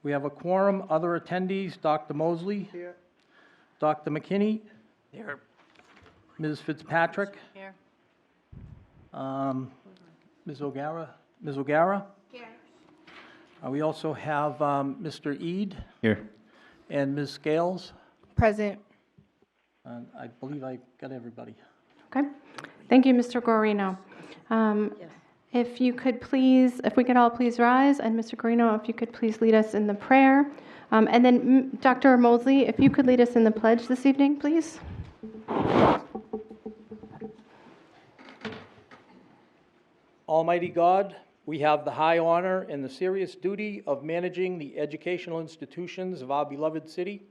We have a quorum. Other attendees, Dr. Mosley. Here. Dr. McKinney. Here. Ms. Fitzpatrick. Here. Ms. O'Gara. Ms. O'Gara. Here. We also have Mr. Eade Here. and Ms. Scales. Present. I believe I got everybody. Okay. Thank you, Mr. Guarino. If you could please, if we could all please rise, and Mr. Guarino, if you could please lead us in the prayer. And then Dr. Mosley, if you could lead us in the pledge this evening, please. Almighty God, we have the high honor and the serious duty of managing the educational institutions of our beloved city.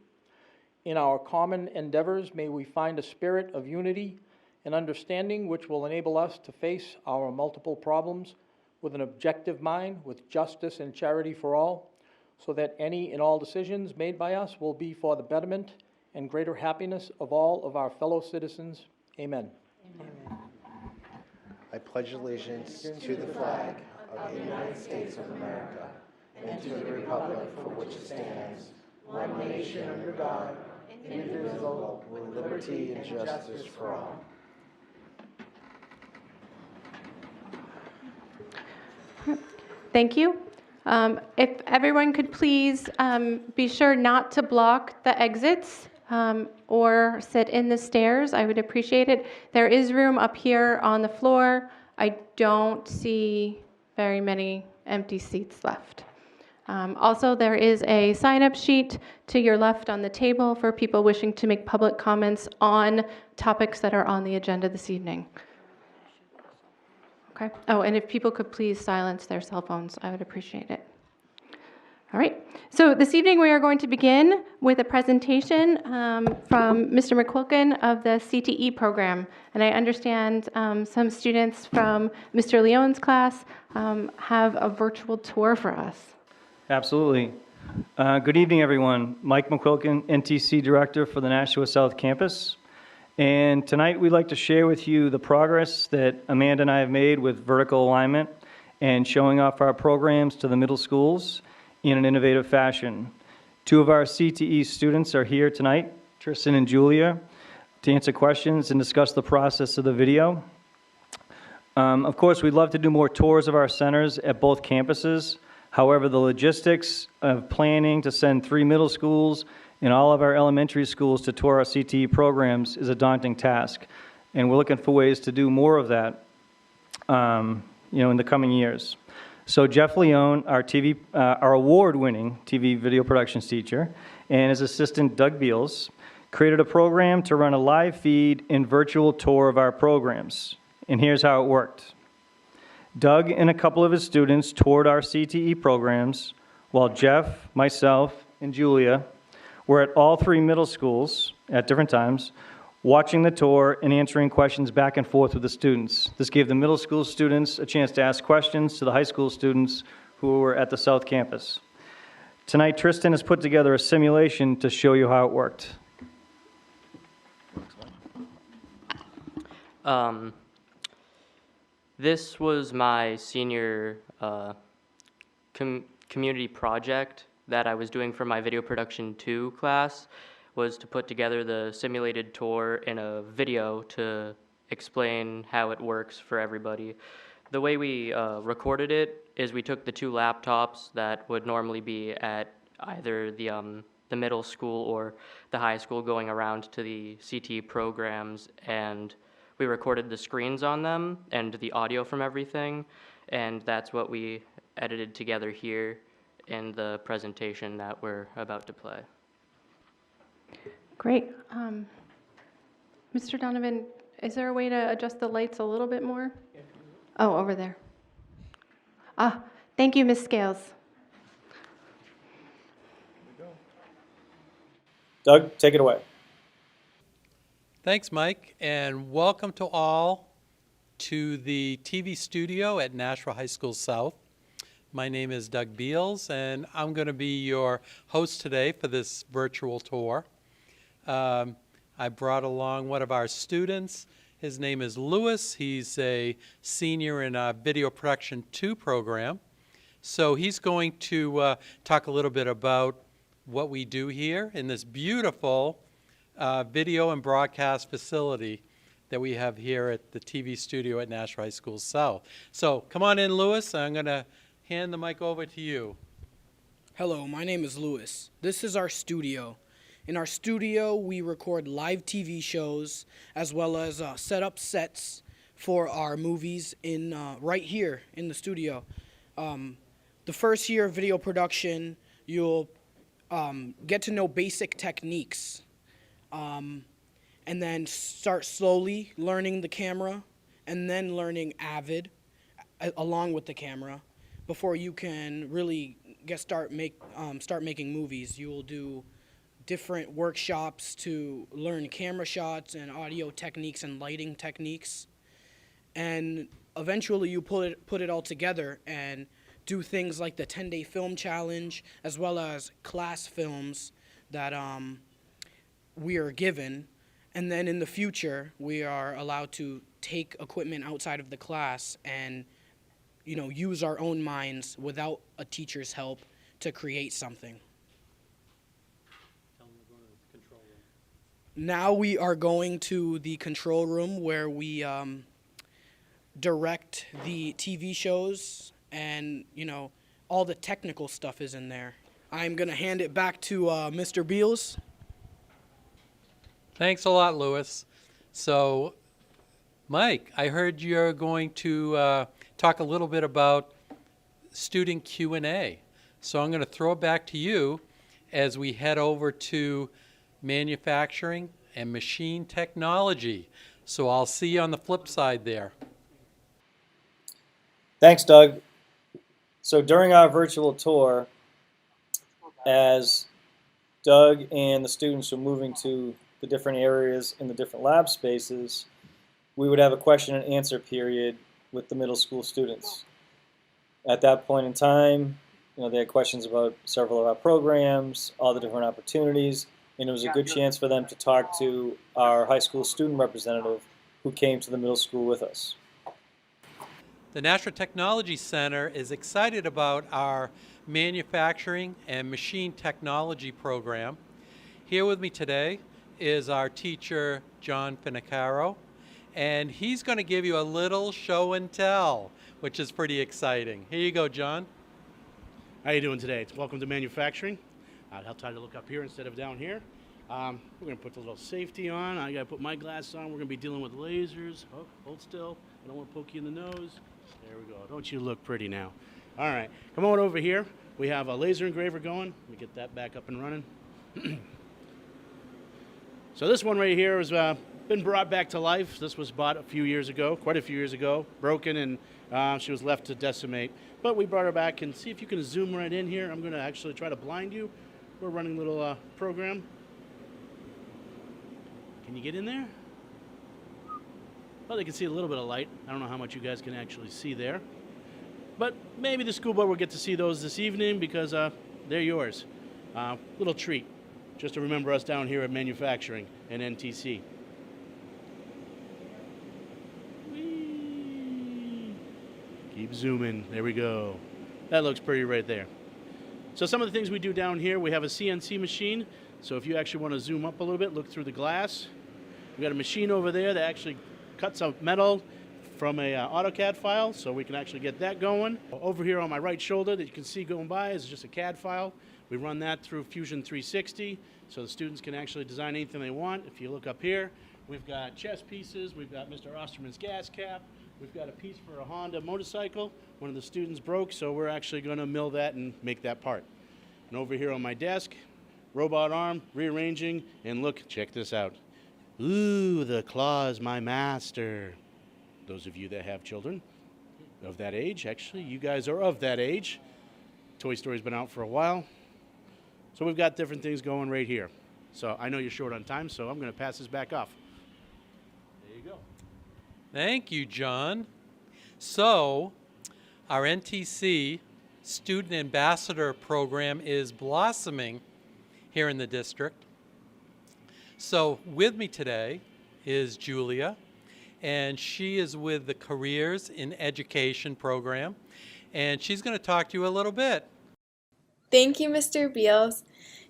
In our common endeavors, may we find a spirit of unity and understanding which will enable us to face our multiple problems with an objective mind, with justice and charity for all, so that any and all decisions made by us will be for the betterment and greater happiness of all of our fellow citizens. Amen. Amen. I pledge allegiance to the flag of the United States of America and to the republic for which it stands, one nation under God, indivisible, with liberty and justice for all. Thank you. If everyone could please be sure not to block the exits or sit in the stairs, I would appreciate it. There is room up here on the floor. I don't see very many empty seats left. Also, there is a sign-up sheet to your left on the table for people wishing to make public comments on topics that are on the agenda this evening. Okay. Oh, and if people could please silence their cell phones, I would appreciate it. All right. So this evening we are going to begin with a presentation from Mr. McQuilkin of the CTE program. And I understand some students from Mr. Lyon's class have a virtual tour for us. Absolutely. Good evening, everyone. Mike McQuilkin, NTC Director for the Nashua South Campus. And tonight we'd like to share with you the progress that Amanda and I have made with vertical alignment and showing off our programs to the middle schools in an innovative fashion. Two of our CTE students are here tonight, Tristan and Julia, to answer questions and discuss the process of the video. Of course, we'd love to do more tours of our centers at both campuses. However, the logistics of planning to send 3 middle schools and all of our elementary schools to tour our CTE programs is a daunting task. And we're looking for ways to do more of that in the coming years. So Jeff Lyon, our award-winning TV video productions teacher, and his assistant Doug Beals, created a program to run a live feed and virtual tour of our programs. And here's how it worked. Doug and a couple of his students toured our CTE programs, while Jeff, myself, and Julia were at all 3 middle schools at different times, watching the tour and answering questions back and forth with the students. This gave the middle school students a chance to ask questions to the high school students who were at the South Campus. Tonight, Tristan has put together a simulation to show you how it worked. This was my senior community project that I was doing for my Video Production 2 class, was to put together the simulated tour in a video to explain how it works for everybody. The way we recorded it is we took the 2 laptops that would normally be at either the middle school or the high school going around to the CTE programs, and we recorded the screens on them and the audio from everything, and that's what we edited together here in the presentation that we're about to play. Great. Mr. Donovan, is there a way to adjust the lights a little bit more? Oh, over there. Thank you, Ms. Scales. Doug, take it away. Thanks, Mike, and welcome to all to the TV studio at Nashua High School South. My name is Doug Beals, and I'm going to be your host today for this virtual tour. I brought along one of our students. His name is Lewis. He's a senior in our Video Production 2 program. So he's going to talk a little bit about what we do here in this beautiful video and broadcast facility that we have here at the TV studio at Nashua High School South. So come on in, Lewis. I'm going to hand the mic over to you. Hello, my name is Lewis. This is our studio. In our studio, we record live TV shows as well as set up sets for our movies in right here in the studio. The first year of video production, you'll get to know basic techniques and then start slowly learning the camera and then learning Avid along with the camera before you can really start making movies. You will do different workshops to learn camera shots and audio techniques and lighting techniques. And eventually you put it all together and do things like the 10-day film challenge as well as class films that we are given. And then in the future, we are allowed to take equipment outside of the class and, use our own minds without a teacher's help to create something. Now we are going to the control room where we direct the TV shows and, all the technical stuff is in there. I'm going to hand it back to Mr. Beals. Thanks a lot, Lewis. So, Mike, I heard you're going to talk a little bit about student Q&A. So I'm going to throw it back to you as we head over to manufacturing and machine technology. So I'll see you on the flip side there. Thanks, Doug. So during our virtual tour, as Doug and the students were moving to the different areas in the different lab spaces, we would have a question and answer period with the middle school students. At that point in time, they had questions about several of our programs, all the different opportunities, and it was a good chance for them to talk to our high school student representative who came to the middle school with us. The Nashua Technology Center is excited about our manufacturing and machine technology program. Here with me today is our teacher, John Finicaro, and he's going to give you a little show and tell, which is pretty exciting. Here you go, John. How you doing today? Welcome to manufacturing. I'll try to look up here instead of down here. We're going to put the little safety on. I got to put my glasses on. We're going to be dealing with lasers. Oh, hold still. I don't want to poke you in the nose. There we go. Don't you look pretty now? All right. Come on over here. We have a laser engraver going. Let me get that back up and running. So this one right here has been brought back to life. This was bought quite a few years ago, broken, and she was left to decimate. But we brought her back, and see if you can zoom right in here. I'm going to actually try to blind you. We're running a little program. Can you get in there? Well, they can see a little bit of light. I don't know how much you guys can actually see there. But maybe the school board will get to see those this evening because they're yours. Little treat, just to remember us down here at manufacturing and NTC. Whee! Keep zooming. There we go. That looks pretty right there. So some of the things we do down here, we have a CNC machine. So if you actually want to zoom up a little bit, look through the glass. We got a machine over there that actually cuts out metal from a AutoCAD file, so we can actually get that going. Over here on my right shoulder that you can see going by is just a CAD file. We run that through Fusion 360, so the students can actually design anything they want. If you look up here, we've got chess pieces, we've got Mr. Osterman's gas cap, we've got a piece for a Honda motorcycle. One of the students broke, so we're actually going to mill that and make that part. And over here on my desk, robot arm, rearranging, and look, check this out. Ooh, the claw is my master. Those of you that have children of that age, actually, you guys are of that age. Toy Story's been out for a while. So we've got different things going right here. So I know you're short on time, so I'm going to pass this back off. There you go. Thank you, John. So, our NTC Student Ambassador Program is blossoming here in the district. So with me today is Julia, and she is with the Careers in Education program, and she's going to talk to you a little bit. Thank you, Mr. Beals.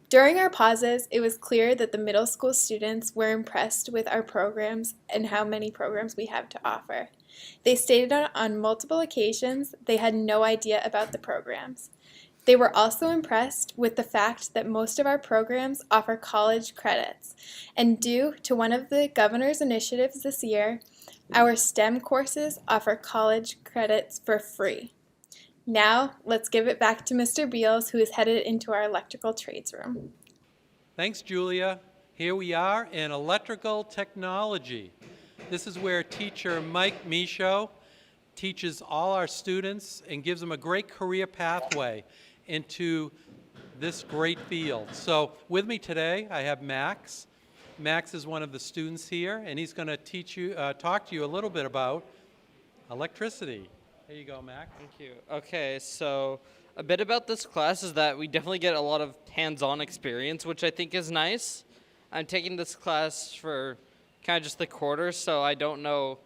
During our pauses, it was clear that the middle school students were impressed with our programs and how many programs we have to offer. They stated on multiple occasions they had no idea about the programs. They were also impressed with the fact that most of our programs offer college credits, and due to one of the governor's initiatives this year, our STEM courses offer college credits for free. Now, let's give it back to Mr. Beals, who is headed into our electrical trades room. Thanks, Julia. Here we are in electrical technology. This is where teacher Mike Michaud teaches all our students and gives them a great career pathway into this great field. So with me today, I have Max. Max is one of the students here, and he's going to talk to you a little bit about electricity. Here you go, Max. Thank you. Okay, so a bit about this class is that we definitely get a lot of hands-on experience, which I think is nice. I'm taking this class for kind of just the quarter, so I don't know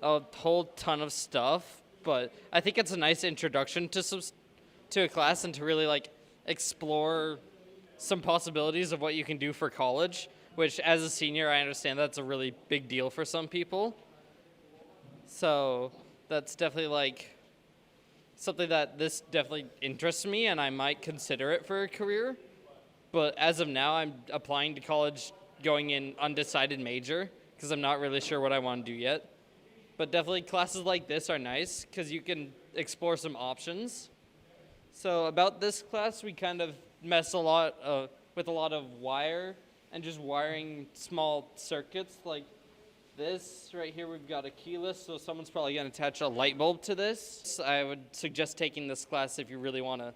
a whole ton of stuff, but I think it's a nice introduction to a class and to really like explore some possibilities of what you can do for college, which as a senior, I understand that's a really big deal for some people. So that's definitely like something that this definitely interests me, and I might consider it for a career. But as of now, I'm applying to college going in undecided major because I'm not really sure what I want to do yet. But definitely classes like this are nice because you can explore some options. So about this class, we kind of mess a lot with a lot of wire and just wiring small circuits like this. Right here we've got a keyless, so someone's probably going to attach a light bulb to this. I would suggest taking this class if you really want to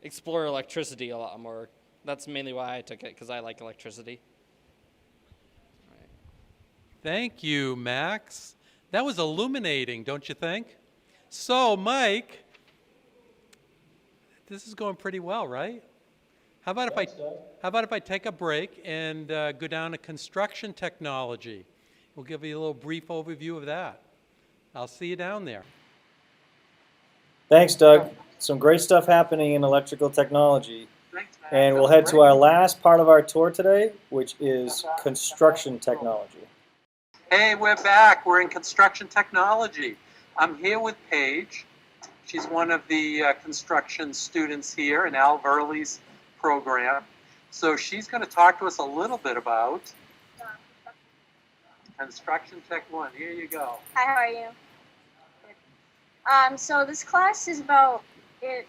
explore electricity a lot more. That's mainly why I took it, because I like electricity. All right. Thank you, Max. That was illuminating, don't you think? So, Mike, this is going pretty well, right? How about if I take a break and go down to construction technology? We'll give you a little brief overview of that. I'll see you down there. Thanks, Doug. Some great stuff happening in electrical technology. And we'll head to our last part of our tour today, which is construction technology. Hey, we're back. We're in construction technology. I'm here with Paige. She's one of the construction students here in Al Verley's program. So she's going to talk to us a little bit about Construction Tech 1. Here you go. Hi, how are you? Good. So this class is about, it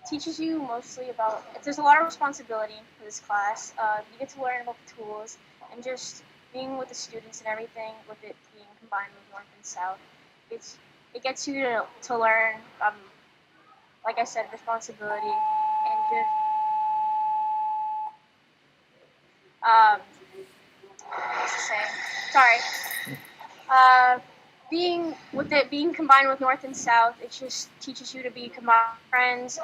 teaches you mostly about, there's a lot of responsibility for this class. You get to learn about the tools and just being with the students and everything, with it being combined with North and South. It gets you to learn, like I said, responsibility and just, what was I saying? Sorry. Being combined with North and South, it just teaches you to be combined friends.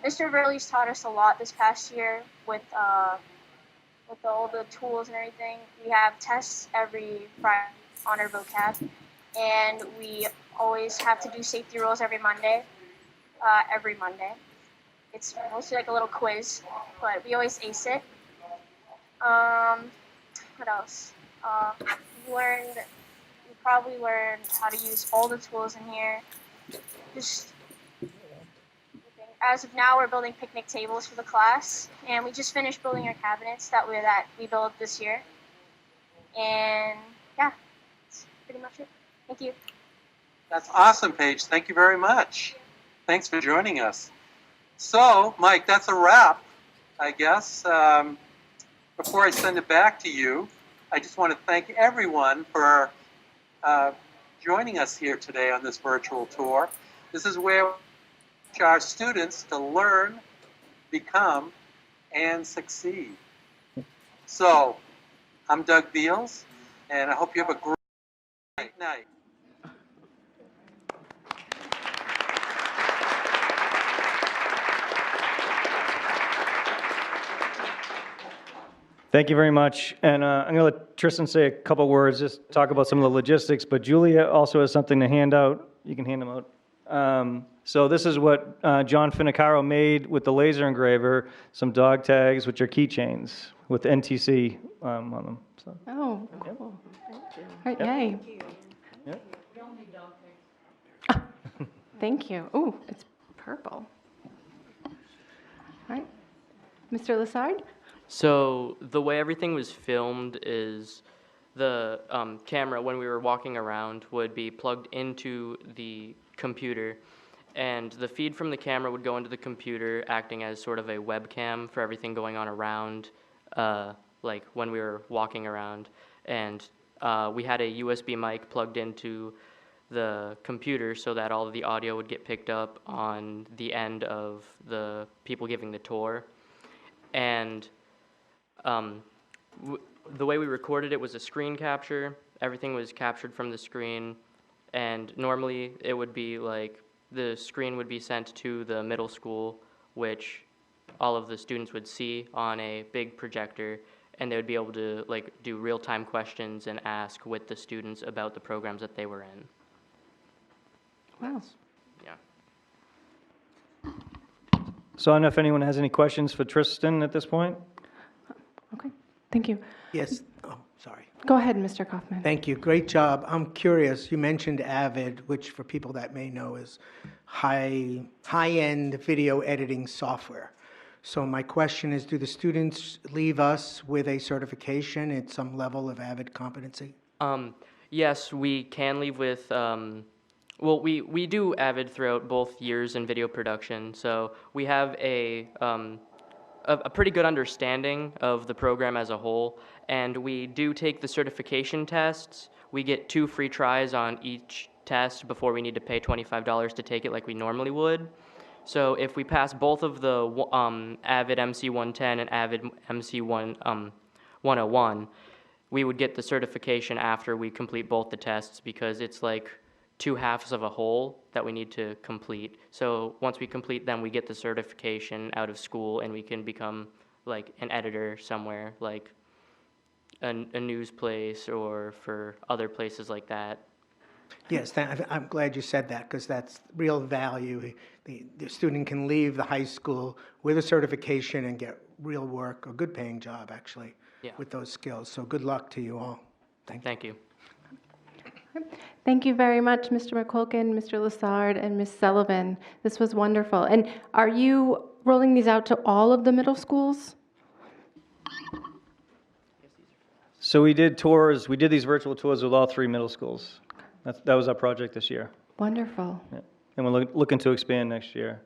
Mr. Verley's taught us a lot this past year with all the tools and everything. We have tests every Friday on our vocab, and we always have to do safety rules every Monday. It's mostly like a little quiz, but we always ace it. What else? We probably learned how to use all the tools in here. Just as of now, we're building picnic tables for the class, and we just finished building our cabinets that we built this year. And yeah, that's pretty much it. Thank you. That's awesome, Paige. Thank you very much. Thanks for joining us. So, Mike, that's a wrap, I guess. Before I send it back to you, I just want to thank everyone for joining us here today on this virtual tour. This is where we teach our students to learn, become, and succeed. So, I'm Doug Beals, and I hope you have a great night. Thank you very much. And I'm going to let Tristan say a couple words, just talk about some of the logistics, but Julia also has something to hand out. You can hand them out. So this is what John Finicaro made with the laser engraver, some dog tags, which are keychains with NTC on them. So. Oh, cool. Thank you. All right, yay. Yep. Thank you. Ooh, it's purple. All right. Mr. Lessard? So the way everything was filmed is the camera, when we were walking around, would be plugged into the computer, and the feed from the camera would go into the computer, acting as sort of a webcam for everything going on around, like when we were walking around. And we had a USB mic plugged into the computer so that all of the audio would get picked up on the end of the people giving the tour. And the way we recorded it was a screen capture. Everything was captured from the screen, and normally it would be like the screen would be sent to the middle school, which all of the students would see on a big projector, and they would be able to like do real-time questions and ask with the students about the programs that they were in. Wow. Yeah. So I don't know if anyone has any questions for Tristan at this point. Okay, thank you. Yes, oh, sorry. Go ahead, Mr. Kaufman. Thank you, great job. I'm curious, you mentioned Avid, which for people that may know is high-end video editing software. So my question is, do the students leave us with a certification at some level of Avid competency? Yes, we can leave with, well, we do Avid throughout both years in video production, so we have a pretty good understanding of the program as a whole, and we do take the certification tests. We get 2 free tries on each test before we need to pay $25 to take it like we normally would. So if we pass both of the Avid MC 110 and Avid MC 101, we would get the certification after we complete both the tests, because it's like 2 halves of a whole that we need to complete. So once we complete them, we get the certification out of school, and we can become like an editor somewhere, like a news place or for other places like that. Yes, I'm glad you said that, because that's real value. The student can leave the high school with a certification and get real work, a good paying job actually, with those skills. So good luck to you all. Thank you. Thank you very much, Mr. McQuilkin, Mr. Lessard, and Ms. Sullivan. This was wonderful. And are you rolling these out to all of the middle schools? So we did tours, we did these virtual tours with all 3 middle schools. That was our project this year. Wonderful. Yeah. And we're looking to expand next year.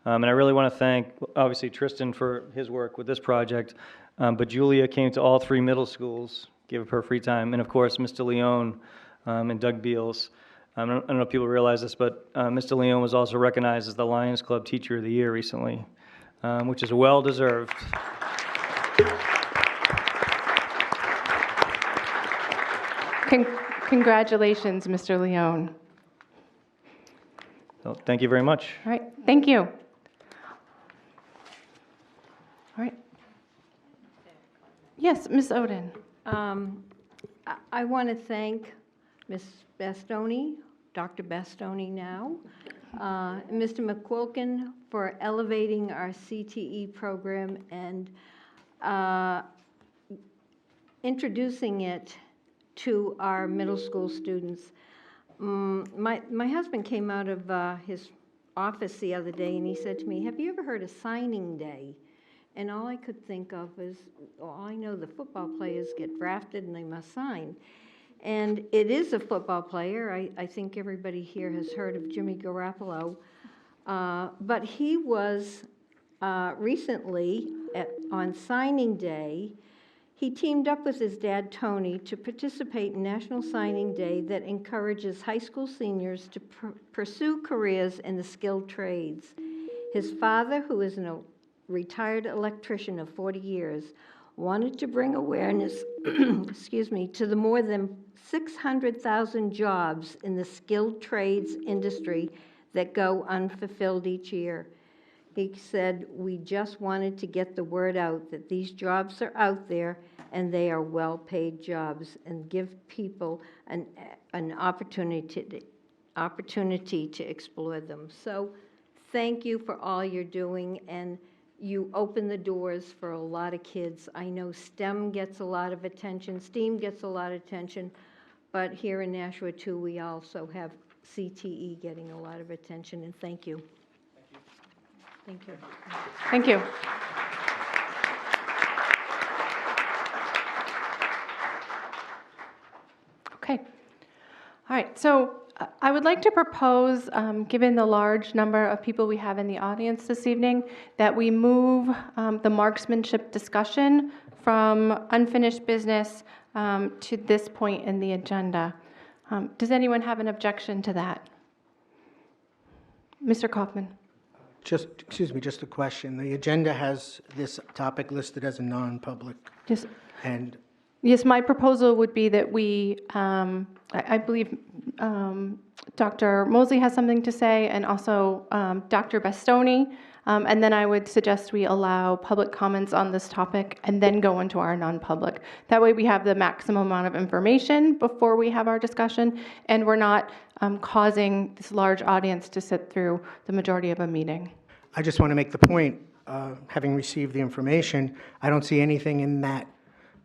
And I really want to thank, obviously, Tristan for his work with this project, but Julia came to all 3 middle schools, gave up her free time, and of course, Mr. Lyon and Doug Beals. I don't know if people realize this, but Mr. Lyon was also recognized as the Lions Club Teacher of the Year recently, which is well-deserved. Congratulations, Mr. Lyon. So, thank you very much. All right, thank you. All right. Yes, Ms. Oden. I want to thank Ms. Bastoni, Dr. Bastoni now, and Mr. McQuilkin for elevating our CTE program and introducing it to our middle school students. My husband came out of his office the other day and he said to me, "Have you ever heard of signing day?" And all I could think of is, well, I know the football players get drafted and they must sign. And it is a football player. I think everybody here has heard of Jimmy Garoppolo. But he was recently on signing day. He teamed up with his dad, Tony, to participate in National Signing Day that encourages high school seniors to pursue careers in the skilled trades. His father, who is a retired electrician of 40 years, wanted to bring awareness to the more than 600,000 jobs in the skilled trades industry that go unfulfilled each year. He said, we just wanted to get the word out that these jobs are out there and they are well-paid jobs, and give people an opportunity to explore them. So thank you for all you're doing, and you open the doors for a lot of kids. I know STEM gets a lot of attention, STEAM gets a lot of attention, but here in Nashua too, we also have CTE getting a lot of attention, and thank you. Thank you. Thank you. Okay. All right. So I would like to propose, given the large number of people we have in the audience this evening, that we move the marksmanship discussion from unfinished business to this point in the agenda. Does anyone have an objection to that? Mr. Kaufman. Excuse me, just a question. The agenda has this topic listed as a non-public. Yes. And Yes, my proposal would be that we, I believe Dr. Mosley has something to say, and also Dr. Bastoni, and then I would suggest we allow public comments on this topic and then go into our non-public. That way we have the maximum amount of information before we have our discussion, and we're not causing this large audience to sit through the majority of a meeting. I just want to make the point, having received the information, I don't see anything in that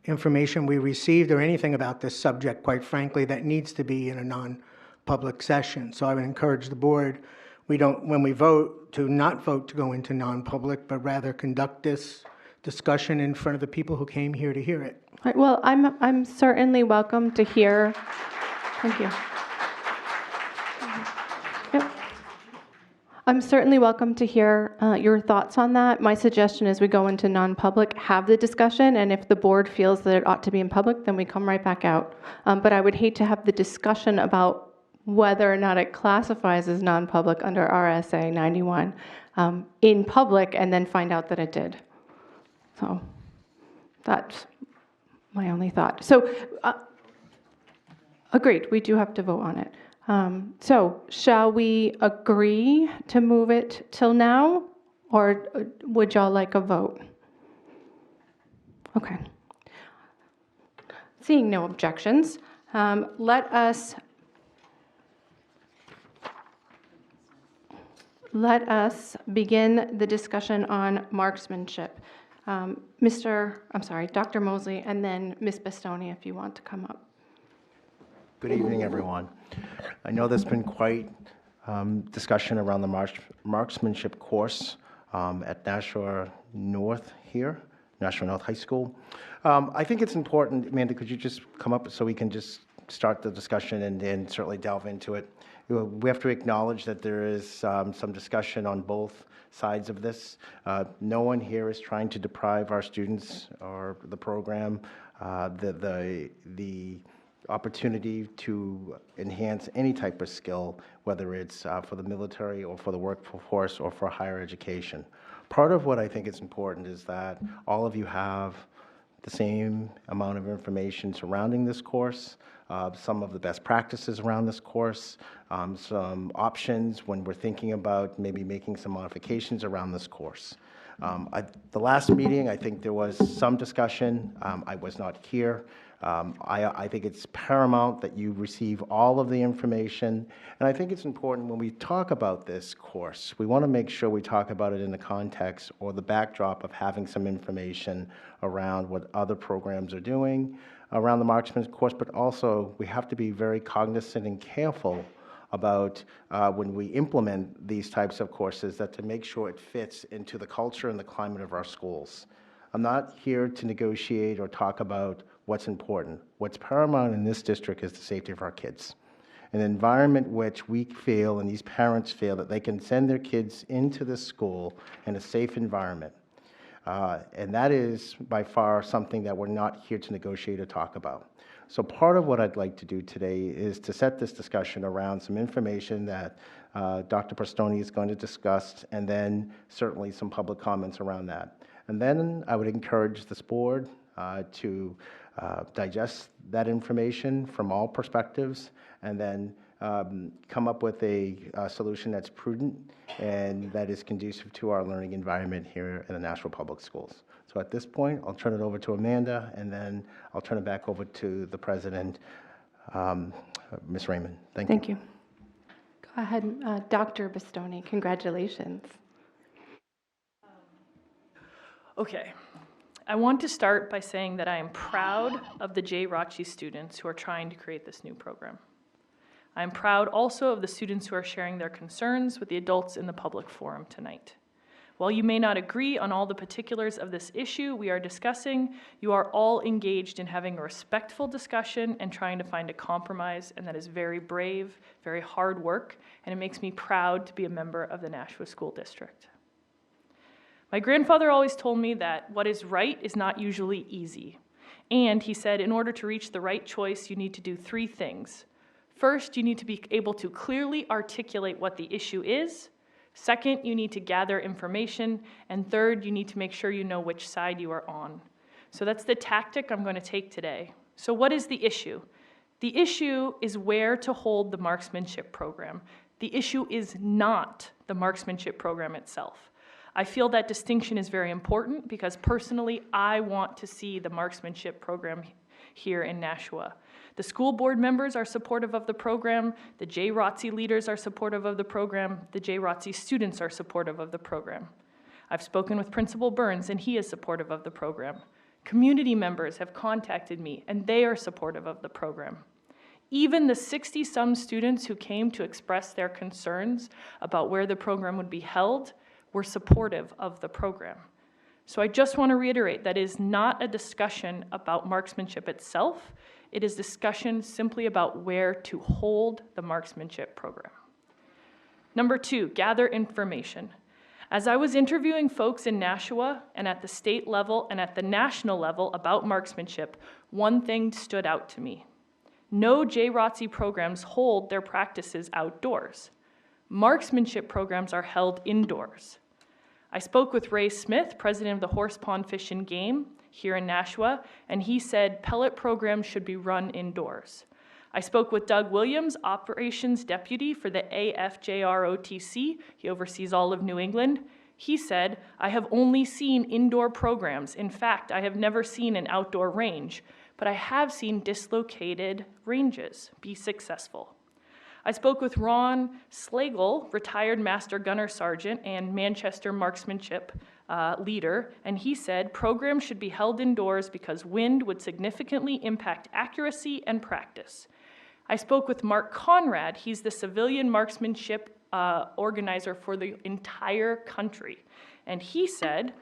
information we received or anything about this subject, quite frankly, that needs to be in a non-public session. So I would encourage the board, when we vote, to not vote to go into non-public, but rather conduct this discussion in front of the people who came here to hear it. All right, well, I'm certainly welcome to hear. Thank you. Yep. I'm certainly welcome to hear your thoughts on that. My suggestion is we go into non-public, have the discussion, and if the board feels that it ought to be in public, then we come right back out. But I would hate to have the discussion about whether or not it classifies as non-public under RSA 91 in public and then find out that it did. So that's my only thought. So agreed, we do have to vote on it. So shall we agree to move it till now, or would y'all like a vote? Okay. Seeing no objections, let us begin the discussion on marksmanship. Dr. Mosley, and then Ms. Bastoni, if you want to come up. Good evening, everyone. I know there's been quite discussion around the marksmanship course at Nashua North here, Nashua North High School. I think it's important, Amanda, could you just come up so we can just start the discussion and certainly delve into it. We have to acknowledge that there is some discussion on both sides of this. No one here is trying to deprive our students or the program the opportunity to enhance any type of skill, whether it's for the military or for the workforce or for higher education. Part of what I think is important is that all of you have the same amount of information surrounding this course, some of the best practices around this course, some options when we're thinking about maybe making some modifications around this course. The last meeting, I think there was some discussion. I was not here. I think it's paramount that you receive all of the information, and I think it's important when we talk about this course, we want to make sure we talk about it in the context or the backdrop of having some information around what other programs are doing around the marksman course, but also we have to be very cognizant and careful about when we implement these types of courses, that to make sure it fits into the culture and the climate of our schools. I'm not here to negotiate or talk about what's important. What's paramount in this district is the safety of our kids. An environment which we feel and these parents feel that they can send their kids into this school in a safe environment. And that is by far something that we're not here to negotiate or talk about. So part of what I'd like to do today is to set this discussion around some information that Dr. Bastoni is going to discuss, and then certainly some public comments around that. And then I would encourage this board to digest that information from all perspectives, and then come up with a solution that's prudent and that is conducive to our learning environment here in the Nashua Public Schools. So at this point, I'll turn it over to Amanda, and then I'll turn it back over to the president, Ms. Raymond. Thank you. Go ahead, Dr. Bastoni. Congratulations. Okay. I want to start by saying that I am proud of the JrROTC students who are trying to create this new program. I am proud also of the students who are sharing their concerns with the adults in the public forum tonight. While you may not agree on all the particulars of this issue we are discussing, you are all engaged in having a respectful discussion and trying to find a compromise, and that is very brave, very hard work, and it makes me proud to be a member of the Nashua School District. My grandfather always told me that what is right is not usually easy. And he said, in order to reach the right choice, you need to do 3 things. First, you need to be able to clearly articulate what the issue is. Second, you need to gather information. And third, you need to make sure you know which side you are on. So that's the tactic I'm going to take today. So what is the issue? The issue is where to hold the marksmanship program. The issue is not the marksmanship program itself. I feel that distinction is very important because personally, I want to see the marksmanship program here in Nashua. The school board members are supportive of the program, the JrROTC leaders are supportive of the program, the JrROTC students are supportive of the program. I've spoken with Principal Burns and he is supportive of the program. Community members have contacted me and they are supportive of the program. Even the 60-some students who came to express their concerns about where the program would be held were supportive of the program. So I just want to reiterate that is not a discussion about marksmanship itself. It is discussion simply about where to hold the marksmanship program. Number 2, gather information. As I was interviewing folks in Nashua and at the state level and at the national level about marksmanship, one thing stood out to me. No JrROTC programs hold their practices outdoors. Marksmanship programs are held indoors. I spoke with Ray Smith, president of the Horse Pond Fish and Game here in Nashua, and he said pellet programs should be run indoors. I spoke with Doug Williams, operations deputy for the JrROTC. He oversees all of New England. He said, I have only seen indoor programs. In fact, I have never seen an outdoor range, but I have seen dislocated ranges be successful. I spoke with Ron Slagle, retired Master Gunner Sergeant and Manchester Marksmanship leader, and he said programs should be held indoors because wind would significantly impact accuracy and practice. I spoke with Mark Conrad. He's the civilian marksmanship organizer for the entire country, and he said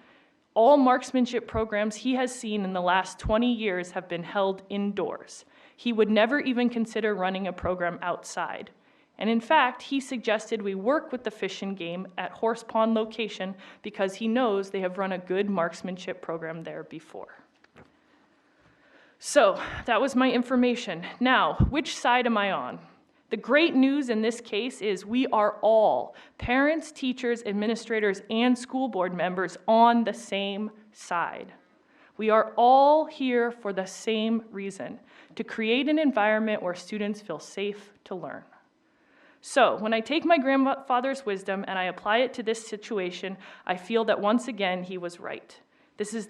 all marksmanship programs he has seen in the last 20 years have been held indoors. He would never even consider running a program outside. And in fact, he suggested we work with the Fish and Game at Horse Pond location because he knows they have run a good marksmanship program there before. So that was my information. Now, which side am I on? The great news in this case is we are all, parents, teachers, administrators, and school board members, on the same side. We are all here for the same reason, to create an environment where students feel safe to learn. So when I take my grandfather's wisdom and I apply it to this situation, I feel that once again he was right.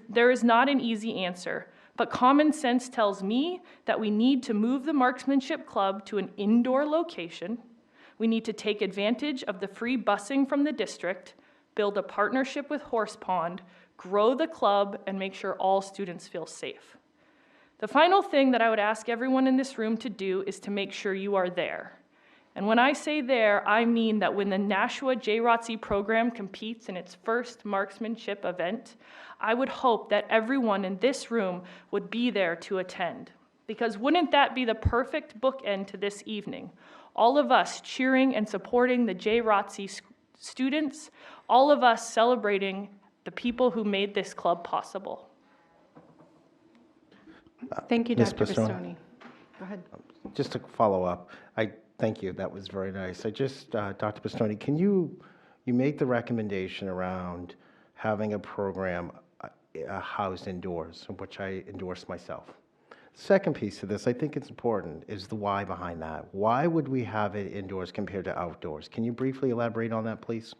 There is not an easy answer, but common sense tells me that we need to move the Marksmanship Club to an indoor location. We need to take advantage of the free busing from the district, build a partnership with Horse Pond, grow the club, and make sure all students feel safe. The final thing that I would ask everyone in this room to do is to make sure you are there. And when I say there, I mean that when the Nashua JrROTC program competes in its first marksmanship event, I would hope that everyone in this room would be there to attend. Because wouldn't that be the perfect bookend to this evening? All of us cheering and supporting the JrROTC students, all of us celebrating the people who made this club possible. Thank you, Ms. Dr. Bastoni. Go ahead. Just to follow up, thank you. That was very nice. Dr. Bastoni, can you make the recommendation around having a program housed indoors, which I endorse myself. Second piece to this, I think it's important, is the why behind that. Why would we have it indoors compared to outdoors? Can you briefly elaborate on that, please?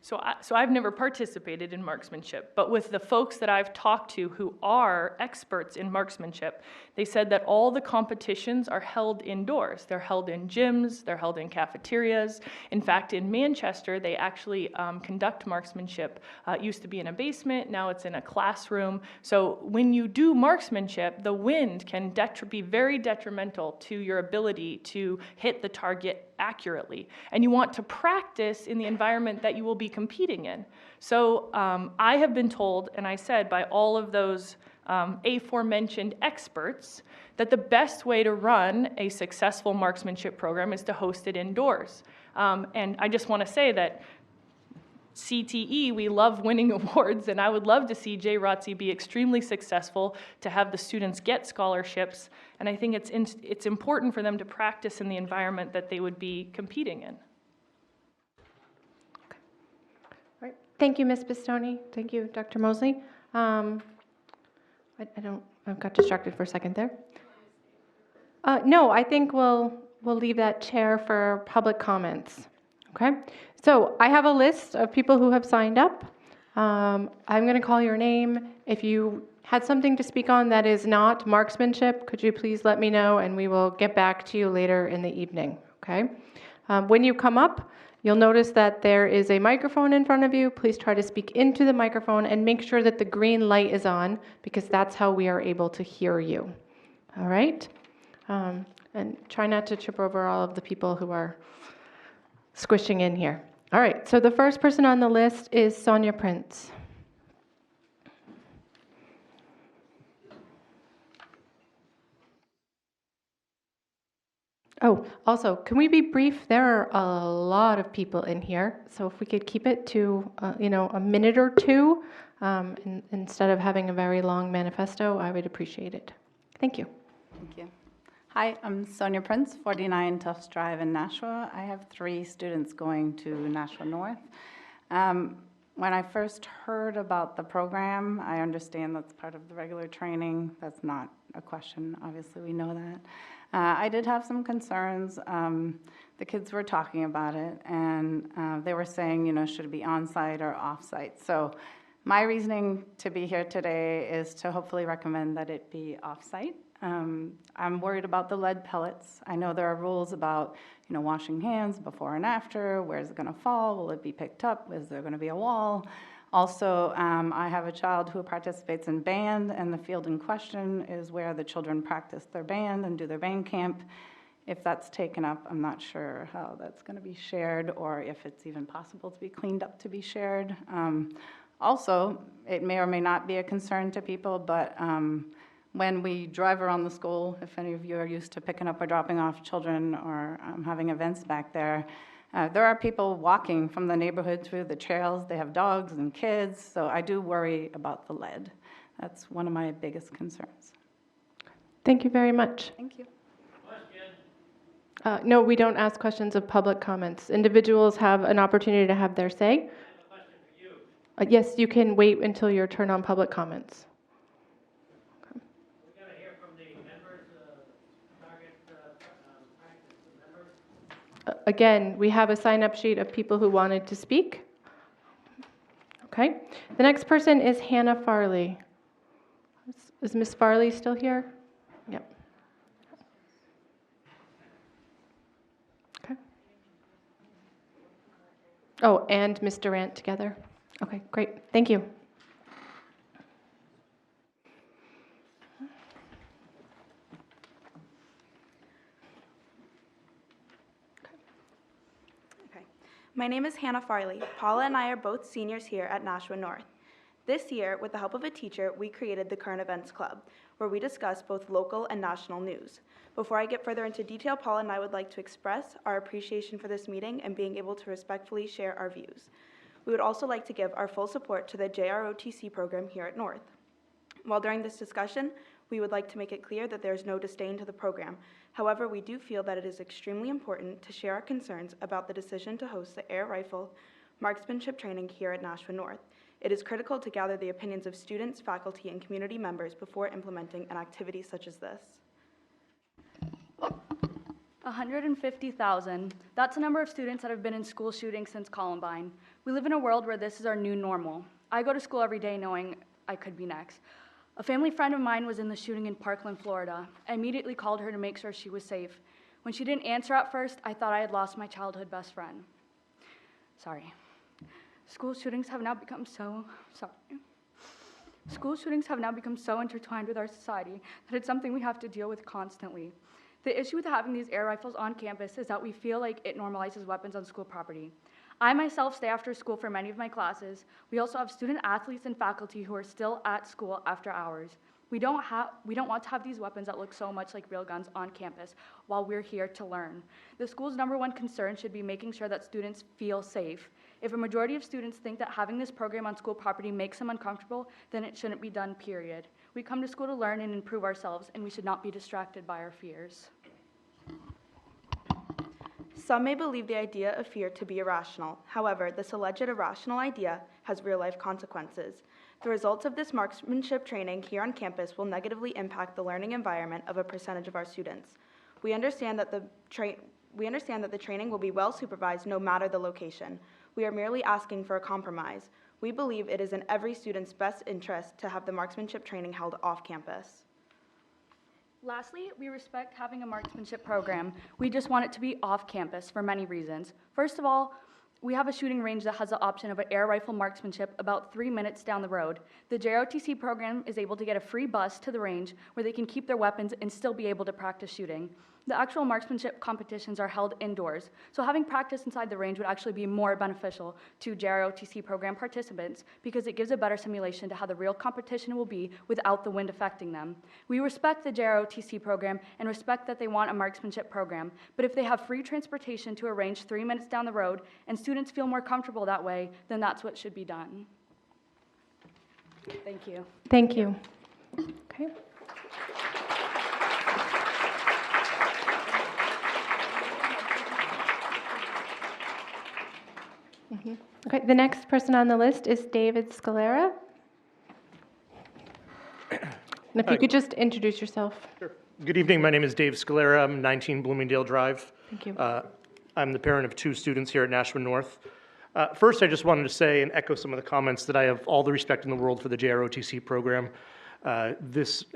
So I've never participated in marksmanship, but with the folks that I've talked to who are experts in marksmanship, they said that all the competitions are held indoors. They're held in gyms, they're held in cafeterias. In fact, in Manchester, they actually conduct marksmanship. It used to be in a basement, now it's in a classroom. So when you do marksmanship, the wind can be very detrimental to your ability to hit the target accurately. And you want to practice in the environment that you will be competing in. So I have been told, and I said by all of those aforementioned experts, that the best way to run a successful marksmanship program is to host it indoors. And I just want to say that CTE, we love winning awards, and I would love to see JrROTC be extremely successful, to have the students get scholarships, and I think it's important for them to practice in the environment that they would be competing in. Okay. All right. Thank you, Ms. Bastoni. Thank you, Dr. Mosley. I got distracted for a second there. No, I think we'll leave that chair for public comments. Okay, so I have a list of people who have signed up. I'm going to call your name. If you had something to speak on that is not marksmanship, could you please let me know, and we will get back to you later in the evening, okay? When you come up, you'll notice that there is a microphone in front of you. Please try to speak into the microphone and make sure that the green light is on, because that's how we are able to hear you, all right? And try not to trip over all of the people who are squishing in here. All right, so the first person on the list is Sonja Prince. Oh, also, can we be brief? There are a lot of people in here, so if we could keep it to, a minute or two, instead of having a very long manifesto, I would appreciate it. Thank you. Thank you. Hi, I'm Sonja Prince, 49 Tufts Drive in Nashua. I have 3 students going to Nashua North. When I first heard about the program, I understand that's part of the regular training. That's not a question, obviously we know that. I did have some concerns. The kids were talking about it, and they were saying, should it be on-site or off-site? So my reasoning to be here today is to hopefully recommend that it be off-site. I'm worried about the lead pellets. I know there are rules about, washing hands before and after. Where is it going to fall? Will it be picked up? Is there going to be a wall? Also, I have a child who participates in band, and the field in question is where the children practice their band and do their band camp. If that's taken up, I'm not sure how that's going to be shared, or if it's even possible to be cleaned up to be shared. Also, it may or may not be a concern to people, but when we drive around the school, if any of you are used to picking up or dropping off children or having events back there are people walking from the neighborhood through the trails. They have dogs and kids, so I do worry about the lead. That's one of my biggest concerns. Thank you very much. Thank you. No, we don't ask questions of public comments. Individuals have an opportunity to have their say. I have a question for you. Yes, you can wait until your turn on public comments. Again, we have a sign-up sheet of people who wanted to speak. Okay. The next person is Hannah Farley. Is Ms. Farley still here? Yep. Okay. Oh, and Ms. Durant together. Okay, great. Thank you. My name is Hannah Farley. Paula and I are both seniors here at Nashua North. This year, with the help of a teacher, we created the Current Events Club, where we discuss both local and national news. Before I get further into detail, Paula and I would like to express our appreciation for this meeting and being able to respectfully share our views. We would also like to give our full support to the JrROTC program here at North. While during this discussion, we would like to make it clear that there is no disdain to the program. However, we do feel that it is extremely important to share our concerns about the decision to host the air rifle marksmanship training here at Nashua North. It is critical to gather the opinions of students, faculty, and community members before implementing an activity such as this. 150,000. That's the number of students that have been in school shootings since Columbine. We live in a world where this is our new normal. I go to school every day knowing I could be next. A family friend of mine was in the shooting in Parkland, Florida. I immediately called her to make sure she was safe. When she didn't answer at first, I thought I had lost my childhood best friend. Sorry. School shootings have now become so intertwined with our society that it's something we have to deal with constantly. The issue with having these air rifles on campus is that we feel like it normalizes weapons on school property. I myself stay after school for many of my classes. We also have student athletes and faculty who are still at school after hours. We don't want to have these weapons that look so much like real guns on campus while we're here to learn. The school's #1 concern should be making sure that students feel safe. If a majority of students think that having this program on school property makes them uncomfortable, then it shouldn't be done, period. We come to school to learn and improve ourselves, and we should not be distracted by our fears. Some may believe the idea of fear to be irrational. However, this alleged irrational idea has real-life consequences. The results of this marksmanship training here on campus will negatively impact the learning environment of a percentage of our students. We understand that the training will be well supervised no matter the location. We are merely asking for a compromise. We believe it is in every student's best interest to have the marksmanship training held off campus. Lastly, we respect having a marksmanship program. We just want it to be off campus for many reasons. First of all, we have a shooting range that has the option of an air rifle marksmanship about 3 minutes down the road. The JrOTC program is able to get a free bus to the range where they can keep their weapons and still be able to practice shooting. The actual marksmanship competitions are held indoors, so having practice inside the range would actually be more beneficial to JrOTC program participants because it gives a better simulation to how the real competition will be without the wind affecting them. We respect the JrOTC program and respect that they want a marksmanship program, but if they have free transportation to a range 3 minutes down the road and students feel more comfortable that way, then that's what should be done. Thank you. Thank you. Okay. Okay, the next person on the list is David Scalera. And if you could just introduce yourself. Sure. Good evening. My name is Dave Scalera. I'm 19 Bloomingdale Drive. Thank you. I'm the parent of 2 students here at Nashua North. First, I just wanted to say and echo some of the comments that I have all the respect in the world for the JrOTC program.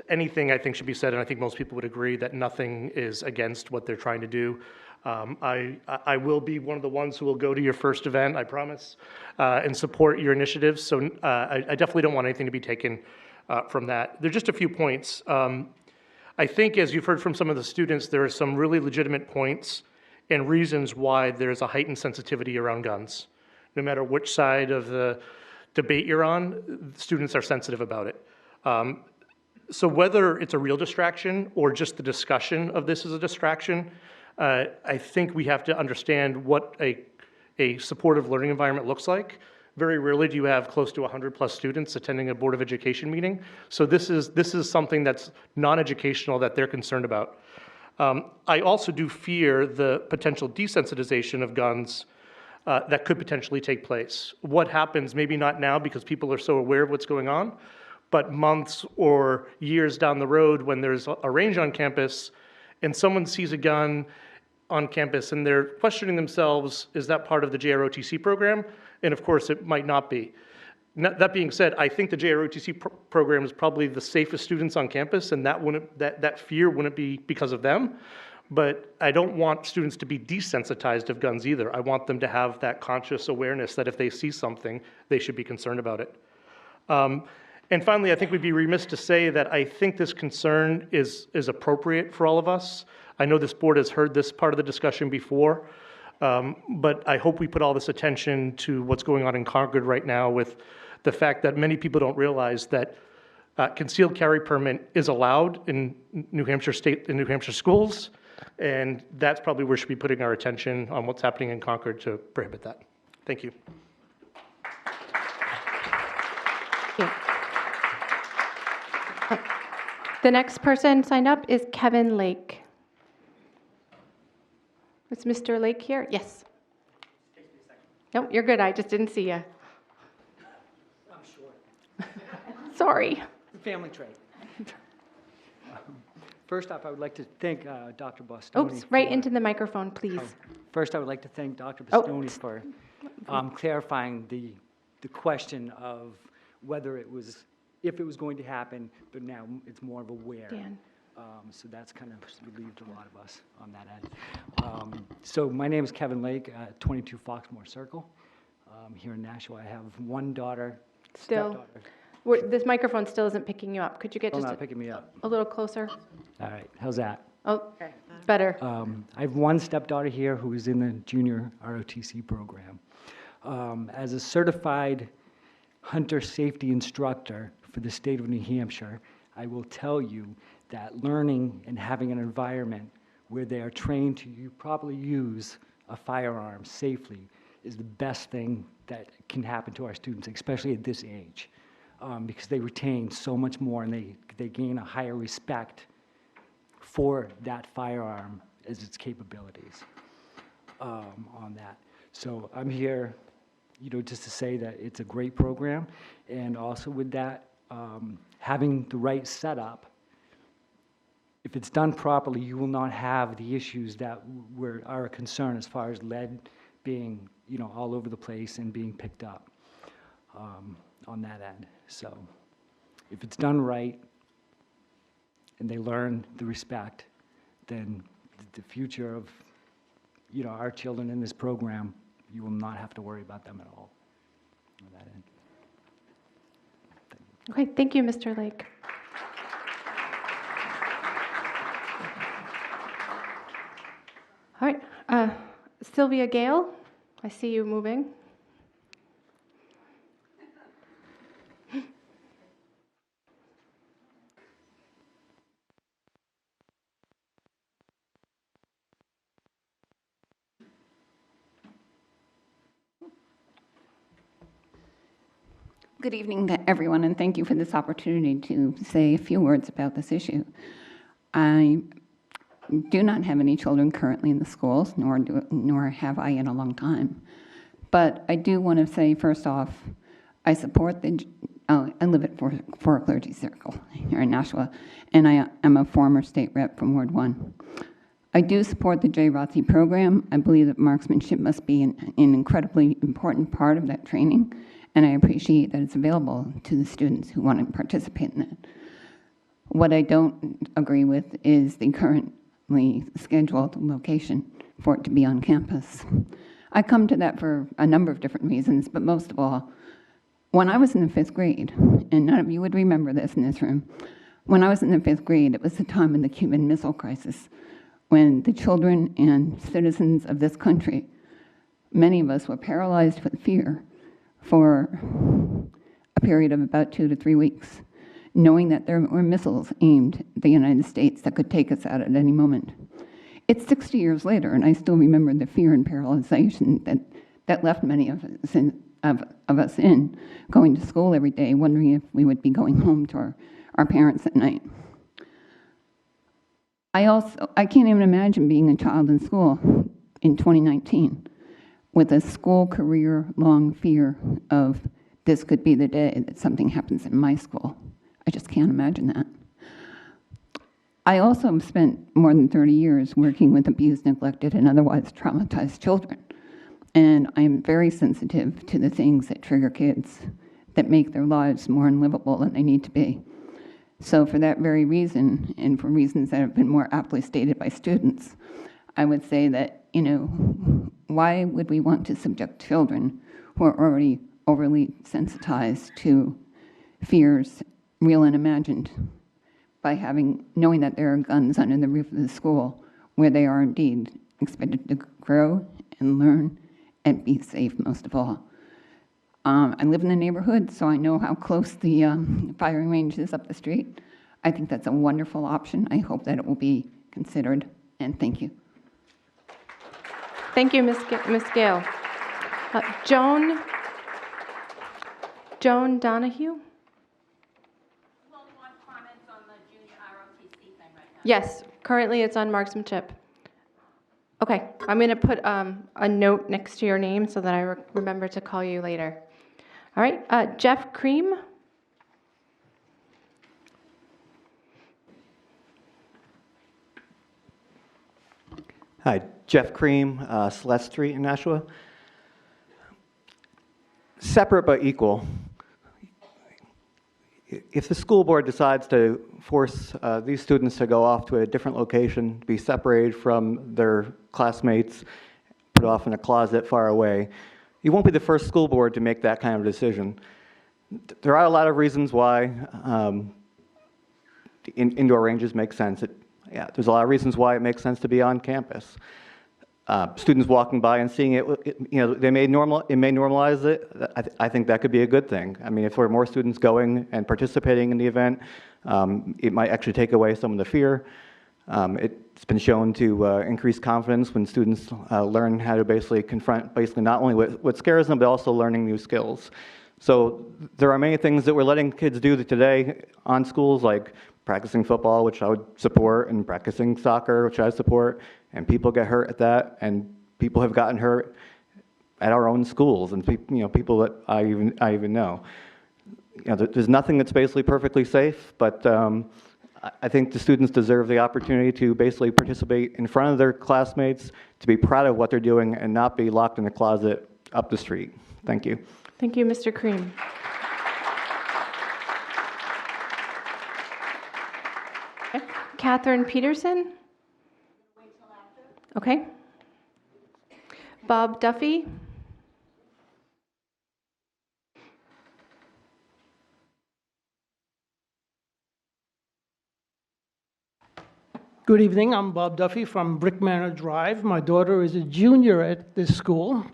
Anything I think should be said, and I think most people would agree that nothing is against what they're trying to do. I will be one of the ones who will go to your first event, I promise, and support your initiatives. So I definitely don't want anything to be taken from that. There's just a few points. I think, as you've heard from some of the students, there are some really legitimate points and reasons why there's a heightened sensitivity around guns. No matter which side of the debate you're on, students are sensitive about it. So whether it's a real distraction or just the discussion of this is a distraction, I think we have to understand what a supportive learning environment looks like. Very rarely do you have close to 100+ students attending a Board of Education meeting. So this is something that's non-educational that they're concerned about. I also do fear the potential desensitization of guns that could potentially take place. What happens, maybe not now because people are so aware of what's going on, but months or years down the road when there's a range on campus and someone sees a gun on campus and they're questioning themselves, is that part of the JrOTC program? And of course, it might not be. That being said, I think the JrOTC program is probably the safest students on campus, and that fear wouldn't be because of them. But I don't want students to be desensitized of guns either. I want them to have that conscious awareness that if they see something, they should be concerned about it. And finally, I think we'd be remiss to say that I think this concern is appropriate for all of us. I know this board has heard this part of the discussion before, but I hope we put all this attention to what's going on in Concord right now with the fact that many people don't realize that concealed carry permit is allowed in New Hampshire state and New Hampshire schools, and that's probably where we should be putting our attention on what's happening in Concord to prohibit that. Thank you. The next person signed up is Kevin Lake. Is Mr. Lake here? Yes. Nope, you're good. I just didn't see you. I'm short. Sorry. Family trait. First off, I would like to thank Dr. Bostoni. Oops, right into the microphone, please. First, I would like to thank Dr. Oh. Bostoni for clarifying the question of whether it was, if it was going to happen, but now it's more of a where. Dan. So that's kind of relieved a lot of us on that end. So my name is Kevin Lake, 22 Foxmore Circle, here in Nashua. I have one daughter, Still, this microphone still isn't picking you up. Could you get Still just not picking me up. a little closer? All right, how's that? Oh, better. I have one stepdaughter here who is in the junior ROTC program. As a certified hunter safety instructor for the state of New Hampshire, I will tell you that learning and having an environment where they are trained to properly use a firearm safely is the best thing that can happen to our students, especially at this age, because they retain so much more and they gain a higher respect for that firearm as its capabilities on that. So I'm here, just to say that it's a great program, and also with that, having the right setup. If it's done properly, you will not have the issues that are a concern as far as lead being, all over the place and being picked up on that end. So if it's done right and they learn the respect, then the future of, our children in this program, you will not have to worry about them at all on that end. Okay, thank you, Mr. Lake. All right, Sylvia Gale, I see you moving. Good evening to everyone, and thank you for this opportunity to say a few words about this issue. I do not have any children currently in the schools, nor have I in a long time. But I do want to say, first off, I support I live at 4 Clergy Circle here in Nashua, and I am a former state rep from Ward 1. I do support the JrROTC program. I believe that marksmanship must be an incredibly important part of that training, and I appreciate that it's available to the students who want to participate in it. What I don't agree with is the currently scheduled location for it to be on campus. I come to that for a number of different reasons, but most of all, when I was in the 5th grade, and none of you would remember this in this room, when I was in the 5th grade, it was the time of the Cuban Missile Crisis, when the children and citizens of this country, many of us were paralyzed with fear for a period of about 2 to 3 weeks, knowing that there were missiles aimed at the United States that could take us out at any moment. It's 60 years later, and I still remember the fear and paralyzation that left many of us in going to school every day, wondering if we would be going home to our parents at night. I can't even imagine being a child in school in 2019 with a school career-long fear of this could be the day that something happens in my school. I just can't imagine that. I also have spent more than 30 years working with abused, neglected, and otherwise traumatized children. And I'm very sensitive to the things that trigger kids, that make their lives more unlivable than they need to be. So for that very reason, and for reasons that have been more aptly stated by students, I would say that, why would we want to subject children who are already overly sensitized to fears, real and imagined, by knowing that there are guns under the roof of the school where they are indeed expected to grow and learn and be safe, most of all. I live in the neighborhood, so I know how close the firing range is up the street. I think that's a wonderful option. I hope that it will be considered, and thank you. Thank you, Ms. Gale. Joan Donahue? Yes, currently it's on marksmanship. Okay, I'm going to put a note next to your name so that I remember to call you later. All right, Jeff Cream. Hi, Jeff Cream, Celeste Street in Nashua. Separate but equal. If the school board decides to force these students to go off to a different location, be separated from their classmates, put off in a closet far away, you won't be the first school board to make that kind of decision. There are a lot of reasons why indoor ranges make sense. There's a lot of reasons why it makes sense to be on campus. Students walking by and seeing it, it may normalize it. I think that could be a good thing. I mean, if there are more students going and participating in the event, it might actually take away some of the fear. It's been shown to increase confidence when students learn how to basically confront not only what scares them, but also learning new skills. So there are many things that we're letting kids do today on schools, like practicing football, which I would support, and practicing soccer, which I support, and people get hurt at that, and people have gotten hurt at our own schools, and people that I even know. There's nothing that's basically perfectly safe, but I think the students deserve the opportunity to basically participate in front of their classmates, to be proud of what they're doing, and not be locked in a closet up the street. Thank you. Thank you, Mr. Cream. Catherine Peterson? Okay. Bob Duffy? Good evening, I'm Bob Duffy from Brick Manor Drive. My daughter is a junior at this school.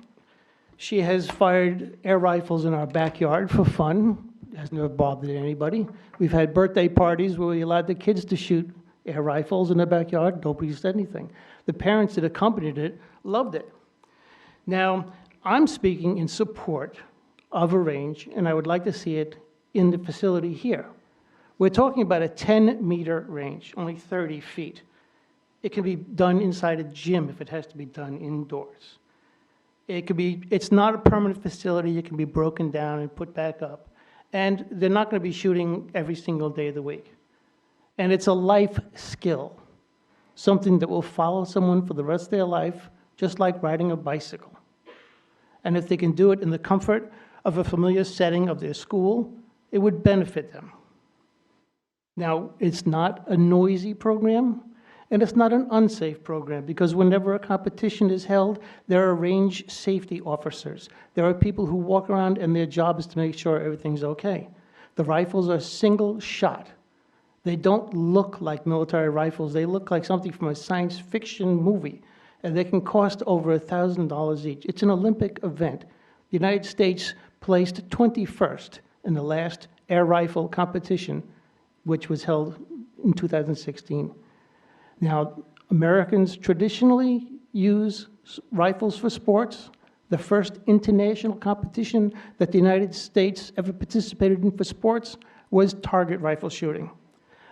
She has fired air rifles in our backyard for fun. It has never bothered anybody. We've had birthday parties where we allowed the kids to shoot air rifles in the backyard. Nobody said anything. The parents that accompanied it loved it. Now, I'm speaking in support of a range, and I would like to see it in the facility here. We're talking about a 10-meter range, only 30 feet. It can be done inside a gym if it has to be done indoors. It's not a permanent facility. It can be broken down and put back up. And they're not going to be shooting every single day of the week. And it's a life skill, something that will follow someone for the rest of their life, just like riding a bicycle. And if they can do it in the comfort of a familiar setting of their school, it would benefit them. Now, it's not a noisy program, and it's not an unsafe program, because whenever a competition is held, there are range safety officers. There are people who walk around, and their job is to make sure everything's okay. The rifles are single shot. They don't look like military rifles. They look like something from a science fiction movie, and they can cost over $1,000 each. It's an Olympic event. The United States placed 21st in the last air rifle competition, which was held in 2016. Now, Americans traditionally use rifles for sports. The first international competition that the United States ever participated in for sports was target rifle shooting.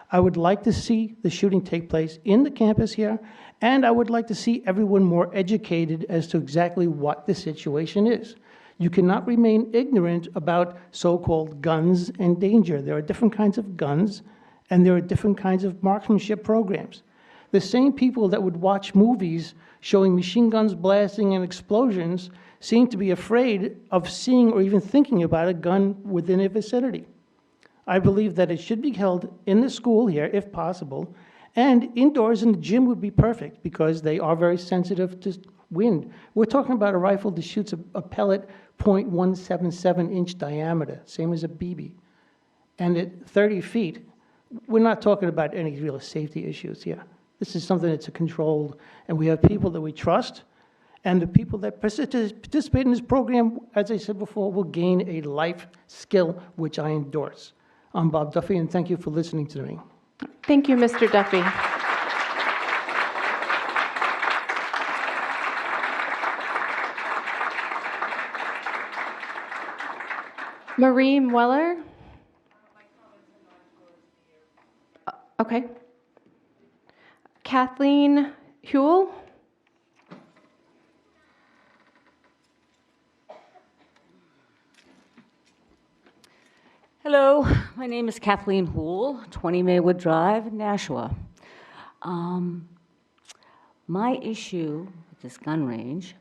I would like to see the shooting take place in the campus here, and I would like to see everyone more educated as to exactly what the situation is. You cannot remain ignorant about so-called guns and danger. There are different kinds of guns, and there are different kinds of marksmanship programs. The same people that would watch movies showing machine guns blasting and explosions seem to be afraid of seeing or even thinking about a gun within a vicinity. I believe that it should be held in the school here, if possible, and indoors in the gym would be perfect because they are very sensitive to wind. We're talking about a rifle that shoots a pellet 0.177-inch diameter, same as a BB. And at 30 feet, we're not talking about any real safety issues here. This is something that's controlled, and we have people that we trust, and the people that participate in this program, as I said before, will gain a life skill, which I endorse. I'm Bob Duffy, and thank you for listening to me. Thank you, Mr. Duffy. Marie Weller? Okay. Kathleen Hall? Hello, my name is Kathleen Hall, 20 Maywood Drive, Nashua. My issue with this gun range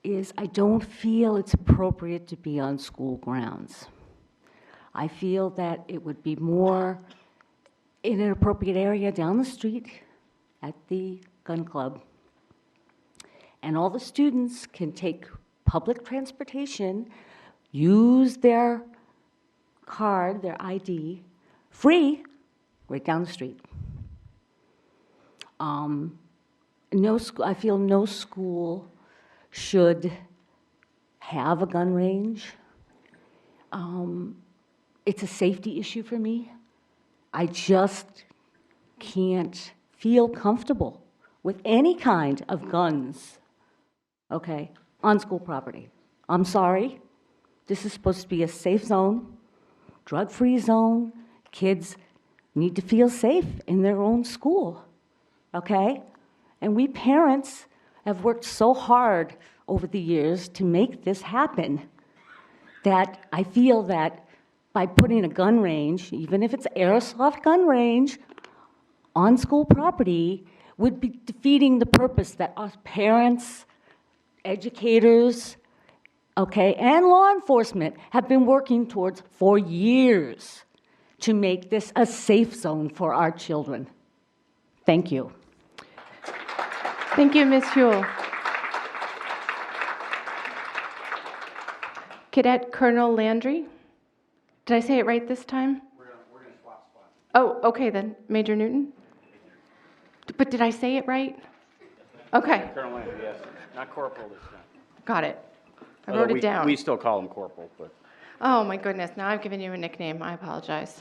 is I don't feel it's appropriate to be on school grounds. I feel that it would be more in an appropriate area down the street at the gun club. And all the students can take public transportation, use their card, their ID, free, right down the street. I feel no school should have a gun range. It's a safety issue for me. I just can't feel comfortable with any kind of guns, okay, on school property. I'm sorry. This is supposed to be a safe zone, drug-free zone. Kids need to feel safe in their own school, okay? And we parents have worked so hard over the years to make this happen that I feel that by putting a gun range, even if it's an airsoft gun range, on school property would be defeating the purpose that us parents, educators, okay, and law enforcement have been working towards for years to make this a safe zone for our children. Thank you. Thank you, Ms. Huell. Cadet Colonel Landry. Did I say it right this time? We're gonna swap spots. Oh, okay then. Major Newton? But did I say it right? Okay. Colonel Landry, yes. Not corporal this time. Got it. I wrote it down. We still call him corporal, but. Oh my goodness, now I've given you a nickname. I apologize.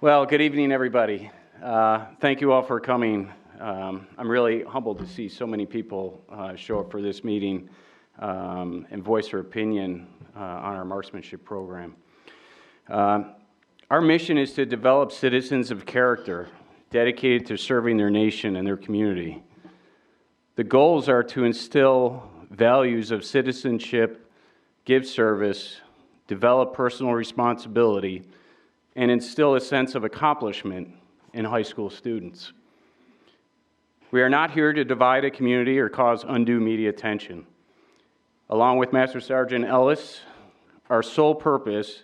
Well, good evening, everybody. Thank you all for coming. I'm really humbled to see so many people show up for this meeting and voice their opinion on our marksmanship program. Our mission is to develop citizens of character dedicated to serving their nation and their community. The goals are to instill values of citizenship, give service, develop personal responsibility, and instill a sense of accomplishment in high school students. We are not here to divide a community or cause undue media attention. Along with Master Sergeant Ellis, our sole purpose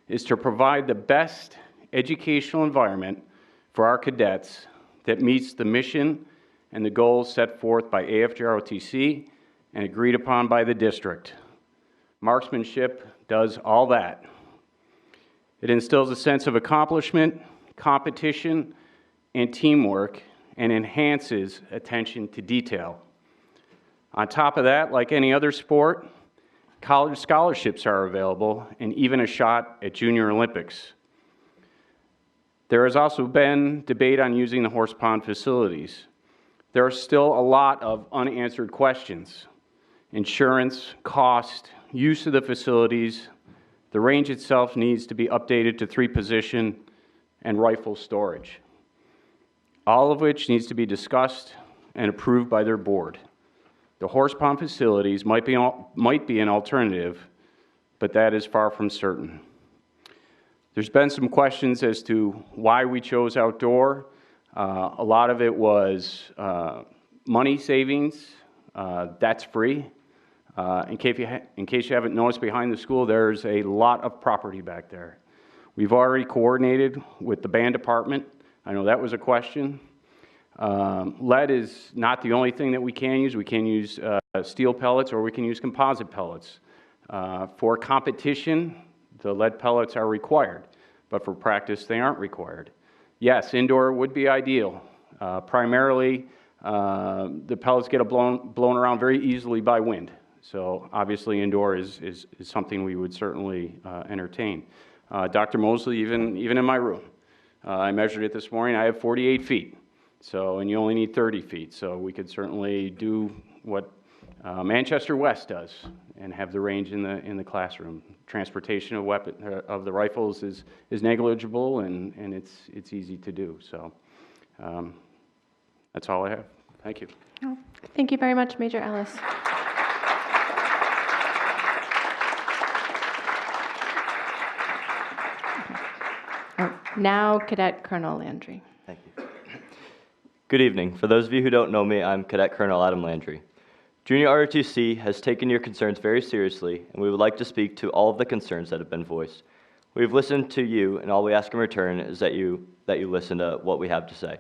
is to provide the best educational environment for our cadets that meets the mission and the goals set forth by AFJROTC and agreed upon by the district. Marksmanship does all that. It instills a sense of accomplishment, competition, and teamwork, and enhances attention to detail. On top of that, like any other sport, college scholarships are available and even a shot at Junior Olympics. There has also been debate on using the horse pond facilities. There are still a lot of unanswered questions. Insurance, cost, use of the facilities. The range itself needs to be updated to 3-position and rifle storage. All of which needs to be discussed and approved by their board. The horse pond facilities might be an alternative, but that is far from certain. There's been some questions as to why we chose outdoor. A lot of it was money savings. That's free. In case you haven't noticed, behind the school, there's a lot of property back there. We've already coordinated with the band department. I know that was a question. Lead is not the only thing that we can use. We can use steel pellets or we can use composite pellets. For competition, the lead pellets are required, but for practice, they aren't required. Yes, indoor would be ideal. Primarily, the pellets get blown around very easily by wind. So obviously indoor is something we would certainly entertain. Dr. Mosley, even in my room, I measured it this morning, I have 48 feet. So, and you only need 30 feet. So we could certainly do what Manchester West does and have the range in the classroom. Transportation of the rifles is negligible and it's easy to do. So that's all I have. Thank you. Oh, thank you very much, Major Ellis. Now Cadet Colonel Landry. Thank you. Good evening. For those of you who don't know me, I'm Cadet Colonel Adam Landry. Junior ROTC has taken your concerns very seriously, and we would like to speak to all of the concerns that have been voiced. We've listened to you, and all we ask in return is that you listen to what we have to say.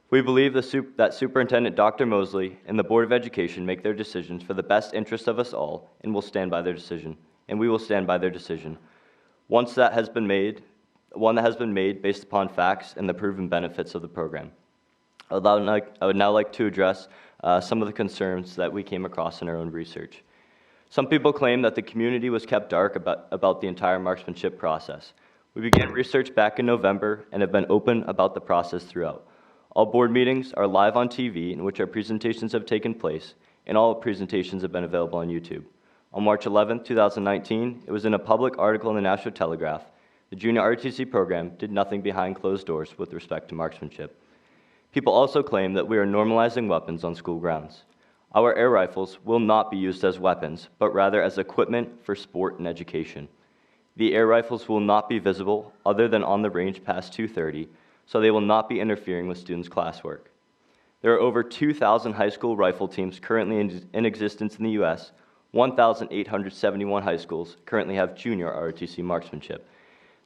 We believe that Superintendent Dr. Mosley and the Board of Education make their decisions for the best interest of us all, and will stand by their decision. And we will stand by their decision. One that has been made based upon facts and the proven benefits of the program. I would now like to address some of the concerns that we came across in our own research. Some people claim that the community was kept dark about the entire marksmanship process. We began research back in November and have been open about the process throughout. All board meetings are live on TV in which our presentations have taken place, and all presentations have been available on YouTube. On March 11, 2019, it was in a public article in the Nashua Telegraph. The Junior ROTC program did nothing behind closed doors with respect to marksmanship. People also claim that we are normalizing weapons on school grounds. Our air rifles will not be used as weapons, but rather as equipment for sport and education. The air rifles will not be visible other than on the range past 2:30, so they will not be interfering with students' classwork. There are over 2,000 high school rifle teams currently in existence in the U.S. 1,871 high schools currently have junior ROTC marksmanship.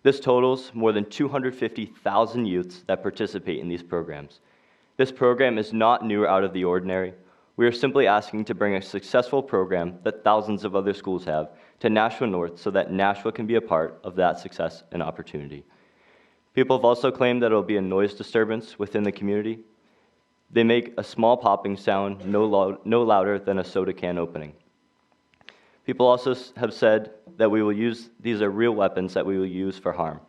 This totals more than 250,000 youths that participate in these programs. This program is not new or out of the ordinary. We are simply asking to bring a successful program that thousands of other schools have to Nashua North so that Nashua can be a part of that success and opportunity. People have also claimed that it will be a noise disturbance within the community. They make a small popping sound no louder than a soda can opening. People also have said that these are real weapons that we will use for harm.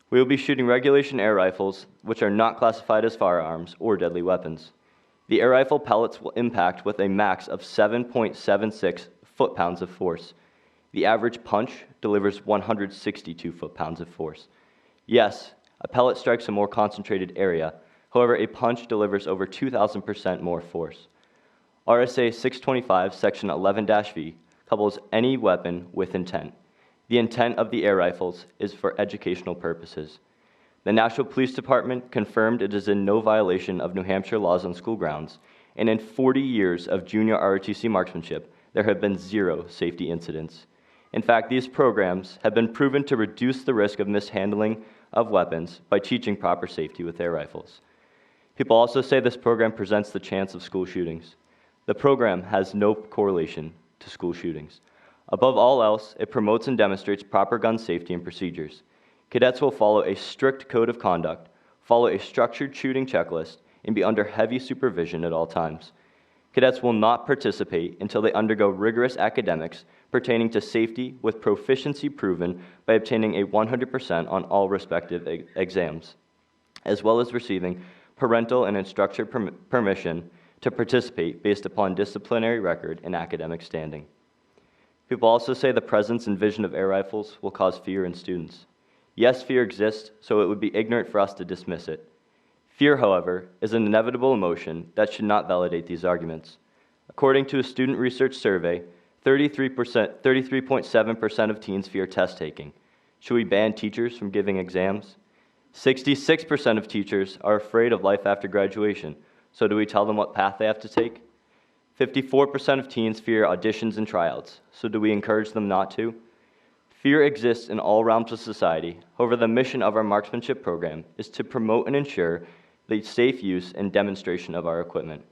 We will be shooting regulation air rifles, which are not classified as firearms or deadly weapons. The air rifle pellets will impact with a max of 7.76 foot-pounds of force. The average punch delivers 162 foot-pounds of force. Yes, a pellet strikes a more concentrated area. However, a punch delivers over 2,000% more force. RSA 625, Section 11-V, couples any weapon with intent. The intent of the air rifles is for educational purposes. The Nashua Police Department confirmed it is in no violation of New Hampshire laws on school grounds, and in 40 years of junior ROTC marksmanship, there have been 0 safety incidents. In fact, these programs have been proven to reduce the risk of mishandling of weapons by teaching proper safety with air rifles. People also say this program presents the chance of school shootings. The program has no correlation to school shootings. Above all else, it promotes and demonstrates proper gun safety and procedures. Cadets will follow a strict code of conduct, follow a structured shooting checklist, and be under heavy supervision at all times. Cadets will not participate until they undergo rigorous academics pertaining to safety with proficiency proven by obtaining a 100% on all respective exams, as well as receiving parental and instructor permission to participate based upon disciplinary record and academic standing. People also say the presence and vision of air rifles will cause fear in students. Yes, fear exists, so it would be ignorant for us to dismiss it. Fear, however, is an inevitable emotion that should not validate these arguments. According to a student research survey, 33.7% of teens fear test taking. Should we ban teachers from giving exams? 66% of teachers are afraid of life after graduation, so do we tell them what path they have to take? 54% of teens fear auditions and tryouts, so do we encourage them not to? Fear exists in all realms of society. However, the mission of our marksmanship program is to promote and ensure the safe use and demonstration of our equipment.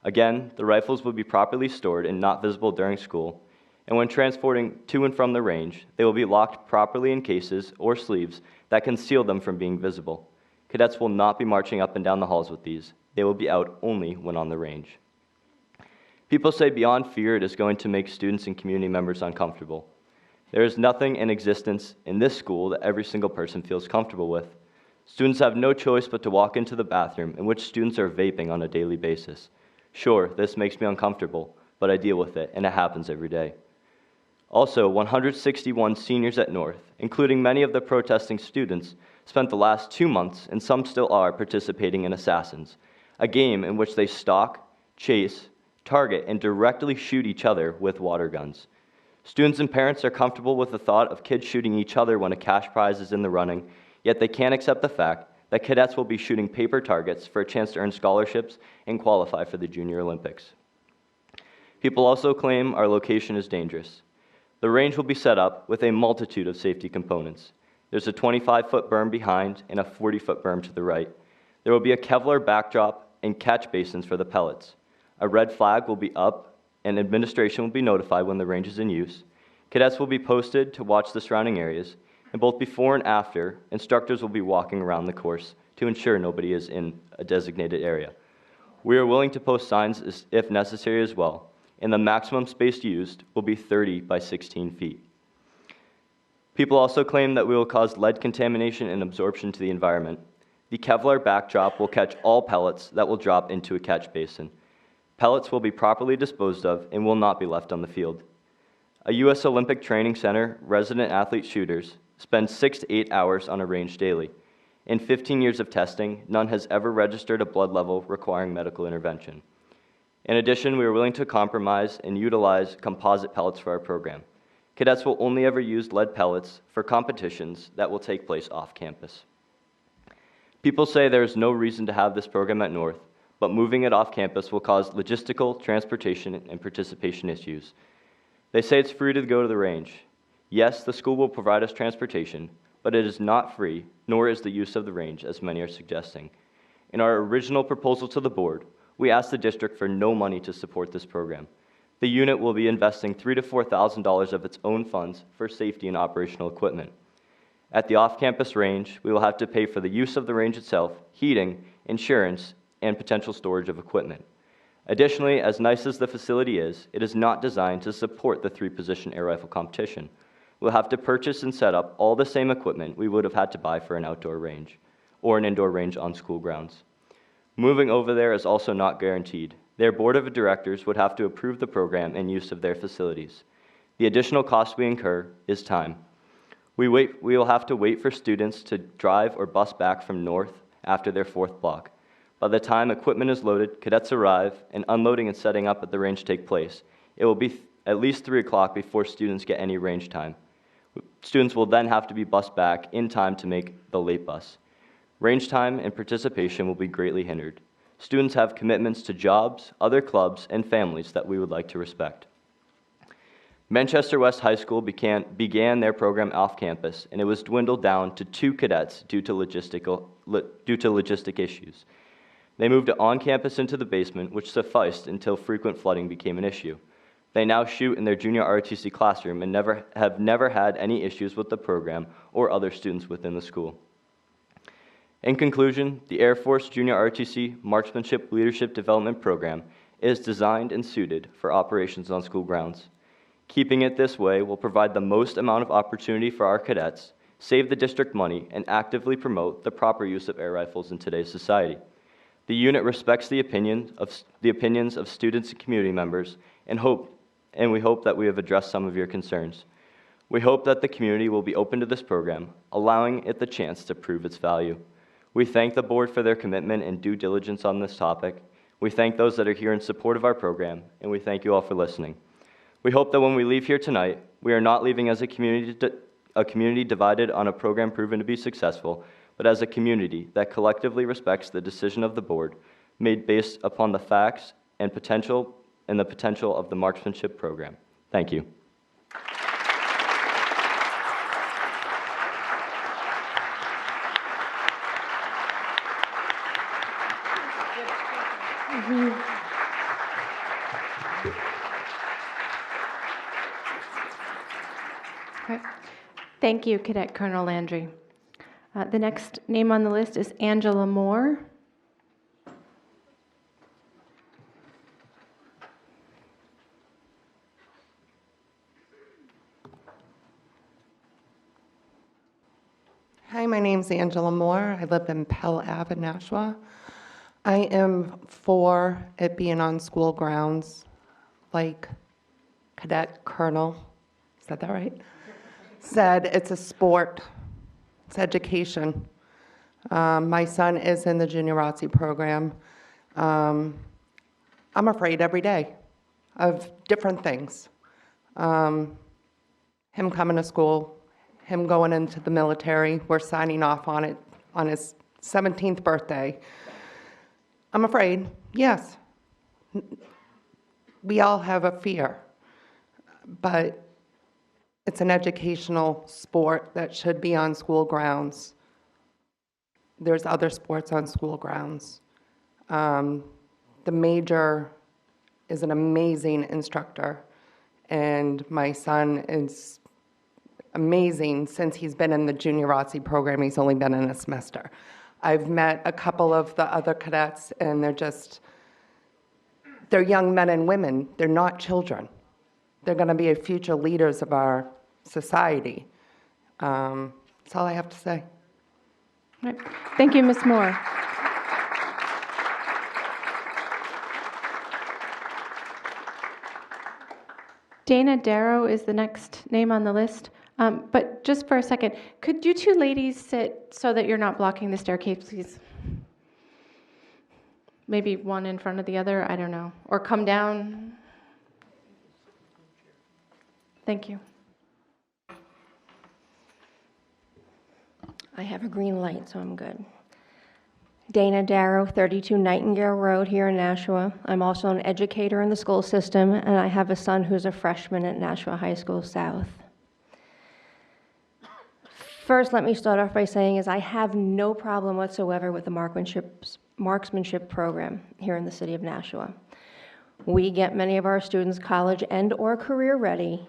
Again, the rifles will be properly stored and not visible during school, and when transporting to and from the range, they will be locked properly in cases or sleeves that conceal them from being visible. Cadets will not be marching up and down the halls with these. They will be out only when on the range. People say beyond fear, it is going to make students and community members uncomfortable. There is nothing in existence in this school that every single person feels comfortable with. Students have no choice but to walk into the bathroom in which students are vaping on a daily basis. Sure, this makes me uncomfortable, but I deal with it, and it happens every day. Also, 161 seniors at North, including many of the protesting students, spent the last 2 months, and some still are, participating in Assassins, a game in which they stalk, chase, target, and directly shoot each other with water guns. Students and parents are comfortable with the thought of kids shooting each other when a cash prize is in the running, yet they can't accept the fact that cadets will be shooting paper targets for a chance to earn scholarships and qualify for the Junior Olympics. People also claim our location is dangerous. The range will be set up with a multitude of safety components. There's a 25-foot berm behind and a 40-foot berm to the right. There will be a Kevlar backdrop and catch basins for the pellets. A red flag will be up, and administration will be notified when the range is in use. Cadets will be posted to watch the surrounding areas, and both before and after, instructors will be walking around the course to ensure nobody is in a designated area. We are willing to post signs if necessary as well, and the maximum space used will be 30 by 16 feet. People also claim that we will cause lead contamination and absorption to the environment. The Kevlar backdrop will catch all pellets that will drop into a catch basin. Pellets will be properly disposed of and will not be left on the field. A U.S. Olympic Training Center resident athlete shooters spend 6 to 8 hours on a range daily. In 15 years of testing, none has ever registered a blood level requiring medical intervention. In addition, we are willing to compromise and utilize composite pellets for our program. Cadets will only ever use lead pellets for competitions that will take place off campus. People say there is no reason to have this program at North, but moving it off campus will cause logistical, transportation, and participation issues. They say it's free to go to the range. Yes, the school will provide us transportation, but it is not free, nor is the use of the range, as many are suggesting. In our original proposal to the board, we asked the district for no money to support this program. The unit will be investing $3,000 to $4,000 of its own funds for safety and operational equipment. At the off-campus range, we will have to pay for the use of the range itself, heating, insurance, and potential storage of equipment. Additionally, as nice as the facility is, it is not designed to support the 3-position air rifle competition. We'll have to purchase and set up all the same equipment we would have had to buy for an outdoor range or an indoor range on school grounds. Moving over there is also not guaranteed. Their board of directors would have to approve the program and use of their facilities. The additional cost we incur is time. We will have to wait for students to drive or bus back from North after their 4th block. By the time equipment is loaded, cadets arrive, and unloading and setting up at the range take place. It will be at least 3 o'clock before students get any range time. Students will then have to be bused back in time to make the late bus. Range time and participation will be greatly hindered. Students have commitments to jobs, other clubs, and families that we would like to respect. Manchester West High School began their program off campus, and it was dwindled down to 2 cadets due to logistic issues. They moved it on campus into the basement, which sufficed until frequent flooding became an issue. They now shoot in their junior ROTC classroom and have never had any issues with the program or other students within the school. In conclusion, the Air Force Junior ROTC Marksmanship Leadership Development Program is designed and suited for operations on school grounds. Keeping it this way will provide the most amount of opportunity for our cadets, save the district money, and actively promote the proper use of air rifles in today's society. The unit respects the opinions of students and community members, and we hope that we have addressed some of your concerns. We hope that the community will be open to this program, allowing it the chance to prove its value. We thank the board for their commitment and due diligence on this topic. We thank those that are here in support of our program, and we thank you all for listening. We hope that when we leave here tonight, we are not leaving as a community divided on a program proven to be successful, but as a community that collectively respects the decision of the board made based upon the facts and the potential of the marksmanship program. Thank you. Thank you, Cadet Colonel Landry. The next name on the list is Angela Moore. Hi, my name's Angela Moore. I live in Pell Ave in Nashua. I am for it being on school grounds, like Cadet Colonel, said that right? Said it's a sport, it's education. My son is in the JrROTC program. I'm afraid every day of different things. Him coming to school, him going into the military. We're signing off on it on his 17th birthday. I'm afraid, yes. We all have a fear, but it's an educational sport that should be on school grounds. There's other sports on school grounds. The major is an amazing instructor, and my son is amazing. Since he's been in the junior ROTC program, he's only been in a semester. I've met a couple of the other cadets, and they're young men and women. They're not children. They're going to be future leaders of our society. That's all I have to say. Right. Thank you, Ms. Moore. Dana Darrow is the next name on the list. But just for a second, could you two ladies sit so that you're not blocking the staircase, please? Maybe one in front of the other, I don't know. Or come down. Thank you. I have a green light, so I'm good. Dana Darrow, 32 Nightingale Road here in Nashua. I'm also an educator in the school system, and I have a son who's a freshman at Nashua High School South. First, let me start off by saying is I have no problem whatsoever with the marksmanship program here in the city of Nashua. We get many of our students college and or career ready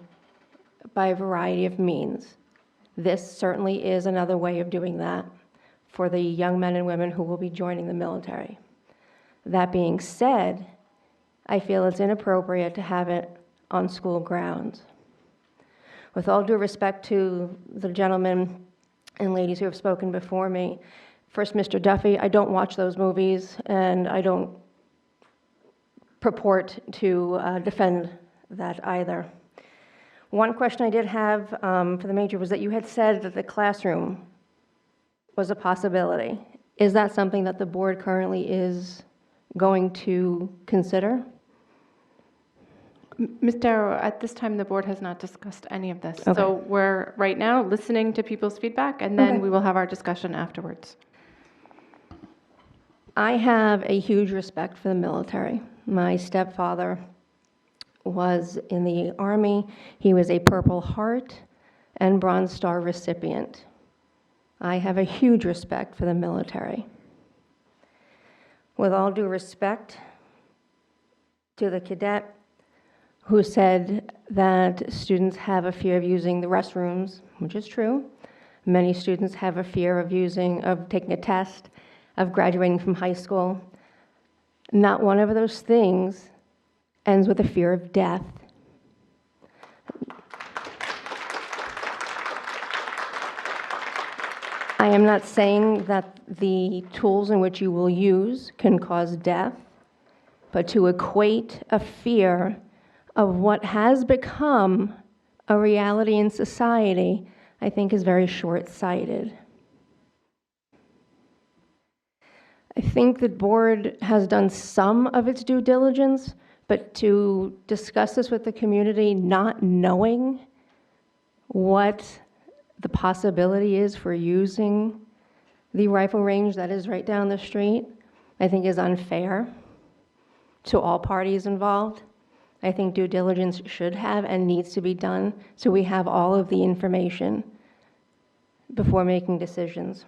by a variety of means. This certainly is another way of doing that for the young men and women who will be joining the military. That being said, I feel it's inappropriate to have it on school grounds. With all due respect to the gentlemen and ladies who have spoken before me, first, Mr. Duffy, I don't watch those movies, and I don't purport to defend that either. One question I did have for the major was that you had said that the classroom was a possibility. Is that something that the board currently is going to consider? Ms. Darrow, at this time, the board has not discussed any of this. Okay. So we're right now listening to people's feedback, and then Okay. we will have our discussion afterwards. I have a huge respect for the military. My stepfather was in the Army. He was a Purple Heart and Bronze Star recipient. I have a huge respect for the military. With all due respect to the cadet who said that students have a fear of using the restrooms, which is true. Many students have a fear of taking a test, of graduating from high school. Not one of those things ends with a fear of death. I am not saying that the tools in which you will use can cause death, but to equate a fear of what has become a reality in society, I think is very short-sighted. I think the board has done some of its due diligence, but to discuss this with the community, not knowing what the possibility is for using the rifle range that is right down the street, I think is unfair to all parties involved. I think due diligence should have and needs to be done so we have all of the information before making decisions.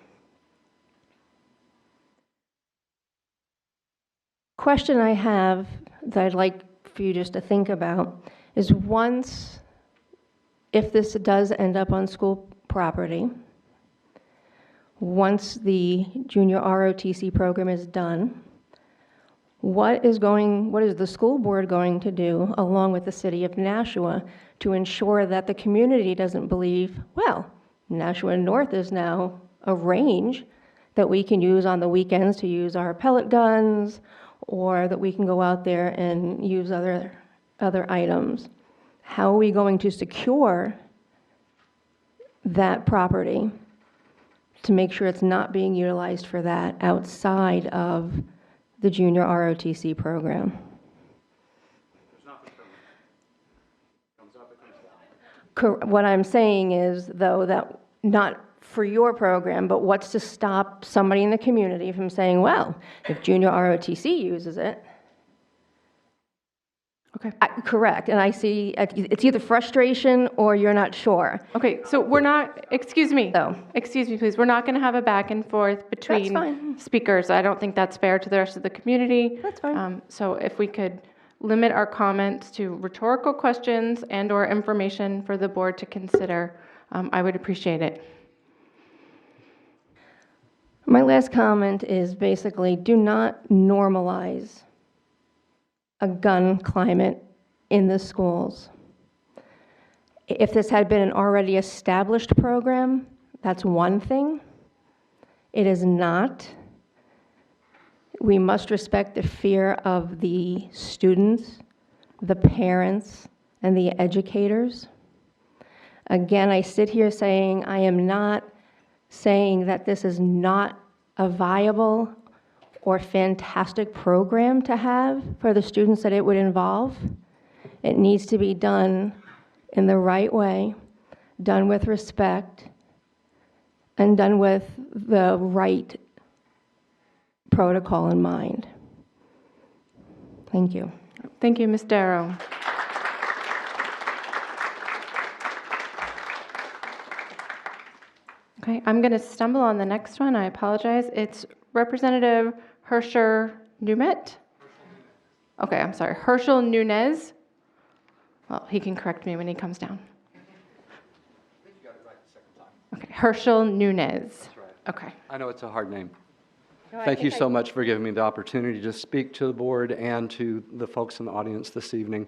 Question I have that I'd like for you just to think about is if this does end up on school property, once the junior ROTC program is done, what is the school board going to do along with the city of Nashua to ensure that the community doesn't believe, well, Nashua North is now a range that we can use on the weekends to use our pellet guns, or that we can go out there and use other items. How are we going to secure that property to make sure it's not being utilized for that outside of the junior ROTC program? What I'm saying is, though, that not for your program, but what's to stop somebody in the community from saying, well, if junior ROTC uses it. Okay. Correct, and I see it's either frustration or you're not sure. Okay, so we're not, excuse me, please, we're not going to have a back and forth between fine. speakers. I don't think that's fair to the rest of the community. That's fine. So if we could limit our comments to rhetorical questions and/or information for the board to consider, I would appreciate it. My last comment is basically do not normalize a gun climate in the schools. If this had been an already established program, that's one thing. It is not. We must respect the fear of the students, the parents, and the educators. Again, I sit here saying I am not saying that this is not a viable or fantastic program to have for the students that it would involve. It needs to be done in the right way, done with respect, and done with the right protocol in mind. Thank you. Thank you, Ms. Darrow. Okay, I'm going to stumble on the next one. I apologize. It's Representative Herschel Numet. Okay, I'm sorry. Herschel Nunez. Well, he can correct me when he comes down. Okay, Herschel Nunez. Okay. I know it's a hard name. No, I Thank you think so much for giving me the opportunity to speak to the board and to the folks in the audience this evening.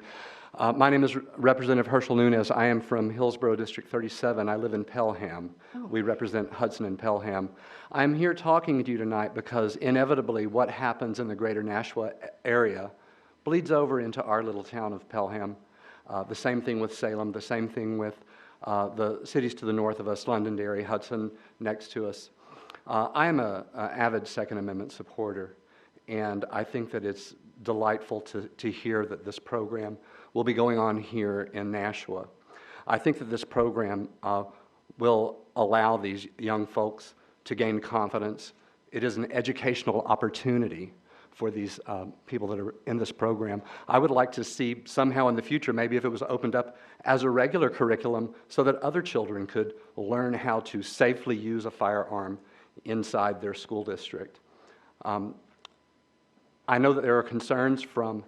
My name is Representative Herschel Nunez. I am from Hillsborough District 37. I live in Pelham. We represent Hudson and Pelham. I'm here talking to you tonight because inevitably what happens in the greater Nashua area bleeds over into our little town of Pelham. The same thing with Salem, the same thing with the cities to the north of us, Londonderry, Hudson next to us. I am an avid Second Amendment supporter, and I think that it's delightful to hear that this program will be going on here in Nashua. I think that this program will allow these young folks to gain confidence. It is an educational opportunity for these people that are in this program. I would like to see somehow in the future, maybe if it was opened up as a regular curriculum so that other children could learn how to safely use a firearm inside their school district. I know that there are concerns from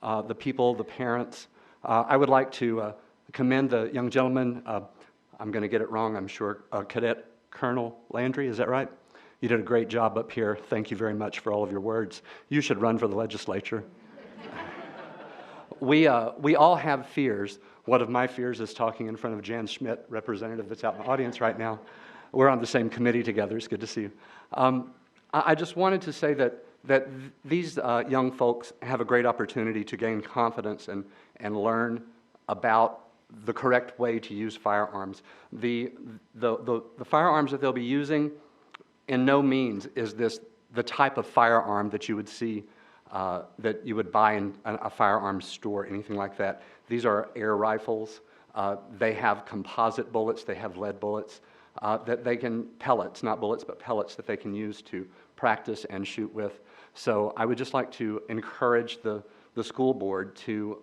the people, the parents. I would like to commend the young gentleman, I'm going to get it wrong, I'm sure, Cadet Colonel Landry, is that right? You did a great job up here. Thank you very much for all of your words. You should run for the legislature. We all have fears. One of my fears is talking in front of Jan Schmidt, representative that's out in the audience right now. We're on the same committee together. It's good to see you. I just wanted to say that these young folks have a great opportunity to gain confidence and learn about the correct way to use firearms. The firearms that they'll be using in no means is this the type of firearm that you would see that you would buy in a firearms store, anything like that. These are air rifles. They have composite bullets. They have lead bullets that they can, pellets, not bullets, but pellets that they can use to practice and shoot with. So I would just like to encourage the school board to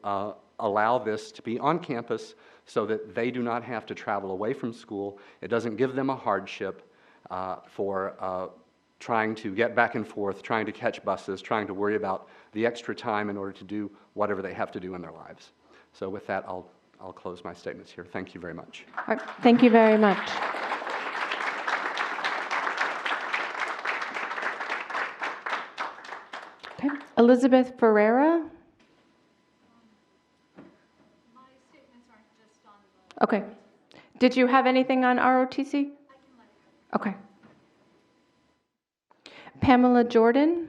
allow this to be on campus so that they do not have to travel away from school. It doesn't give them a hardship for trying to get back and forth, trying to catch buses, trying to worry about the extra time in order to do whatever they have to do in their lives. So with that, I'll close my statements here. Thank you very much. All right, thank you very much. Okay. Elizabeth Ferreira. Okay. Did you have anything on ROTC? Okay. Pamela Jordan.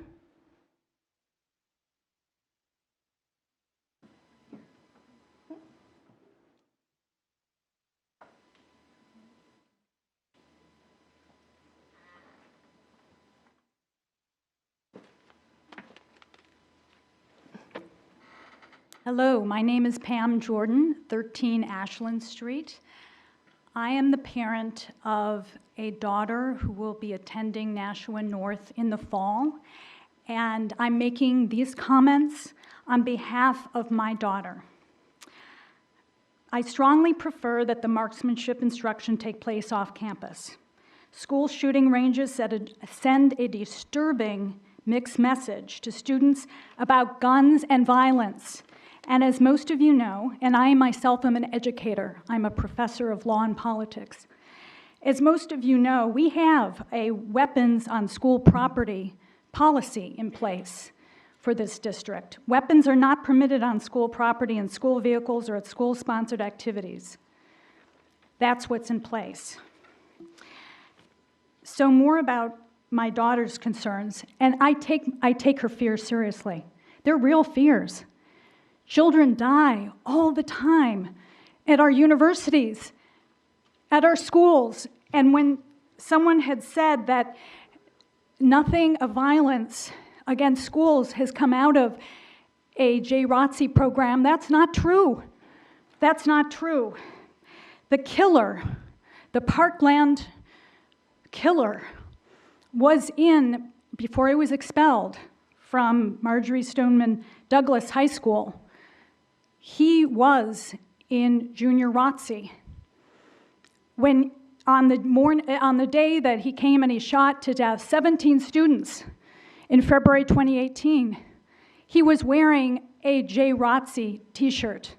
Hello, my name is Pam Jordan, 13 Ashland Street. I am the parent of a daughter who will be attending Nashua North in the fall, and I'm making these comments on behalf of my daughter. I strongly prefer that the marksmanship instruction take place off campus. School shooting ranges send a disturbing mixed message to students about guns and violence. And as most of you know, and I myself am an educator, I'm a professor of law and politics. As most of you know, we have a weapons on school property policy in place for this district. Weapons are not permitted on school property, in school vehicles, or at school-sponsored activities. That's what's in place. So more about my daughter's concerns, and I take her fears seriously. They're real fears. Children die all the time at our universities, at our schools, and when someone had said that nothing of violence against schools has come out of a JrROTC program, that's not true. That's not true. The killer, the Parkland killer, was in, before he was expelled from Marjorie Stoneman Douglas High School, he was in junior ROTC. When on the day that he came and he shot to death 17 students in February 2018, he was wearing a JrROTC t-shirt.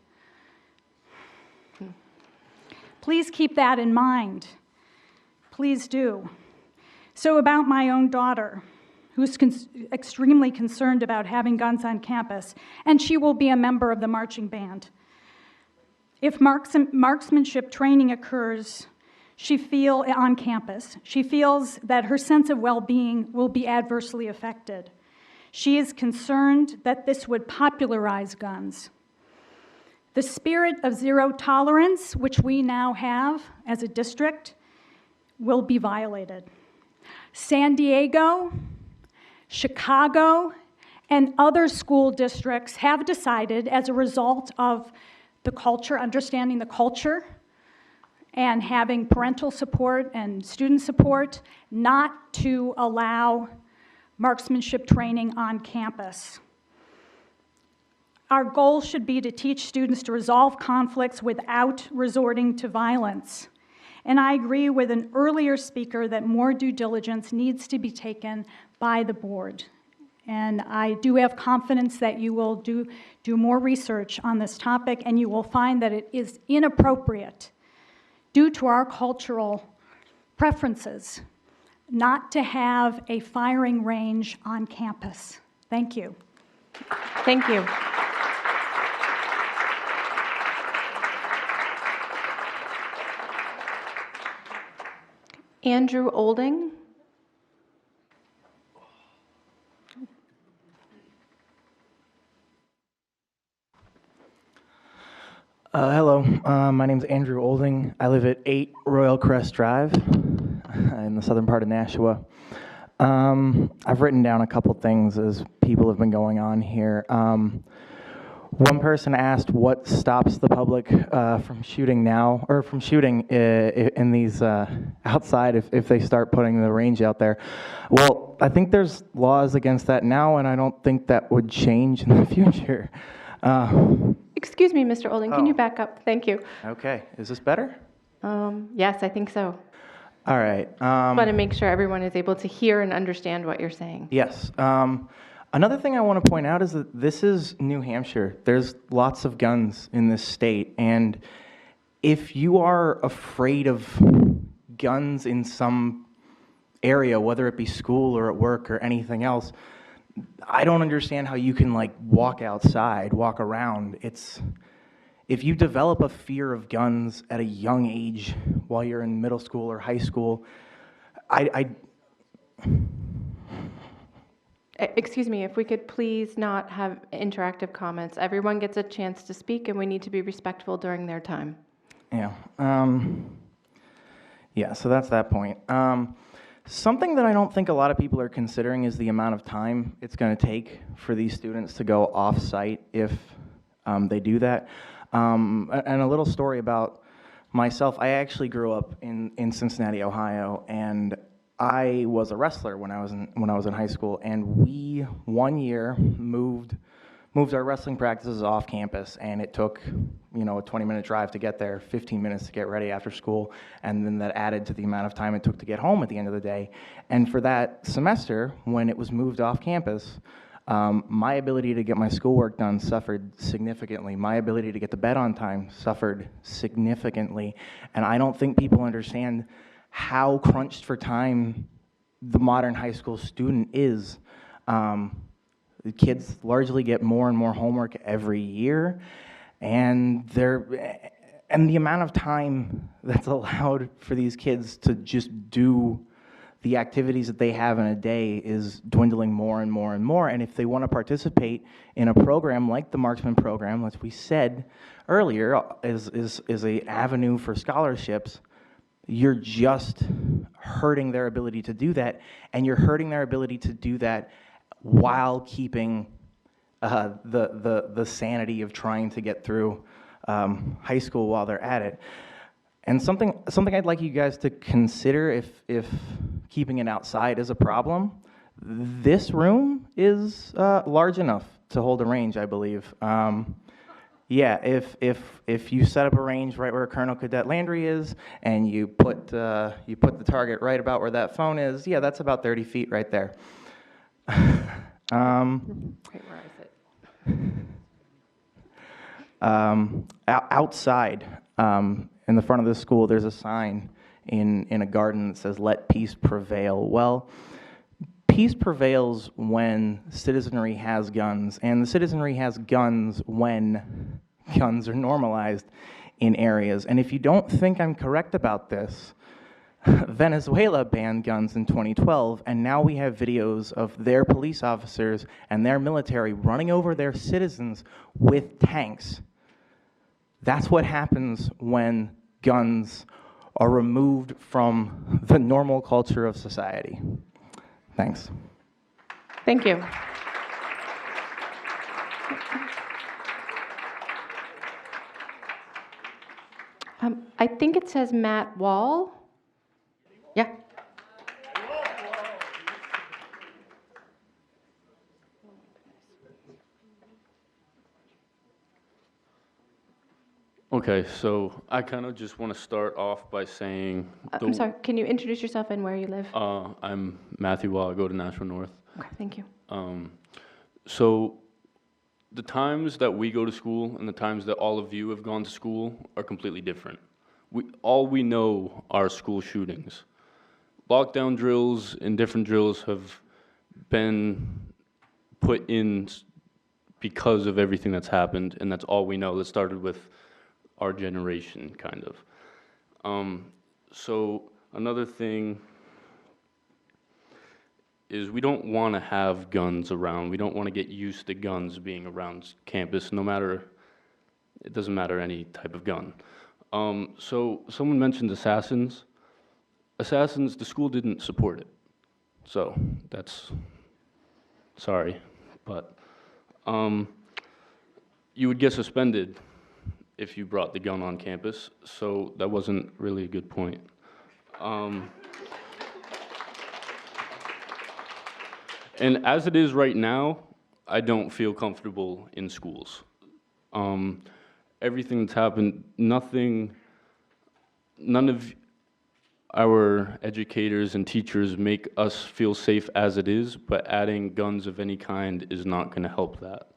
Please keep that in mind. Please do. So about my own daughter, who's extremely concerned about having guns on campus, and she will be a member of the marching band. If marksmanship training occurs on campus, she feels that her sense of well-being will be adversely affected. She is concerned that this would popularize guns. The spirit of zero tolerance, which we now have as a district, will be violated. San Diego, Chicago, and other school districts have decided, as a result of the culture, understanding the culture, and having parental support and student support, not to allow marksmanship training on campus. Our goal should be to teach students to resolve conflicts without resorting to violence. And I agree with an earlier speaker that more due diligence needs to be taken by the board. And I do have confidence that you will do more research on this topic, and you will find that it is inappropriate, due to our cultural preferences, not to have a firing range on campus. Thank you. Thank you. Andrew Olding. Hello, my name is Andrew Olding. I live at 8 Royal Crest Drive in the southern part of Nashua. I've written down a couple things as people have been going on here. One person asked what stops the public from shooting now, or from shooting in these outside if they start putting the range out there. Well, I think there's laws against that now, and I don't think that would change in the future. Excuse me, Mr. Olding, can you back up? Thank you. Okay, is this better? Yes, I think so. All right. I want to make sure everyone is able to hear and understand what you're saying. Yes. Another thing I want to point out is that this is New Hampshire. There's lots of guns in this state, and if you are afraid of guns in some area, whether it be school or at work or anything else, I don't understand how you can walk outside, walk around. If you develop a fear of guns at a young age while you're in middle school or high school, Excuse me, if we could please not have interactive comments. Everyone gets a chance to speak, and we need to be respectful during their time. Yeah. Yeah, so that's that point. Something that I don't think a lot of people are considering is the amount of time it's going to take for these students to go off-site if they do that. And a little story about myself. I actually grew up in Cincinnati, Ohio, and I was a wrestler when I was in high school. And we one year moved our wrestling practices off campus, and it took a 20-minute drive to get there, 15 minutes to get ready after school, and then that added to the amount of time it took to get home at the end of the day. And for that semester, when it was moved off campus, my ability to get my schoolwork done suffered significantly. My ability to get to bed on time suffered significantly. And I don't think people understand how crunched for time the modern high school student is. The kids largely get more and more homework every year, and the amount of time that's allowed for these kids to just do the activities that they have in a day is dwindling more and more and more. And if they want to participate in a program like the Marksman program, as we said earlier, is an avenue for scholarships, you're just hurting their ability to do that, and you're hurting their ability to do that while keeping the sanity of trying to get through high school while they're at it. And something I'd like you guys to consider if keeping it outside is a problem. This room is large enough to hold a range, I believe. Yeah, if you set up a range right where Colonel Cadet Landry is, and you put the target right about where that phone is, yeah, that's about 30 feet right there. Outside, in the front of the school, there's a sign in a garden that says, "Let peace prevail." Well, peace prevails when citizenry has guns, and the citizenry has guns when guns are normalized in areas. And if you don't think I'm correct about this, Venezuela banned guns in 2012, and now we have videos of their police officers and their military running over their citizens with tanks. That's what happens when guns are removed from the normal culture of society. Thanks. Thank you. I think it says Matt Wall. Yeah. Okay, so I kind of just want to start off by saying... I'm sorry, can you introduce yourself and where you live? I'm Matthew Wall. I go to Nashua North. Okay, thank you. So the times that we go to school and the times that all of you have gone to school are completely different. All we know are school shootings. Lockdown drills and different drills have been put in because of everything that's happened, and that's all we know. That started with our generation, kind of. So another thing is we don't want to have guns around. We don't want to get used to guns being around campus, no matter, it doesn't matter any type of gun. So someone mentioned assassins. Assassins, the school didn't support it. So that's, sorry, but you would get suspended if you brought the gun on campus, so that wasn't really a good point. And as it is right now, I don't feel comfortable in schools. Everything that's happened, none of our educators and teachers make us feel safe as it is, but adding guns of any kind is not going to help that.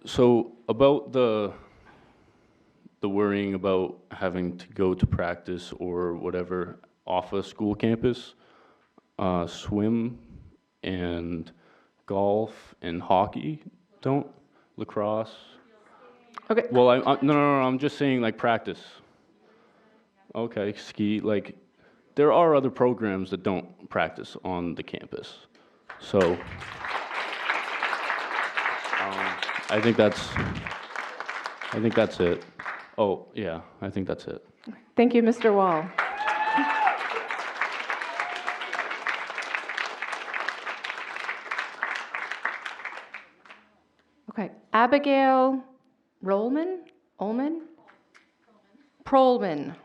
So about the worrying about having to go to practice or whatever off a school campus, swim and golf and hockey don't, lacrosse. Okay. Well, no, I'm just saying like practice. Okay, ski, like there are other programs that don't practice on the campus. So I think that's it. Oh, yeah, I think that's it. Thank you, Mr. Wall. Abigail Ullman? Prolman.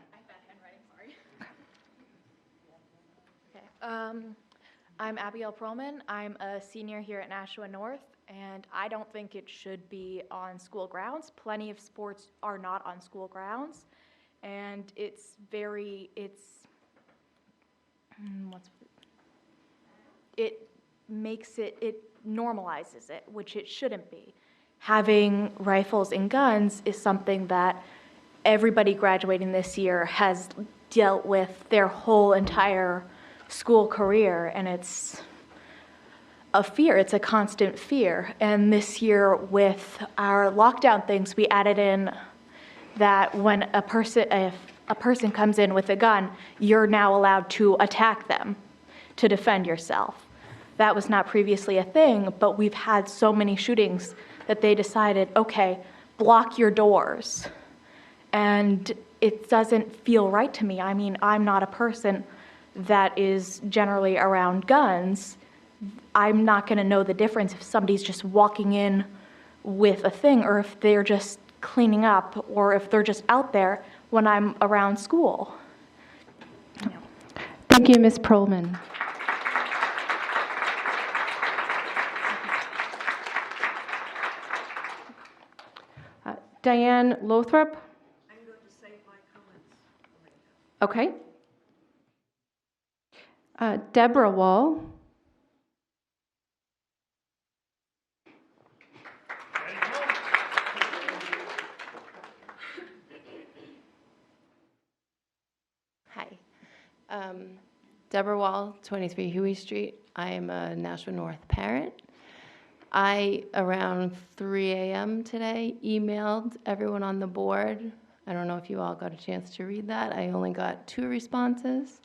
I'm Abigail Perlman. I'm a senior here at Nashua North, and I don't think it should be on school grounds. Plenty of sports are not on school grounds, and it normalizes it, which it shouldn't be. Having rifles and guns is something that everybody graduating this year has dealt with their whole entire school career, and it's a fear. It's a constant fear. And this year with our lockdown things, we added in that when if a person comes in with a gun, you're now allowed to attack them to defend yourself. That was not previously a thing, but we've had so many shootings that they decided, okay, block your doors. And it doesn't feel right to me. I mean, I'm not a person that is generally around guns. I'm not going to know the difference if somebody's just walking in with a thing, or if they're just cleaning up, or if they're just out there when I'm around school. Thank you, Ms. Perlman. Diane Lothrop? I'm going to save my comments. Okay. Deborah Wall. Hi. Deborah Wall, 23 Huey Street. I am a Nashua North parent. I, around 3 a.m. today, emailed everyone on the board. I don't know if you all got a chance to read that. I only got 2 responses.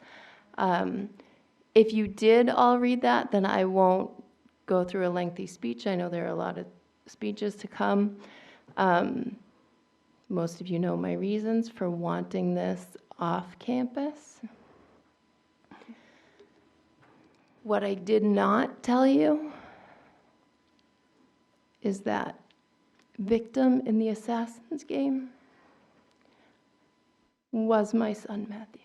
If you did all read that, then I won't go through a lengthy speech. I know there are a lot of speeches to come. Most of you know my reasons for wanting this off campus. What I did not tell you is that victim in the Assassin's game was my son, Matthew.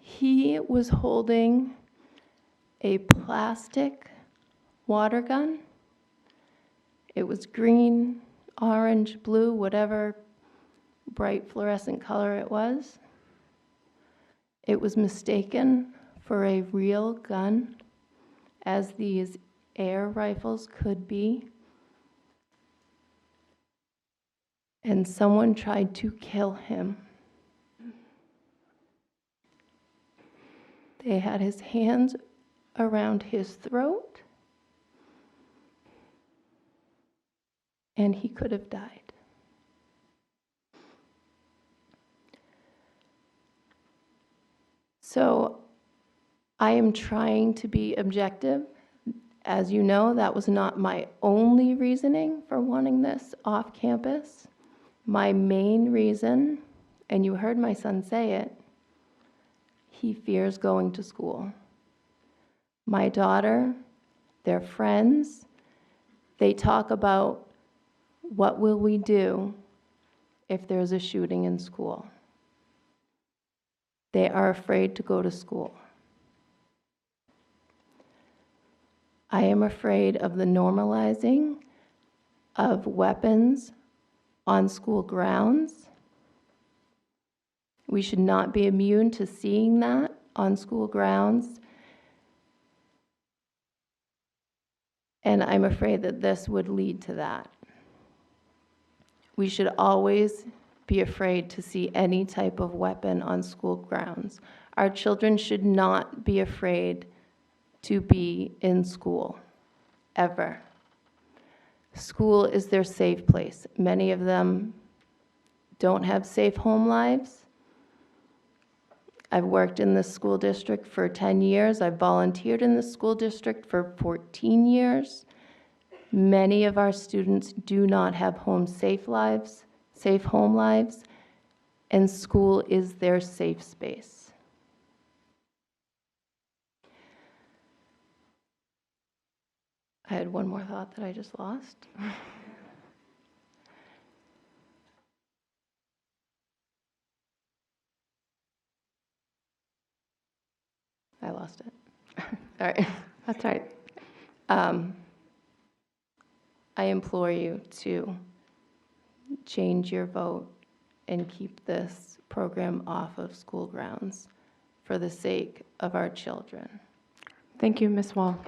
He was holding a plastic water gun. It was green, orange, blue, whatever bright fluorescent color it was. It was mistaken for a real gun, as these air rifles could be. And someone tried to kill him. They had his hands around his throat, and he could have died. So I am trying to be objective. As you know, that was not my only reasoning for wanting this off campus. My main reason, and you heard my son say it, he fears going to school. My daughter, their friends, they talk about what will we do if there's a shooting in school. They are afraid to go to school. I am afraid of the normalizing of weapons on school grounds. We should not be immune to seeing that on school grounds. And I'm afraid that this would lead to that. We should always be afraid to see any type of weapon on school grounds. Our children should not be afraid to be in school, ever. School is their safe place. Many of them don't have safe home lives. I've worked in the school district for 10 years. I've volunteered in the school district for 14 years. Many of our students do not have safe home lives, and school is their safe space. I had one more thought that I just lost. I lost it. All right, that's all right. I implore you to change your vote and keep this program off of school grounds for the sake of our children. Thank you, Ms. Wall.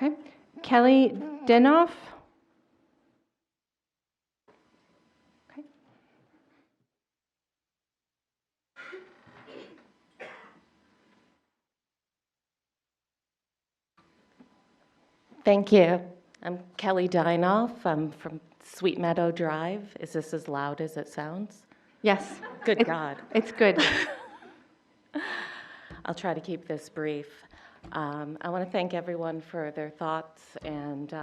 Okay, Kelly Dinoff. Okay. Thank you. I'm Kelly Dinoff. I'm from Sweet Meadow Drive. Is this as loud as it sounds? Yes. Good God. It's good. I'll try to keep this brief. I want to thank everyone for their thoughts and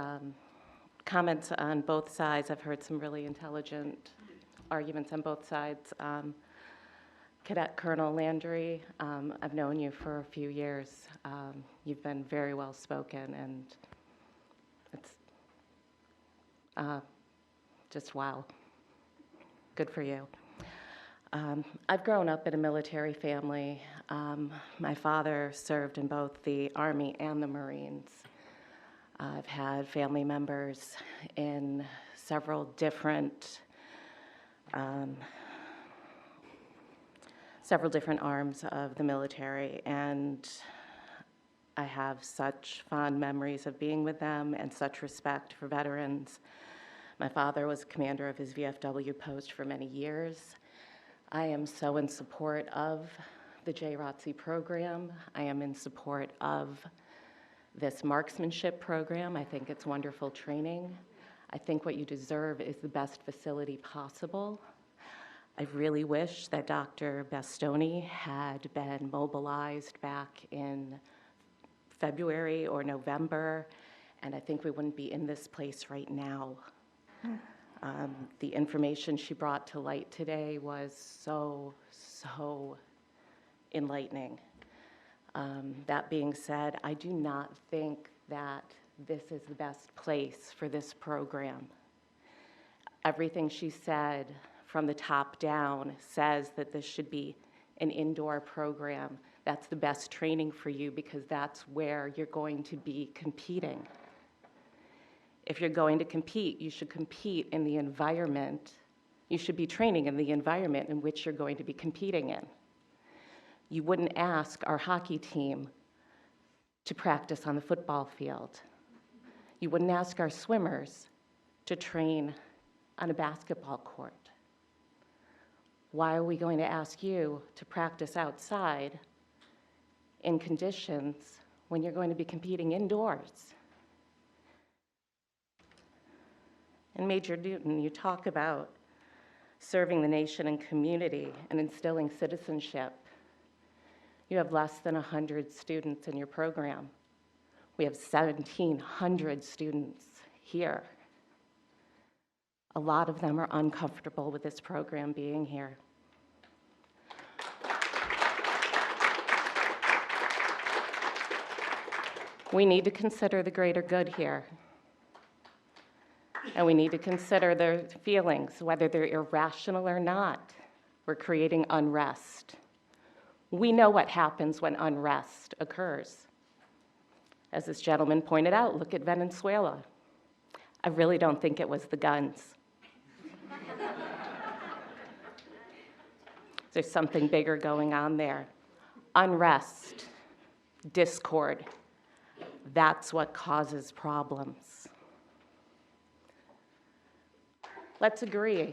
comments on both sides. I've heard some really intelligent arguments on both sides. Cadet Colonel Landry, I've known you for a few years. You've been very well spoken, and it's just wow. Good for you. I've grown up in a military family. My father served in both the Army and the Marines. I've had family members in several different arms of the military, and I have such fond memories of being with them and such respect for veterans. My father was commander of his VFW post for many years. I am so in support of the JrROTC program. I am in support of this marksmanship program. I think it's wonderful training. I think what you deserve is the best facility possible. I really wish that Dr. Bastoni had been mobilized back in February or November, and I think we wouldn't be in this place right now. The information she brought to light today was so enlightening. That being said, I do not think that this is the best place for this program. Everything she said from the top down says that this should be an indoor program. That's the best training for you because that's where you're going to be competing. If you're going to compete, you should compete in the environment. You should be training in the environment in which you're going to be competing in. You wouldn't ask our hockey team to practice on the football field. You wouldn't ask our swimmers to train on a basketball court. Why are we going to ask you to practice outside in conditions when you're going to be competing indoors? And Major Newton, you talk about serving the nation and community and instilling citizenship. You have less than 100 students in your program. We have 1,700 students here. A lot of them are uncomfortable with this program being here. We need to consider the greater good here. And we need to consider their feelings, whether they're irrational or not. We're creating unrest. We know what happens when unrest occurs. As this gentleman pointed out, look at Venezuela. I really don't think it was the guns. There's something bigger going on there. Unrest, discord, that's what causes problems. Let's agree.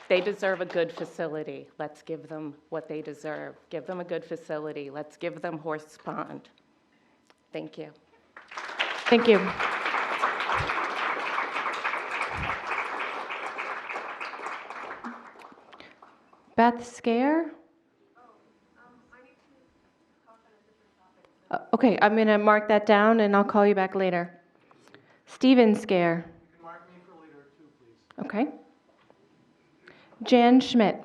They deserve a good facility. Let's give them what they deserve. Give them a good facility. Let's give them Horse Pond. Thank you. Thank you. Beth Scare? Okay, I'm going to mark that down and I'll call you back later. Stephen Scare. Okay. Jan Schmidt.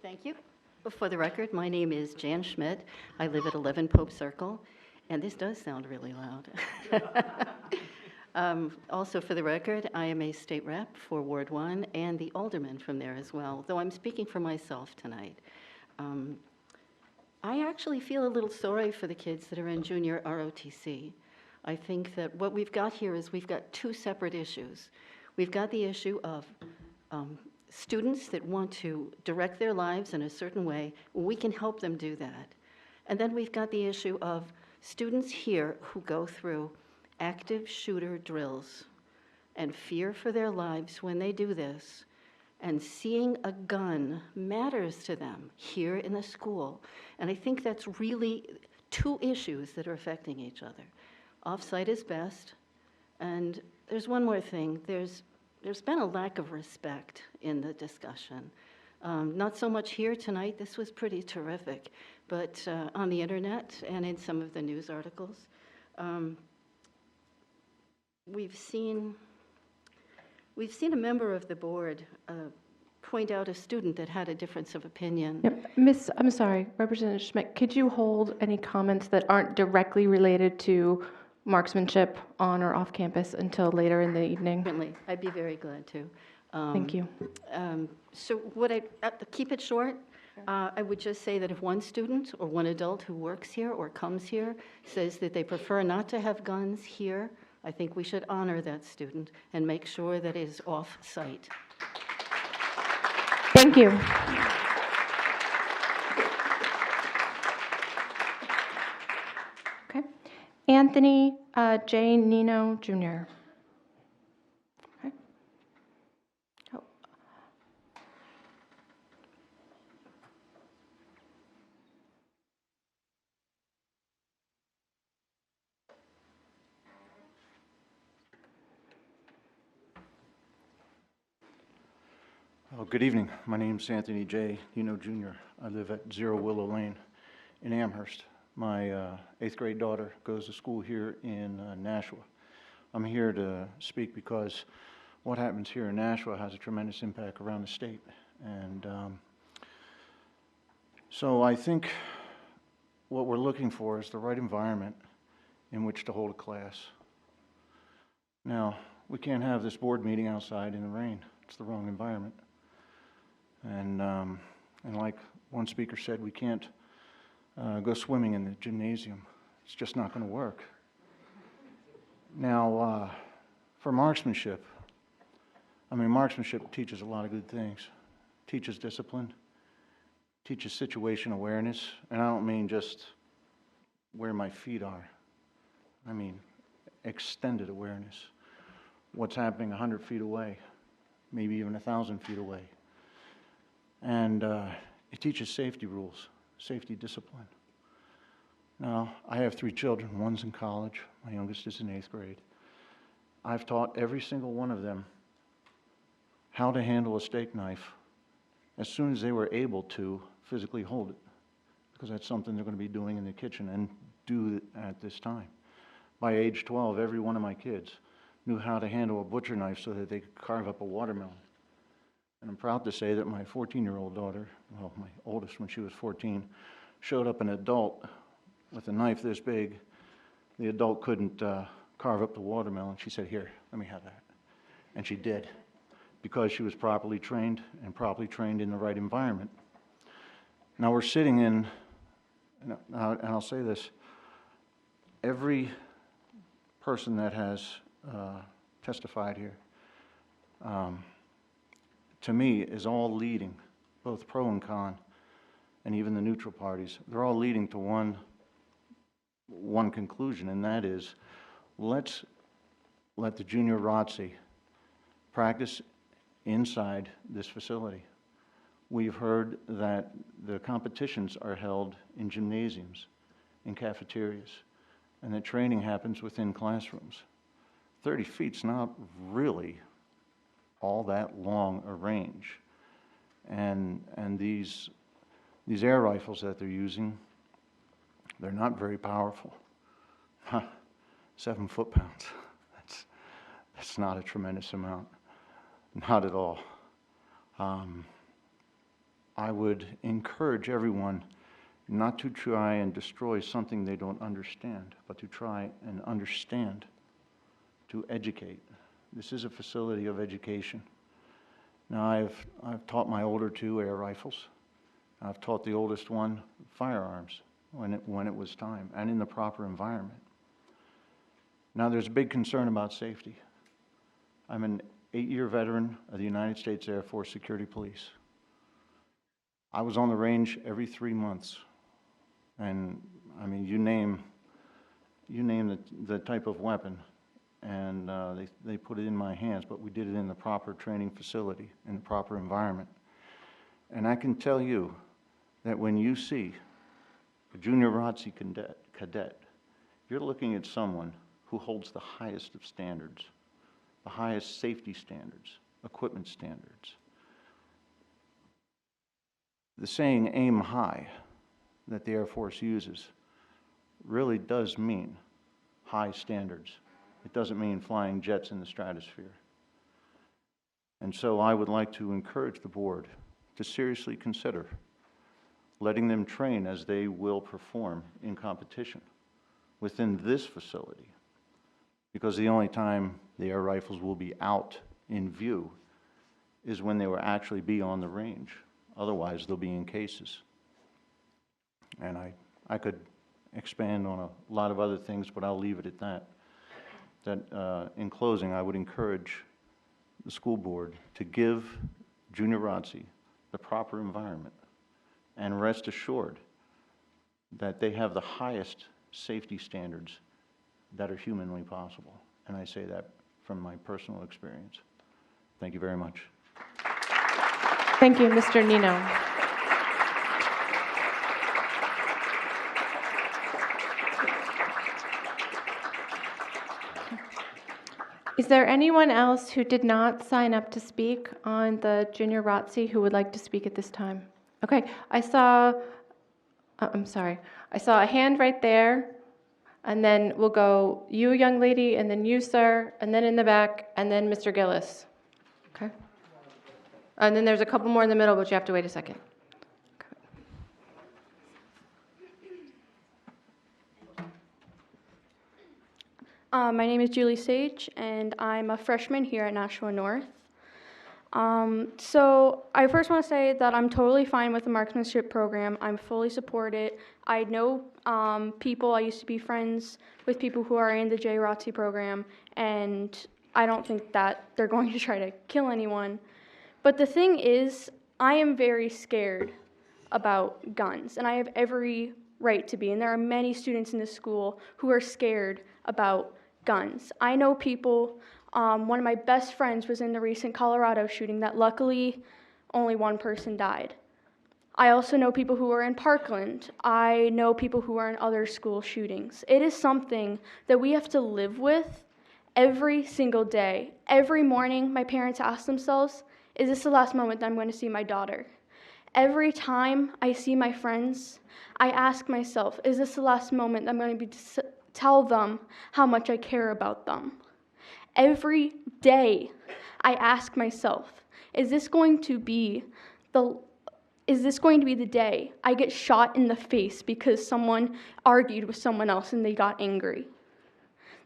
Thank you. For the record, my name is Jan Schmidt. I live at 11 Pope Circle, and this does sound really loud. Also, for the record, I am a state rep for Ward 1 and the alderman from there as well, though I'm speaking for myself tonight. I actually feel a little sorry for the kids that are in junior ROTC. I think that what we've got here is we've got two separate issues. We've got the issue of students that want to direct their lives in a certain way. We can help them do that. And then we've got the issue of students here who go through active shooter drills and fear for their lives when they do this, and seeing a gun matters to them here in the school. And I think that's really two issues that are affecting each other. Off-site is best, and there's one more thing. There's been a lack of respect in the discussion. Not so much here tonight, this was pretty terrific, but on the internet and in some of the news articles. We've seen a member of the board point out a student that had a difference of opinion. Yep. I'm sorry, Representative Schmidt, could you hold any comments that aren't directly related to marksmanship on or off campus until later in the evening? Certainly, I'd be very glad to. Thank you. So keep it short. I would just say that if one student or one adult who works here or comes here says that they prefer not to have guns here, I think we should honor that student and make sure that it is off-site. Thank you. Okay. Anthony J. Nino, Jr. Okay. Oh. Oh, good evening. My name's Anthony J. Nino, Jr. I live at 0 Willow Lane in Amherst. My 8th grade daughter goes to school here in Nashua. I'm here to speak because what happens here in Nashua has a tremendous impact around the state. And so I think what we're looking for is the right environment in which to hold a class. Now, we can't have this board meeting outside in the rain. It's the wrong environment. And like one speaker said, we can't go swimming in the gymnasium. It's just not going to work. Now, for marksmanship, I mean, marksmanship teaches a lot of good things. Teaches discipline, teaches situation awareness, and I don't mean just where my feet are. I mean extended awareness. What's happening 100 feet away, maybe even 1,000 feet away. And it teaches safety rules, safety discipline. Now, I have 3 children. One's in college. My youngest is in 8th grade. I've taught every single one of them how to handle a steak knife as soon as they were able to physically hold it, because that's something they're going to be doing in the kitchen and do at this time. By age 12, every one of my kids knew how to handle a butcher knife so that they could carve up a watermelon. And I'm proud to say that my 14-year-old daughter, well, my oldest when she was 14, showed up an adult with a knife this big. The adult couldn't carve up the watermelon. She said, "Here, let me have that." And she did, because she was properly trained and properly trained in the right environment. Now we're sitting in, and I'll say this, every person that has testified here, to me, is all leading, both pro and con, and even the neutral parties. They're all leading to one conclusion, and that is, let's let the junior ROTC practice inside this facility. We've heard that the competitions are held in gymnasiums. in cafeterias, and the training happens within classrooms. 30 feet's not really all that long a range. And these air rifles that they're using, they're not very powerful. 7 foot-pounds. That's not a tremendous amount. Not at all. I would encourage everyone not to try and destroy something they don't understand, but to try and understand, to educate. This is a facility of education. Now, I've taught my older 2 air rifles. I've taught the oldest one firearms when it was time, and in the proper environment. Now, there's a big concern about safety. I'm an 8-year veteran of the United States Air Force Security Police. I was on the range every 3 months. And I mean, you name the type of weapon, and they put it in my hands, but we did it in the proper training facility, in the proper environment. And I can tell you that when you see a junior ROTC cadet, you're looking at someone who holds the highest of standards, the highest safety standards, equipment standards. The saying, aim high, that the Air Force uses really does mean high standards. It doesn't mean flying jets in the stratosphere. And so I would like to encourage the board to seriously consider letting them train as they will perform in competition within this facility, because the only time the air rifles will be out in view is when they will actually be on the range. Otherwise, they'll be in cases. And I could expand on a lot of other things, but I'll leave it at that. In closing, I would encourage the school board to give junior ROTC the proper environment, and rest assured that they have the highest safety standards that are humanly possible. And I say that from my personal experience. Thank you very much. Thank you, Mr. Nino. Is there anyone else who did not sign up to speak on the junior ROTC who would like to speak at this time? Okay, I saw a hand right there, and then we'll go you, young lady, and then you, sir, and then in the back, and then Mr. Gillis. Okay? And then there's a couple more in the middle, but you have to wait a second. My name is Julie Sage, and I'm a freshman here at Nashua North. So I first want to say that I'm totally fine with the marksmanship program. I'm fully support it. I know people, I used to be friends with people who are in the JrROTC program, and I don't think that they're going to try to kill anyone. But the thing is, I am very scared about guns, and I have every right to be. And there are many students in this school who are scared about guns. I know people, one of my best friends was in the recent Colorado shooting that luckily only one person died. I also know people who are in Parkland. I know people who are in other school shootings. It is something that we have to live with every single day. Every morning, my parents ask themselves, is this the last moment that I'm going to see my daughter? Every time I see my friends, I ask myself, is this the last moment that I'm going to tell them how much I care about them? Every day, I ask myself, is this going to be the day I get shot in the face because someone argued with someone else and they got angry?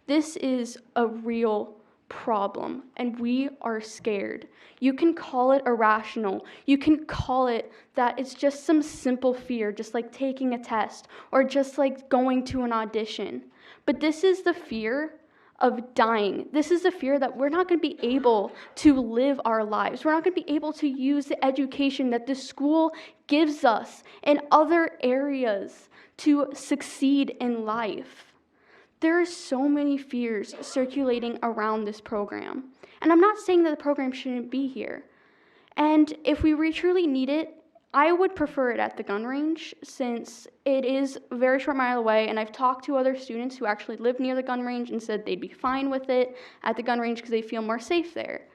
This is a real problem, and we are scared. You can call it irrational. You can call it that it's just some simple fear, just like taking a test or just like going to an audition. But this is the fear of dying. This is the fear that we're not going to be able to live our lives. We're not going to be able to use the education that the school gives us in other areas to succeed in life. There are so many fears circulating around this program. And I'm not saying that the program shouldn't be here. And if we truly need it, I would prefer it at the gun range since it is a very short mile away, and I've talked to other students who actually live near the gun range and said they'd be fine with it at the gun range because they feel more safe there.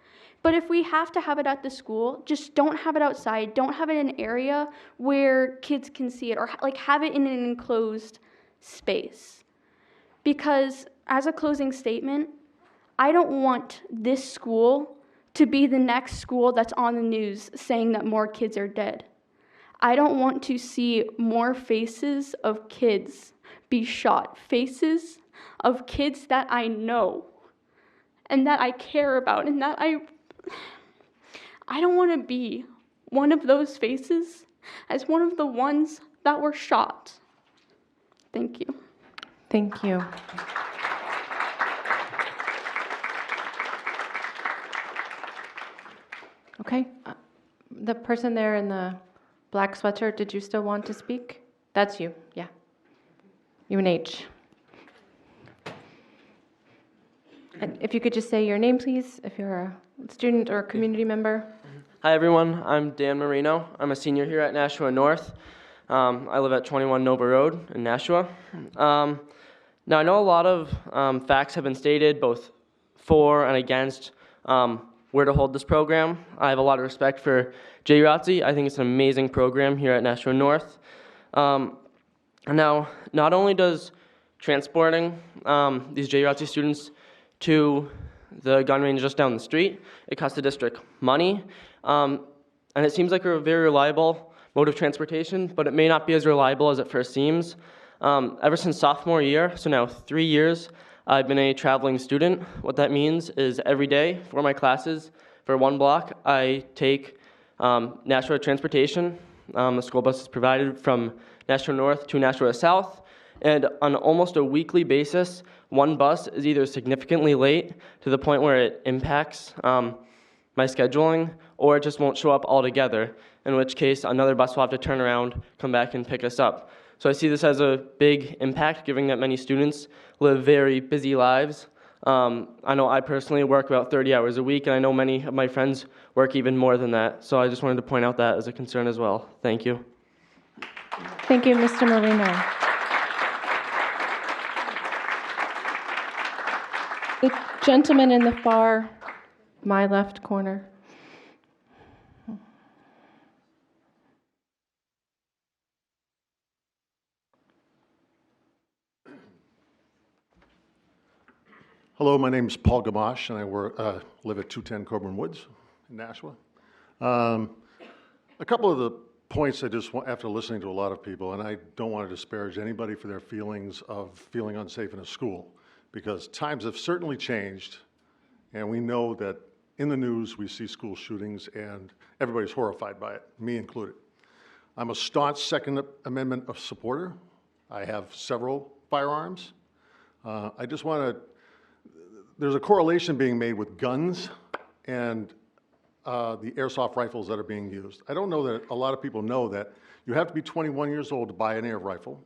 But if we have to have it at the school, just don't have it outside. Don't have it in an area where kids can see it, or like have it in an enclosed space. Because as a closing statement, I don't want this school to be the next school that's on the news saying that more kids are dead. I don't want to see more faces of kids be shot, faces of kids that I know and that I care about, and that I don't want to be one of those faces as one of the ones that were shot. Thank you. Thank you. Okay, the person there in the black sweatshirt, did you still want to speak? That's you, yeah. UNH. And if you could just say your name, please, if you're a student or a community member. Hi, everyone. I'm Dan Marino. I'm a senior here at Nashua North. I live at 21 Nova Road in Nashua. Now, I know a lot of facts have been stated, both for and against where to hold this program. I have a lot of respect for JrROTC. I think it's an amazing program here at Nashua North. Now, not only does transporting these JrROTC students to the gun range just down the street, it costs the district money, and it seems like a very reliable mode of transportation, but it may not be as reliable as it first seems. Ever since sophomore year, so now 3 years, I've been a traveling student. What that means is every day for my classes, for one block, I take Nashua transportation. The school bus is provided from Nashua North to Nashua South, and on almost a weekly basis, one bus is either significantly late to the point where it impacts my scheduling, or it just won't show up altogether, in which case another bus will have to turn around, come back, and pick us up. So I see this as a big impact, given that many students live very busy lives. I know I personally work about 30 hours a week, and I know many of my friends work even more than that. So I just wanted to point out that as a concern as well. Thank you. Thank you, Mr. Marino. The gentleman in the far, my left corner. Hello, my name is Paul Gamache, and I live at 210 Coburn Woods in Nashua. A couple of the points I just want, after listening to a lot of people, and I don't want to disparage anybody for their feelings of feeling unsafe in a school, because times have certainly changed, and we know that in the news we see school shootings, and everybody's horrified by it, me included. I'm a staunch Second Amendment supporter. I have several firearms. I just want to, there's a correlation being made with guns and the airsoft rifles that are being used. I don't know that a lot of people know that you have to be 21 years old to buy an air rifle.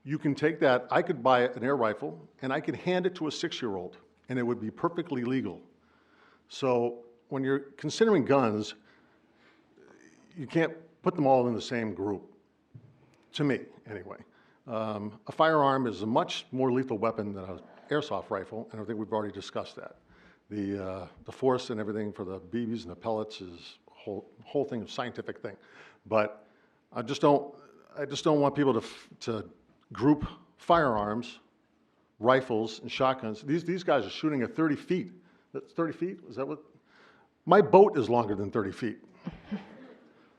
You can take that, I could buy an air rifle, and I could hand it to a 6-year-old, and it would be perfectly legal. So when you're considering guns, you can't put them all in the same group, to me, anyway. A firearm is a much more lethal weapon than an airsoft rifle, and I think we've already discussed that. The force and everything for the BBs and the pellets is a whole thing, a scientific thing. But I just don't want people to group firearms, rifles, and shotguns. These guys are shooting at 30 feet. That's 30 feet? Is that what? My boat is longer than 30 feet.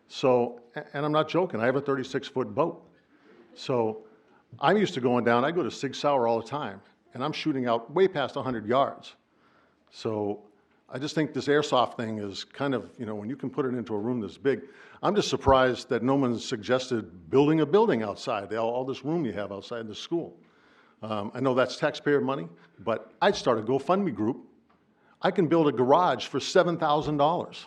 So, and I'm not joking, I have a 36-foot boat. So I'm used to going down, I go to Sig Sauer all the time, and I'm shooting out way past 100 yards. So I just think this airsoft thing is kind of, you know, when you can put it into a room this big, I'm just surprised that no one's suggested building a building outside, all this room you have outside the school. I know that's taxpayer money, but I'd start a GoFundMe group. I can build a garage for $7,000.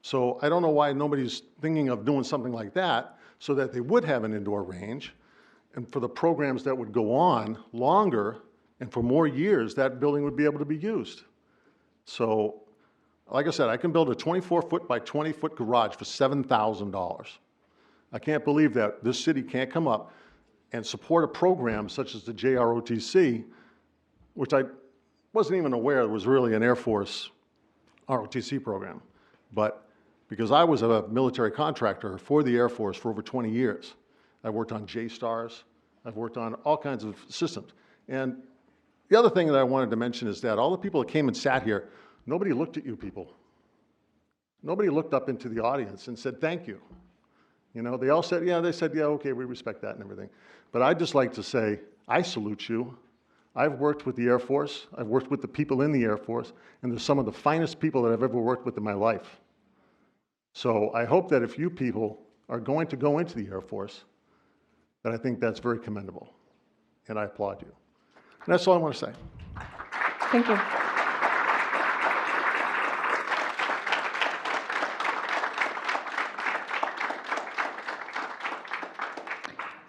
So I don't know why nobody's thinking of doing something like that so that they would have an indoor range. And for the programs that would go on longer and for more years, that building would be able to be used. So Like I said, I can build a 24-foot by 20-foot garage for $7,000. I can't believe that this city can't come up and support a program such as the JrOTC, which I wasn't even aware was really an Air Force ROTC program. But because I was a military contractor for the Air Force for over 20 years, I worked on J-STARS, I've worked on all kinds of systems. And the other thing that I wanted to mention is that all the people that came and sat here, nobody looked at you people. Nobody looked up into the audience and said, thank you. You know, they all said, yeah, okay, we respect that and everything. But I'd just like to say, I salute you. I've worked with the Air Force. I've worked with the people in the Air Force, and they're some of the finest people that I've ever worked with in my life. So I hope that if you people are going to go into the Air Force, that I think that's very commendable, and I applaud you. And that's all I want to say. Thank you.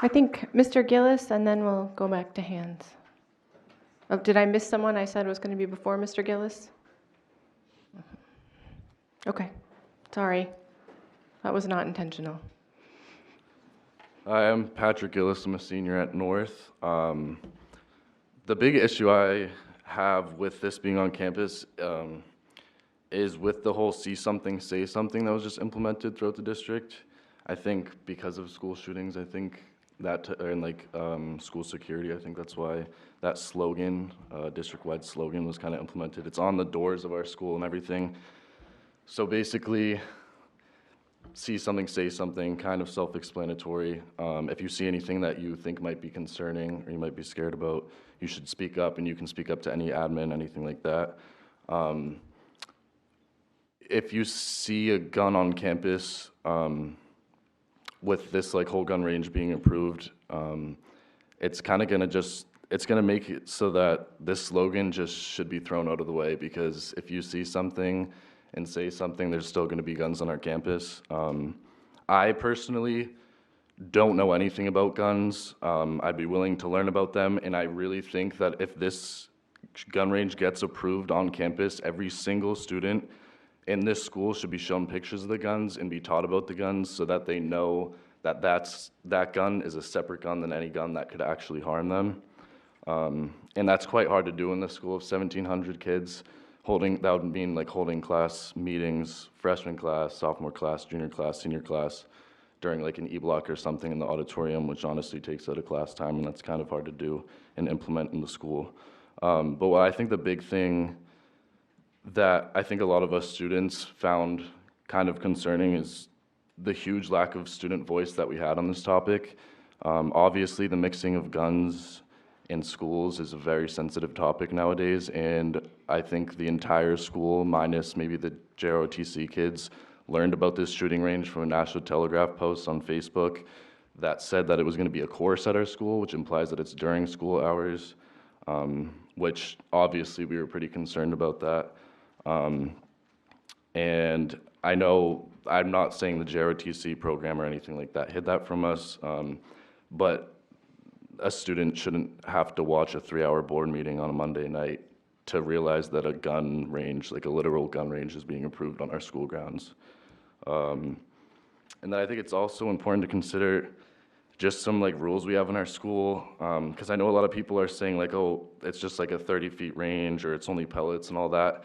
I think Mr. Gillis, and then we'll go back to hands. Oh, did I miss someone I said was going to be before Mr. Gillis? Okay, sorry. That was not intentional. Hi, I'm Patrick Gillis. I'm a senior at North. The big issue I have with this being on campus is with the whole see something, say something that was just implemented throughout the district. I think because of school shootings, I think that, and like school security, I think that's why that slogan, district-wide slogan, was kind of implemented. It's on the doors of our school and everything. So basically, see something, say something, kind of self-explanatory. If you see anything that you think might be concerning or you might be scared about, you should speak up, and you can speak up to any admin, anything like that. If you see a gun on campus, with this like whole gun range being approved, it's kind of gonna it's gonna make it so that this slogan just should be thrown out of the way, because if you see something and say something, there's still gonna be guns on our campus. I personally don't know anything about guns. I'd be willing to learn about them, and I really think that if this gun range gets approved on campus, every single student in this school should be shown pictures of the guns and be taught about the guns so that they know that that gun is a separate gun than any gun that could actually harm them. And that's quite hard to do in the school of 1,700 kids. That would mean like holding class meetings, freshman class, sophomore class, junior class, senior class, during like an E-block or something in the auditorium, which honestly takes out of class time, and that's kind of hard to do and implement in the school. But what I think the big thing that I think a lot of us students found kind of concerning is the huge lack of student voice that we had on this topic. Obviously, the mixing of guns in schools is a very sensitive topic nowadays, and I think the entire school, minus maybe the JrOTC kids, learned about this shooting range from a Nashua Telegraph post on Facebook that said that it was going to be a course at our school, which implies that it's during school hours, which obviously we were pretty concerned about that. And I know I'm not saying the JrOTC program or anything like that hid that from us, but a student shouldn't have to watch a 3-hour board meeting on a Monday night to realize that a gun range, like a literal gun range, is being approved on our school grounds. And then I think it's also important to consider just some like rules we have in our school, because I know a lot of people are saying like, oh, it's just like a 30 feet range or it's only pellets and all that.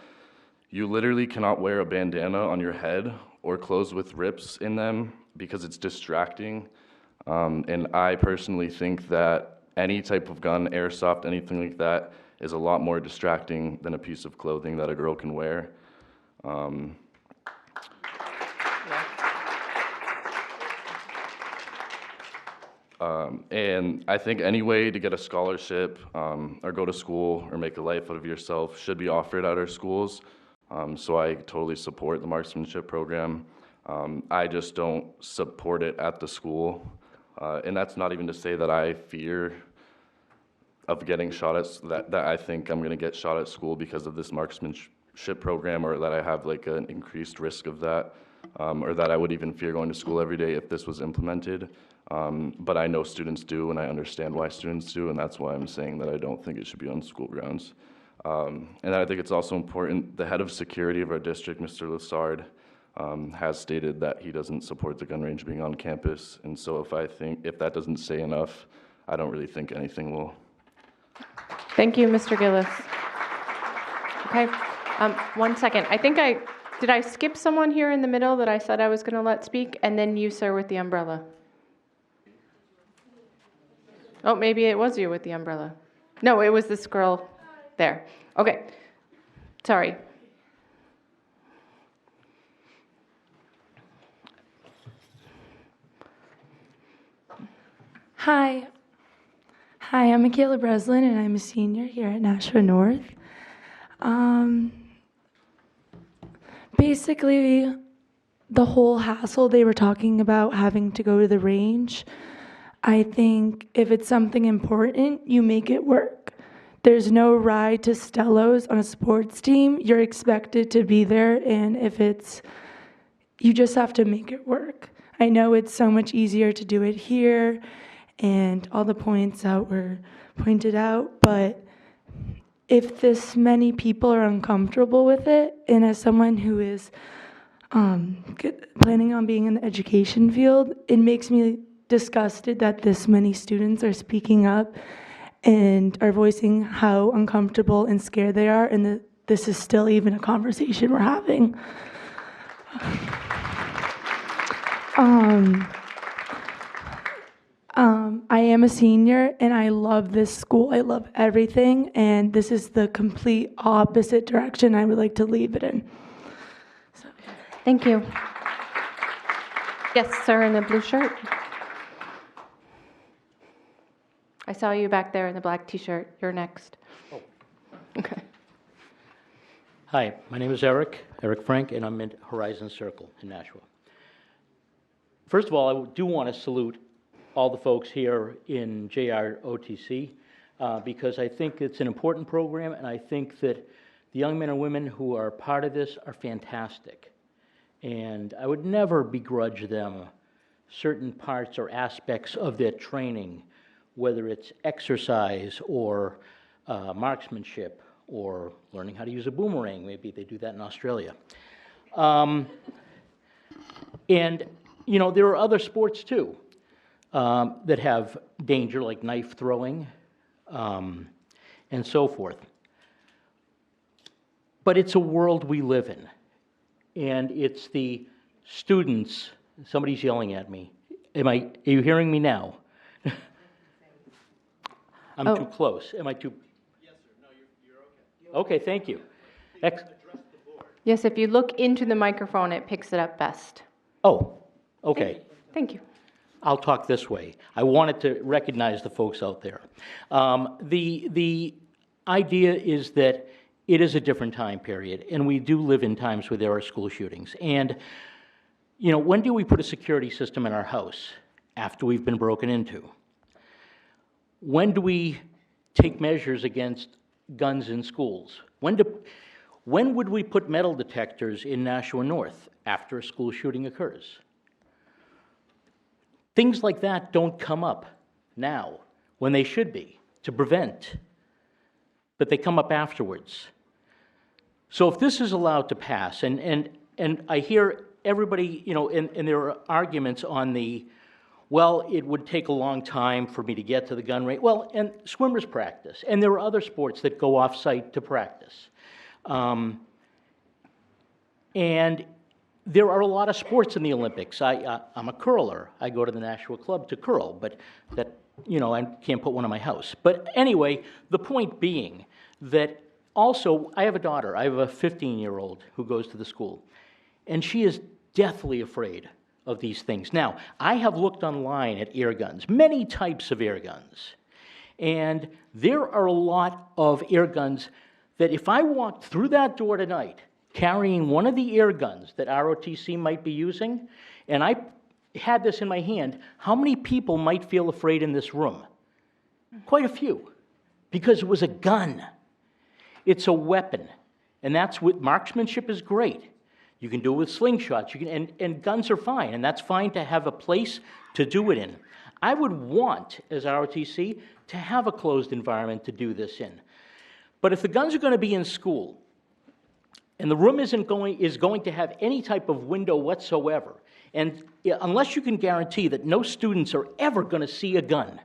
You literally cannot wear a bandana on your head or clothes with rips in them because it's distracting. And I personally think that any type of gun, airsoft, anything like that, is a lot more distracting than a piece of clothing that a girl can wear. And I think any way to get a scholarship or go to school or make a life out of yourself should be offered at our schools. So I totally support the marksmanship program. I just don't support it at the school. And that's not even to say that I fear of getting shot at, that I think I'm going to get shot at school because of this marksmanship program, or that I have like an increased risk of that, or that I would even fear going to school every day if this was implemented. But I know students do, and I understand why students do, and that's why I'm saying that I don't think it should be on school grounds. And I think it's also important, the head of security of our district, Mr. Lessard, has stated that he doesn't support the gun range being on campus. And so if that doesn't say enough, I don't really think anything will. Thank you, Mr. Gillis. Okay, 1 second. Did I skip someone here in the middle that I said I was going to let speak? And then you, sir, with the umbrella. Oh, maybe it was you with the umbrella. No, it was this girl there. Okay, sorry. Hi, I'm Michaela Breslin, and I'm a senior here at Nashua North. Basically, the whole hassle they were talking about having to go to the range, I think if it's something important, you make it work. There's no ride to Stello's on a sports team. You're expected to be there, and you just have to make it work. I know it's so much easier to do it here, and all the points that were pointed out, but if this many people are uncomfortable with it, and as someone who is planning on being in the education field, it makes me disgusted that this many students are speaking up and are voicing how uncomfortable and scared they are, and that this is still even a conversation we're having. I am a senior, and I love this school. I love everything, and this is the complete opposite direction I would like to leave it in. Thank you. Yes, sir, in the blue shirt. I saw you back there in the black t-shirt. You're next. Oh. Okay. Hi, my name is Eric Frank, and I'm in Horizon Circle in Nashua. First of all, I do want to salute all the folks here in JrROTC because I think it's an important program, and I think that the young men and women who are part of this are fantastic. And I would never begrudge them certain parts or aspects of their training, whether it's exercise or marksmanship or learning how to use a boomerang. Maybe they do that in Australia. And, you know, there are other sports too that have danger, like knife throwing and so forth. But it's a world we live in. And it's the students. Somebody's yelling at me. Are you hearing me now? I'm too close. Am I too? Yes, sir. No, you're okay. Okay, thank you. Yes, if you look into the microphone, it picks it up best. Oh, okay. Thank you. I'll talk this way. I wanted to recognize the folks out there. The idea is that it is a different time period, and we do live in times where there are school shootings. And, you know, when do we put a security system in our house? After we've been broken into. When do we take measures against guns in schools? When would we put metal detectors in Nashua North? After a school shooting occurs. Things like that don't come up now when they should be to prevent, but they come up afterwards. So if this is allowed to pass, and I hear everybody, you know, and there are arguments on the, well, it would take a long time for me to get to the gun range. Well, and swimmers practice, and there are other sports that go off-site to practice. And there are a lot of sports in the Olympics. I'm a curler. I go to the Nashua Club to curl, but that, you know, I can't put one in my house. But anyway, the point being that also, I have a daughter. I have a 15-year-old who goes to the school, and she is deathly afraid of these things. Now, I have looked online at air guns, many types of air guns, and there are a lot of air guns that if I walked through that door tonight carrying one of the air guns that ROTC might be using, and I had this in my hand, how many people might feel afraid in this room? Quite a few, because it was a gun. It's a weapon, and that's what marksmanship is great. You can do it with slingshots, and guns are fine, and that's fine to have a place to do it in. I would want, as ROTC, to have a closed environment to do this in. But if the guns are going to be in school, and the room is going to have any type of window whatsoever, and unless you can guarantee that no students are ever going to see a gun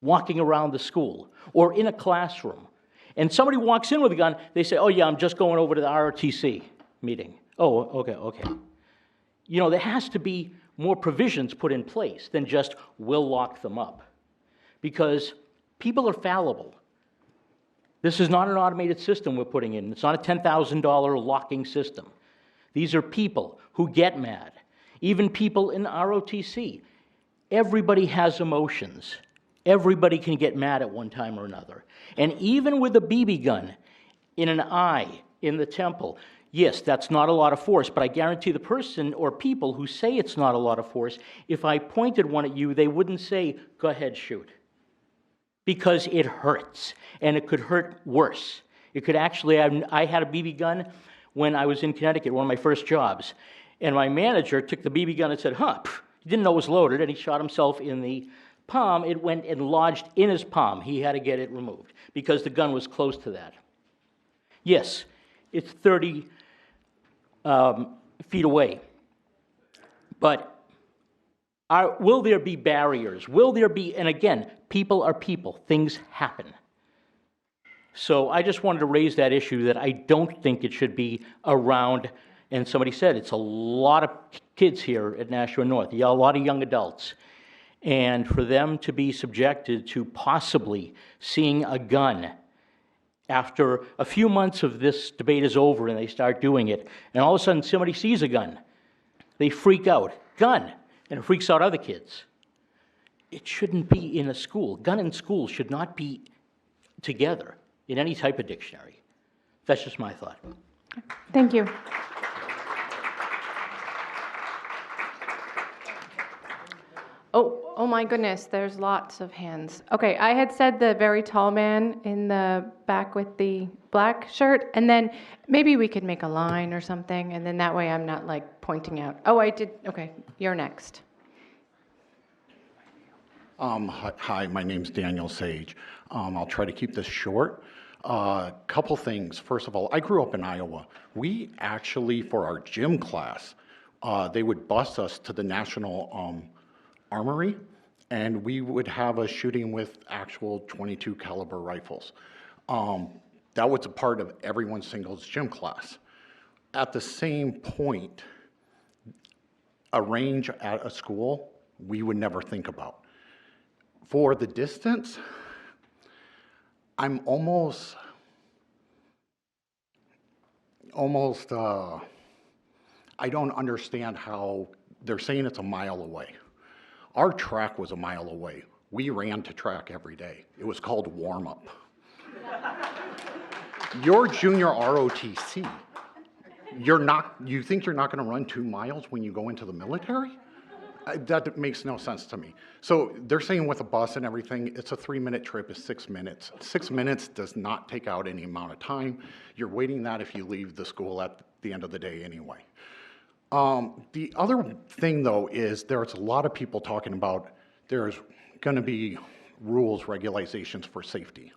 walking around the school or in a classroom, and somebody walks in with a gun, they say, oh yeah, I'm just going over to the ROTC meeting. Oh, okay. You know, there has to be more provisions put in place than just, we'll lock them up. Because people are fallible. This is not an automated system we're putting in. It's not a $10,000 locking system. These are people who get mad. Even people in ROTC. Everybody has emotions. Everybody can get mad at one time or another. And even with a BB gun in an eye, in the temple, yes, that's not a lot of force, but I guarantee the person or people who say it's not a lot of force, if I pointed one at you, they wouldn't say, go ahead, shoot. Because it hurts, and it could hurt worse. It could actually, I had a BB gun when I was in Connecticut, one of my first jobs, and my manager took the BB gun and said, he didn't know it was loaded, and he shot himself in the palm. It went and lodged in his palm. He had to get it removed because the gun was close to that. Yes, it's 30 feet away, but will there be barriers? Will there be, and again, people are people, things happen. So I just wanted to raise that issue that I don't think it should be around, and somebody said it's a lot of kids here at Nashua North, a lot of young adults, and for them to be subjected to possibly seeing a gun after a few months of this debate is over and they start doing it, and all of a sudden somebody sees a gun, they freak out, gun. And it freaks out other kids. It shouldn't be in a school. Gun and school should not be together in any type of dictionary. That's just my thought. Thank you. Oh my goodness, there's lots of hands. Okay, I had said the very tall man in the back with the black shirt, and then maybe we could make a line or something, and then that way I'm not like pointing out. Oh, I did, okay, you're next. Hi, my name's Daniel Sage. I'll try to keep this short. Couple things. First of all, I grew up in Iowa. We actually, for our gym class, they would bus us to the National Armory, and we would have a shooting with actual .22 caliber rifles. That was a part of everyone's singles gym class. At the same point, a range at a school, we would never think about. For the distance, I'm almost, I don't understand how they're saying it's a mile away. Our track was a mile away. We ran to track every day. It was called warm-up. Your junior ROTC, you think you're not gonna run 2 miles when you go into the military? That makes no sense to me. So they're saying with a bus and everything, it's a 3-minute trip, it's 6 minutes. 6 minutes does not take out any amount of time. You're waiting that if you leave the school at the end of the day anyway. The other thing though is there's a lot of people talking about there's gonna be rules, regulations for safety.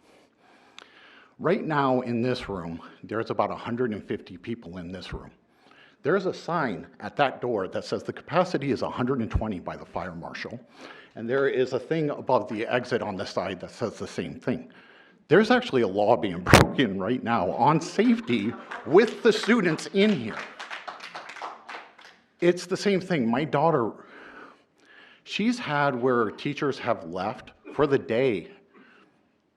Right now in this room, there's about 150 people in this room. There's a sign at that door that says the capacity is 120 by the fire marshal, and there is a thing above the exit on the side that says the same thing. There's actually a law being broken right now on safety with the students in here. It's the same thing. My daughter, she's had where teachers have left for the day,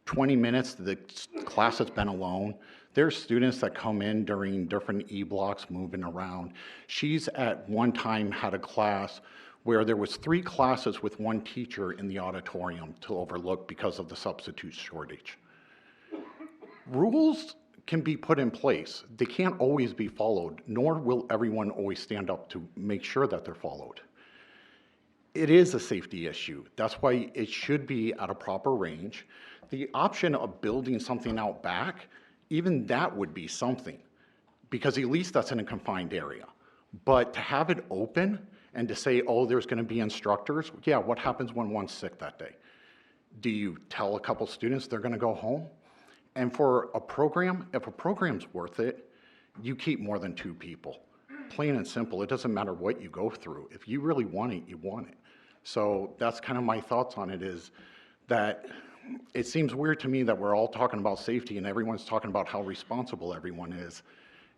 20 minutes, the class has been alone. There's students that come in during different E-blocks moving around. She's at one time had a class where there was 3 classes with 1 teacher in the auditorium to overlook because of the substitute shortage. Rules can be put in place. They can't always be followed, nor will everyone always stand up to make sure that they're followed. It is a safety issue. That's why it should be at a proper range. The option of building something out back, even that would be something, because at least that's in a confined area. But to have it open and to say, oh, there's gonna be instructors, yeah, what happens when one's sick that day? Do you tell a couple students they're gonna go home? And for a program, if a program's worth it, you keep more than 2 people. Plain and simple. It doesn't matter what you go through. If you really want it, you want it. So that's kind of my thoughts on it, is that it seems weird to me that we're all talking about safety and everyone's talking about how responsible everyone is.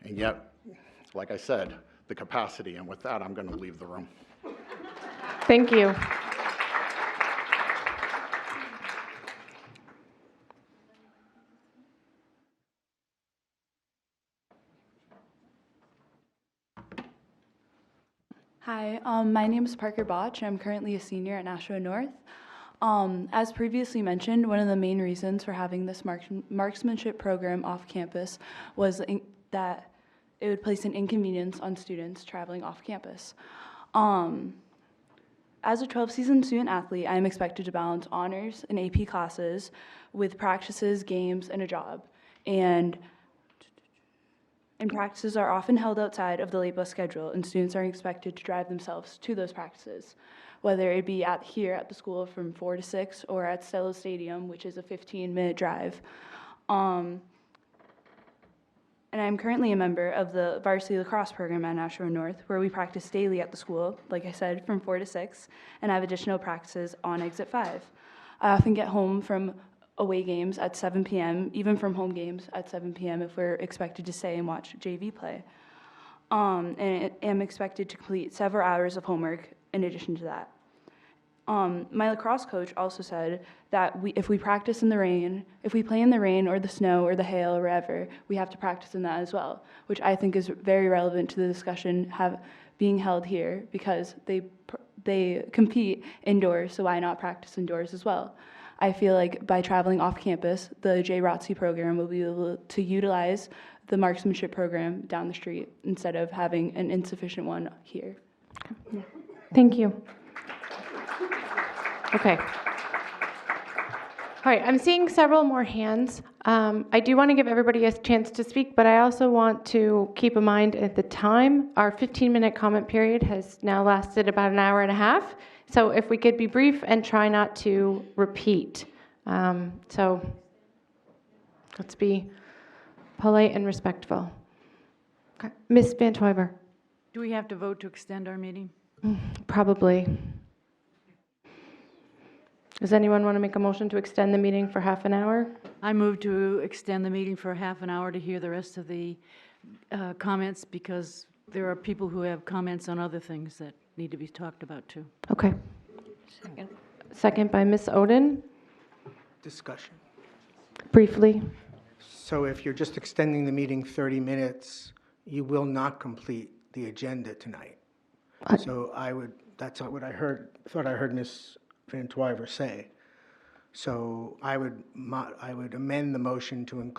And yet, like I said, the capacity. And with that, I'm going to leave the room. Thank you. Hi, my name is Parker Botch, and I'm currently a senior at Nashua North. As previously mentioned, one of the main reasons for having this marksmanship program off campus was that it would place an inconvenience on students traveling off campus. As a 12-season student athlete, I am expected to balance honors and AP classes with practices, games, and a job. And practices are often held outside of the late bus schedule, and students are expected to drive themselves to those practices, whether it be here at the school from 4 to 6 or at Stello Stadium, which is a 15-minute drive. And I'm currently a member of the varsity lacrosse program at Nashua North, where we practice daily at the school, like I said, from 4 to 6, and I have additional practices on exit 5. I often get home from away games at 7 p.m., even from home games at 7 p.m. if we're expected to stay and watch JV play. And am expected to complete several hours of homework in addition to that. My lacrosse coach also said that if we practice in the rain, if we play in the rain or the snow or the hail or wherever, we have to practice in that as well, which I think is very relevant to the discussion being held here, because they compete indoors, so why not practice indoors as well? I feel like by traveling off campus, the JrROTC program will be able to utilize the marksmanship program down the street instead of having an insufficient one here. Thank you. Okay. All right, I'm seeing several more hands. I do want to give everybody a chance to speak, but I also want to keep in mind at the time, our 15-minute comment period has now lasted about an hour and a half. So if we could be brief and try not to repeat. So let's be polite and respectful. Okay. Ms. Van Twyver. Do we have to vote to extend our meeting? Probably. Does anyone want to make a motion to extend the meeting for half an hour? I move to extend the meeting for half an hour to hear the rest of the comments, because there are people who have comments on other things that need to be talked about too. Okay. Second by Ms. Oden. Discussion. Briefly. So if you're just extending the meeting 30 minutes, you will not complete the agenda tonight. So that's not what I thought I heard Ms. Van Twyver say. So I would amend the motion to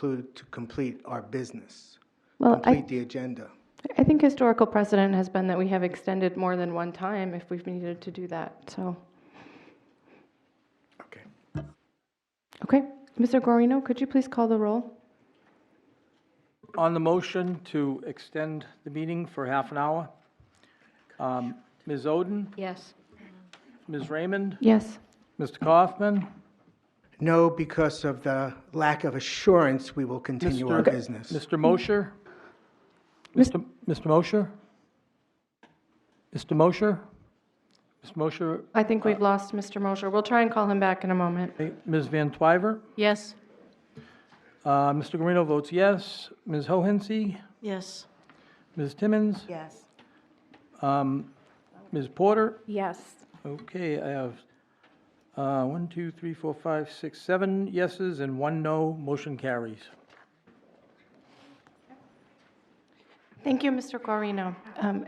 complete our business, complete the agenda. I think historical precedent has been that we have extended more than one time if we've needed to do that, so. Okay, Mr. Guarino, could you please call the roll? On the motion to extend the meeting for half an hour, Ms. Oden? Yes. Ms. Raymond? Yes. Mr. Kaufman? No, because of the lack of assurance, we will continue our business. Mr. Mosher? Mr. Mosher? Mr. Mosher? Ms. Mosher? I think we've lost Mr. Mosher. We'll try and call him back in a moment. Ms. Van Twyver? Yes. Mr. Guarino votes yes. Ms. Hohensee? Yes. Ms. Timmons? Yes. Ms. Porter? Yes. Okay, I have 1, 2, 3, 4, 5, 6, 7 yeses and 1 no. Motion carries. Thank you, Mr. Guarino.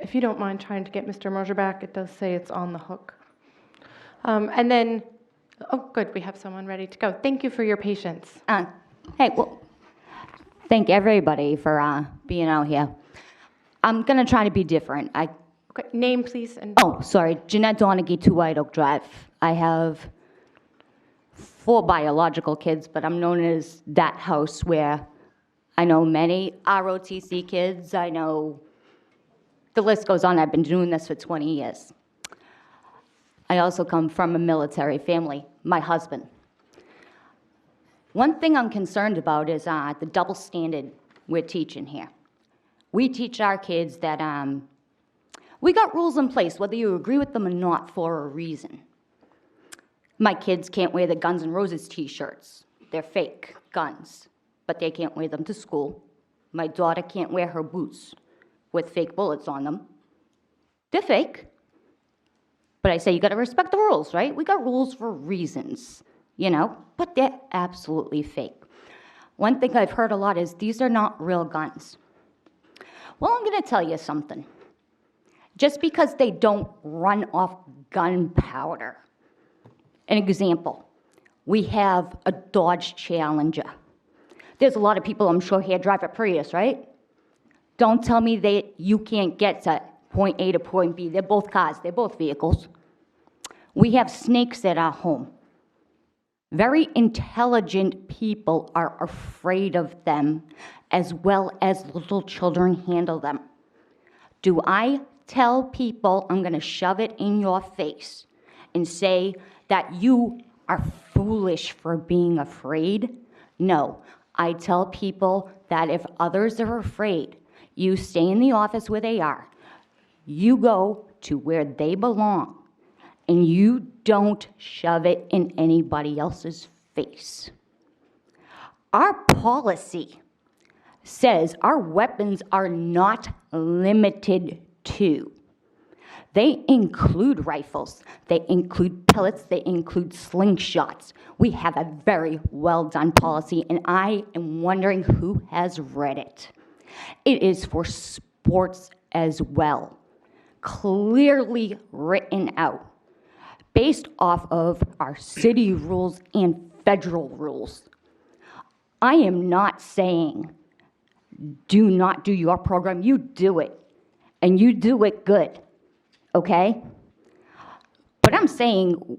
If you don't mind trying to get Mr. Mosher back, it does say it's on the hook. And then, oh, good, we have someone ready to go. Thank you for your patience. Hey, well, thank everybody for being out here. I'm going to try to be different. Okay, name, please. Oh, sorry. Jeanette Donaghy, 2 White Oak Drive. I have 4 biological kids, but I'm known as that house where I know many ROTC kids. I know the list goes on. I've been doing this for 20 years. I also come from a military family, my husband. One thing I'm concerned about is the double standard we're teaching here. We teach our kids that we got rules in place, whether you agree with them or not, for a reason. My kids can't wear the Guns N' Roses t-shirts. They're fake guns, but they can't wear them to school. My daughter can't wear her boots with fake bullets on them. They're fake. But I say you gotta respect the rules, right? We got rules for reasons, you know, but they're absolutely fake. One thing I've heard a lot is these are not real guns. Well, I'm gonna tell you something. Just because they don't run off gunpowder. An example, we have a Dodge Challenger. There's a lot of people, I'm sure, here drive a Prius, right? Don't tell me that you can't get to point A to point B. They're both cars, they're both vehicles. We have snakes at our home. Very intelligent people are afraid of them, as well as little children handle them. Do I tell people I'm gonna shove it in your face and say that you are foolish for being afraid? No, I tell people that if others are afraid, you stay in the office where they are. You go to where they belong, and you don't shove it in anybody else's face. Our policy says our weapons are not limited to. They include rifles, they include pellets, they include slingshots. We have a very well done policy, and I am wondering who has read it. It is for sports as well, clearly written out, based off of our city rules and federal rules. I am not saying do not do your program, you do it, and you do it good, okay? But I'm saying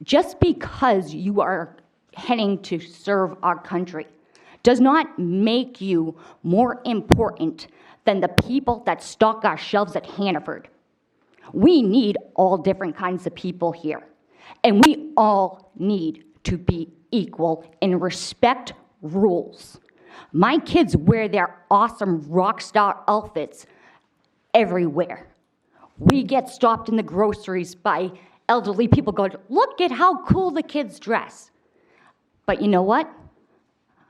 just because you are heading to serve our country does not make you more important than the people that stock our shelves at Hannaford. We need all different kinds of people here, and we all need to be equal and respect rules. My kids wear their awesome rock star outfits everywhere. We get stopped in the groceries by elderly people going, look at how cool the kids dress. But you know what?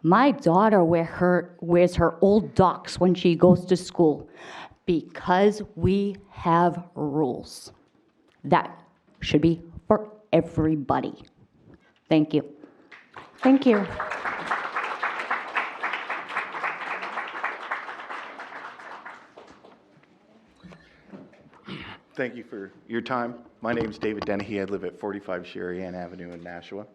My daughter wears her old Docs when she goes to school because we have rules. That should be for everybody. Thank you. Thank you. Thank you for your time. My name is David Dennehy. I live at 45 Sherry Ann Avenue in Nashua.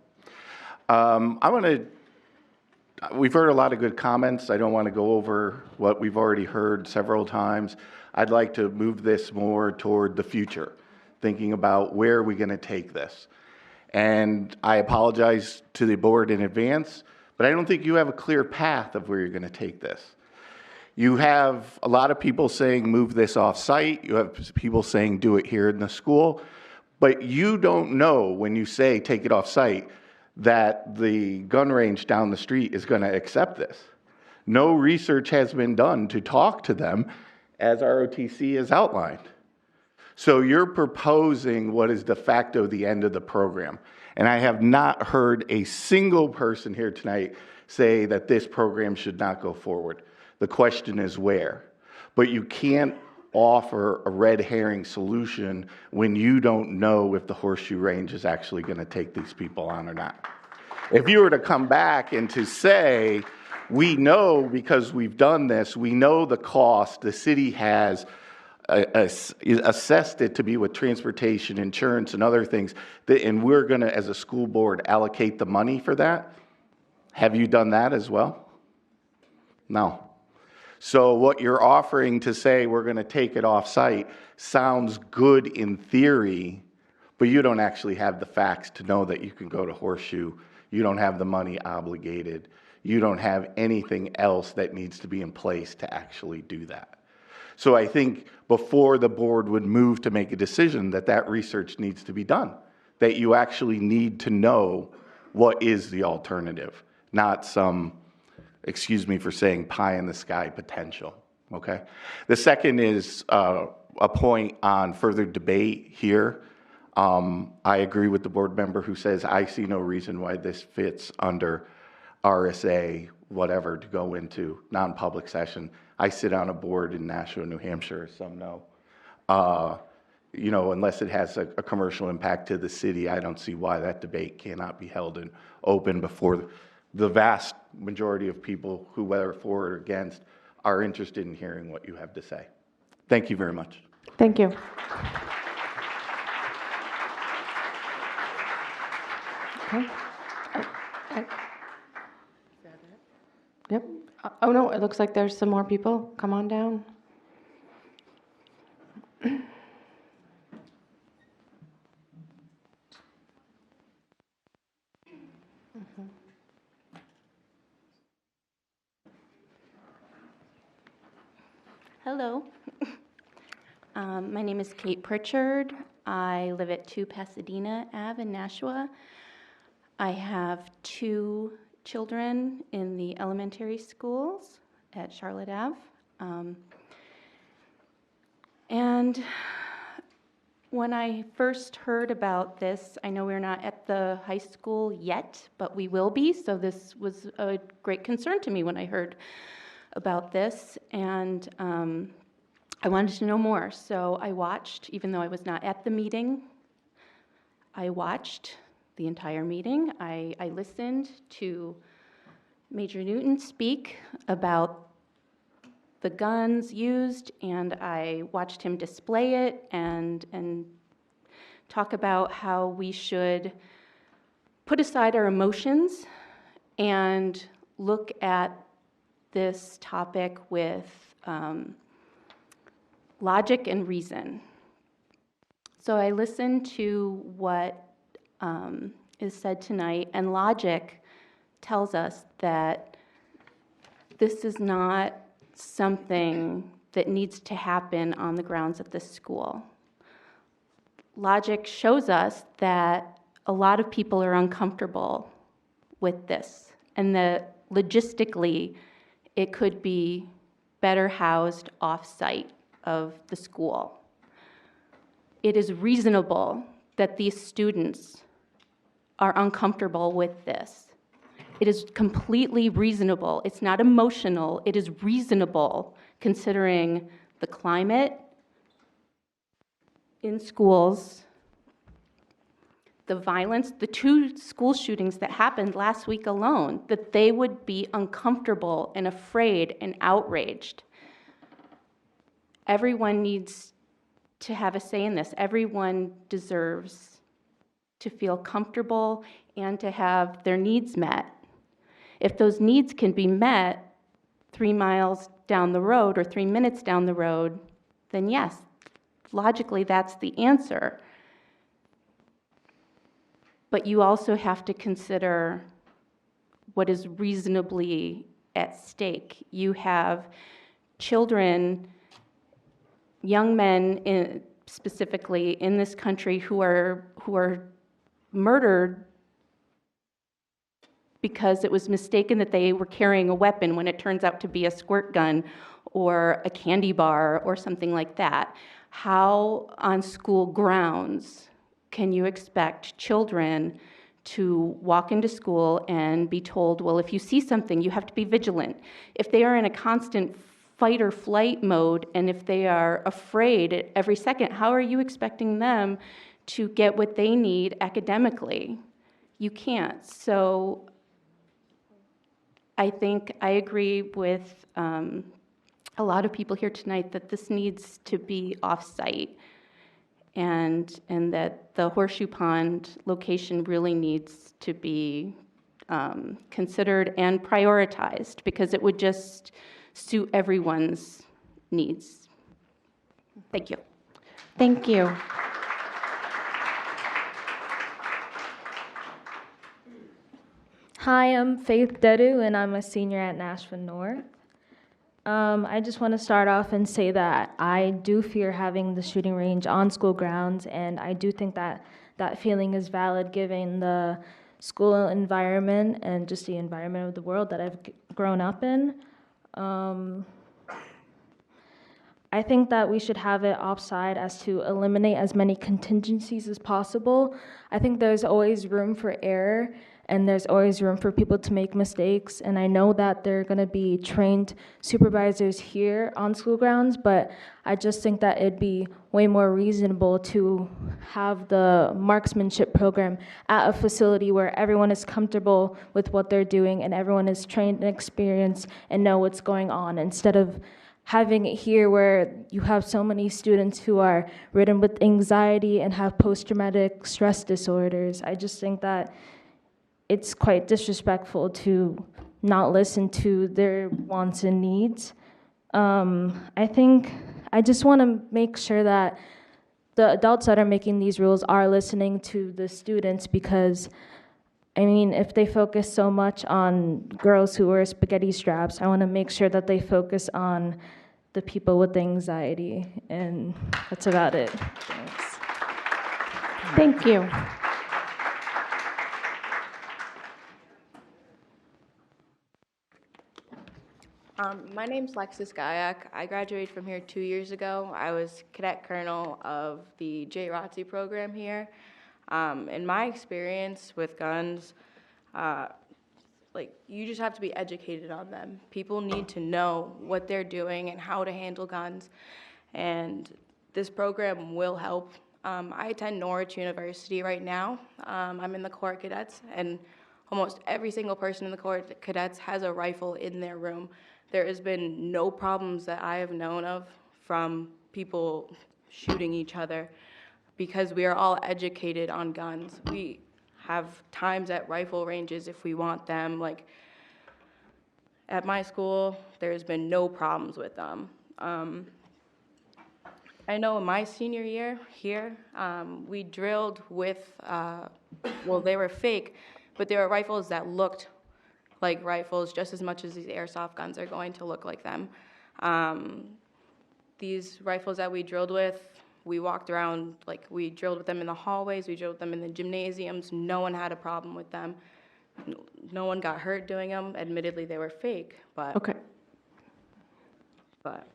We've heard a lot of good comments. I don't want to go over what we've already heard several times. I'd like to move this more toward the future, thinking about where are we going to take this. And I apologize to the board in advance, but I don't think you have a clear path of where you're going to take this. You have a lot of people saying move this off-site. You have people saying do it here in the school. But you don't know when you say take it off-site that the gun range down the street is going to accept this. No research has been done to talk to them as ROTC has outlined. So you're proposing what is de facto the end of the program. And I have not heard a single person here tonight say that this program should not go forward. The question is where. But you can't offer a red herring solution when you don't know if the horseshoe range is actually going to take these people on or not. If you were to come back and to say, we know because we've done this, we know the cost, the city has assessed it to be with transportation, insurance, and other things, and we're going to, as a school board, allocate the money for that. Have you done that as well? No. So what you're offering to say we're going to take it off-site sounds good in theory, but you don't actually have the facts to know that you can go to Horseshoe. You don't have the money obligated. You don't have anything else that needs to be in place to actually do that. So I think before the board would move to make a decision that research needs to be done, that you actually need to know what is the alternative, not some, excuse me for saying, pie in the sky potential, okay? The second is a point on further debate here. I agree with the board member who says, I see no reason why this fits under RSA, whatever, to go into non-public session. I sit on a board in Nashua, New Hampshire, as some know. You know, unless it has a commercial impact to the city, I don't see why that debate cannot be held and open before the vast majority of people who, whether for or against, are interested in hearing what you have to say. Thank you very much. Thank you. Okay. Yep. Oh, no, it looks like there's some more people. Come on down. Hello. My name is Kate Pritchard. I live at 2 Pasadena Ave in Nashua. I have 2 children in the elementary schools at Charlotte Ave. And when I first heard about this, I know we're not at the high school yet, but we will be, so this was a great concern to me when I heard about this, and I wanted to know more. So I watched, even though I was not at the meeting, I watched the entire meeting. I listened to Major Newton speak about the guns used, and I watched him display it and talk about how we should put aside our emotions and look at this topic with logic and reason. So I listened to what is said tonight, and logic tells us that this is not something that needs to happen on the grounds of this school. Logic shows us that a lot of people are uncomfortable with this, and that logistically it could be better housed off-site of the school. It is reasonable that these students are uncomfortable with this. It is completely reasonable. It's not emotional. It is reasonable considering the climate in schools, the violence, the 2 school shootings that happened last week alone, that they would be uncomfortable and afraid and outraged. Everyone needs to have a say in this. Everyone deserves to feel comfortable and to have their needs met. If those needs can be met 3 miles down the road or 3 minutes down the road, then yes, logically that's the answer. But you also have to consider what is reasonably at stake. You have children, young men specifically in this country who are murdered because it was mistaken that they were carrying a weapon when it turns out to be a squirt gun or a candy bar or something like that. How on school grounds can you expect children to walk into school and be told, well, if you see something, you have to be vigilant? If they are in a constant fight or flight mode, and if they are afraid at every second, how are you expecting them to get what they need academically? You can't. So I think I agree with a lot of people here tonight that this needs to be off-site, and that the Horseshoe Pond location really needs to be considered and prioritized, because it would just suit everyone's needs. Thank you. Thank you. Hi, I'm Faith Dedu, and I'm a senior at Nashua North. I just want to start off and say that I do fear having the shooting range on school grounds, and I do think that that feeling is valid given the school environment and just the environment of the world that I've grown up in. I think that we should have it offside as to eliminate as many contingencies as possible. I think there's always room for error and there's always room for people to make mistakes. And I know that there are going to be trained supervisors here on school grounds, but I just think that it'd be way more reasonable to have the marksmanship program at a facility where everyone is comfortable with what they're doing and everyone is trained and experienced and know what's going on, instead of having it here where you have so many students who are ridden with anxiety and have post-traumatic stress disorders. I just think that it's quite disrespectful to not listen to their wants and needs. I just want to make sure that the adults that are making these rules are listening to the students, because I mean, if they focus so much on girls who wear spaghetti straps, I want to make sure that they focus on the people with anxiety, and that's about it. Thanks. Thank you. My name's Lexis Gayak. I graduated from here 2 years ago. I was cadet colonel of the JrROTC program here. In my experience with guns, you just have to be educated on them. People need to know what they're doing and how to handle guns, and this program will help. I attend Norwich University right now. I'm in the Corps Cadets, and almost every single person in the Corps Cadets has a rifle in their room. There has been no problems that I have known of from people shooting each other, because we are all educated on guns. We have times at rifle ranges if we want them. Like at my school, there's been no problems with them. I know in my senior year here, we drilled with, well, they were fake, but they were rifles that looked like rifles just as much as these airsoft guns are going to look like them. These rifles that we drilled with, we walked around, we drilled with them in the hallways, we drilled with them in the gymnasiums. No one had a problem with them. No one got hurt doing them. Admittedly, they were fake, but. Okay. But.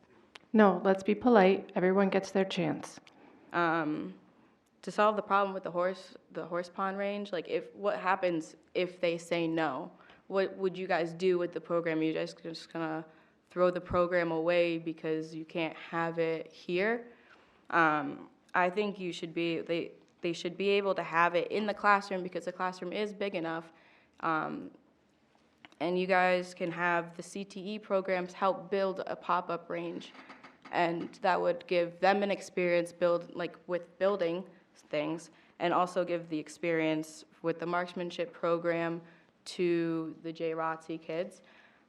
No, let's be polite. Everyone gets their chance. To solve the problem with the horse pond range, what happens if they say no? What would you guys do with the program? Are you guys just gonna throw the program away because you can't have it here? I think you should be, they should be able to have it in the classroom, because the classroom is big enough. And you guys can have the CTE programs help build a pop-up range, and that would give them an experience with building things, and also give the experience with the marksmanship program to the JrROTC kids.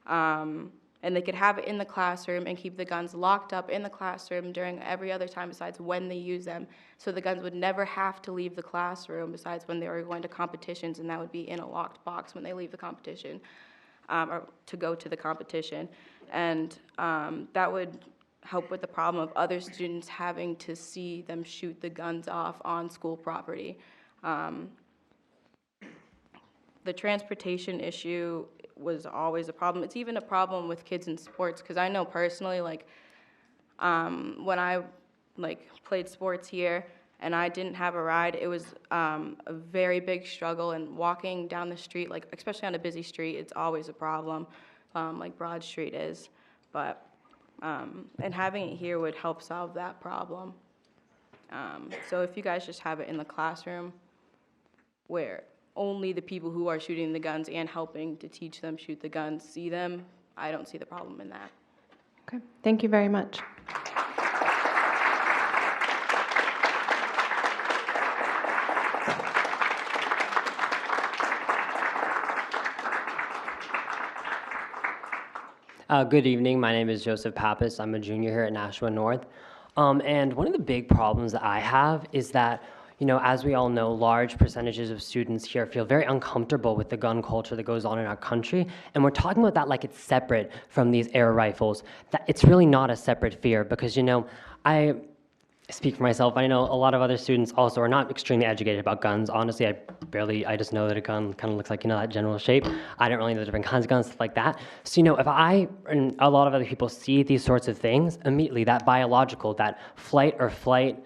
And they could have it in the classroom and keep the guns locked up in the classroom during every other time besides when they use them. So the guns would never have to leave the classroom besides when they were going to competitions, and that would be in a locked box when they leave the competition, or to go to the competition. And that would help with the problem of other students having to see them shoot the guns off on school property. The transportation issue was always a problem. It's even a problem with kids in sports, because I know personally, when I played sports here and I didn't have a ride, it was a very big struggle. And walking down the street, especially on a busy street, it's always a problem, like Broad Street is. But and having it here would help solve that problem. So if you guys just have it in the classroom, where only the people who are shooting the guns and helping to teach them shoot the guns see them, I don't see the problem in that. Okay, thank you very much. Good evening. My name is Joseph Pappas. I'm a junior here at Nashua North. And one of the big problems that I have is that, as we all know, large percentages of students here feel very uncomfortable with the gun culture that goes on in our country. And we're talking about that like it's separate from these air rifles. That it's really not a separate fear, because, speak for myself. I know a lot of other students also are not extremely educated about guns. Honestly, I just know that a gun kind of looks like, that general shape. I don't really know the different kinds of guns, stuff like that. So, if I and a lot of other people see these sorts of things, immediately that biological, that flight or flight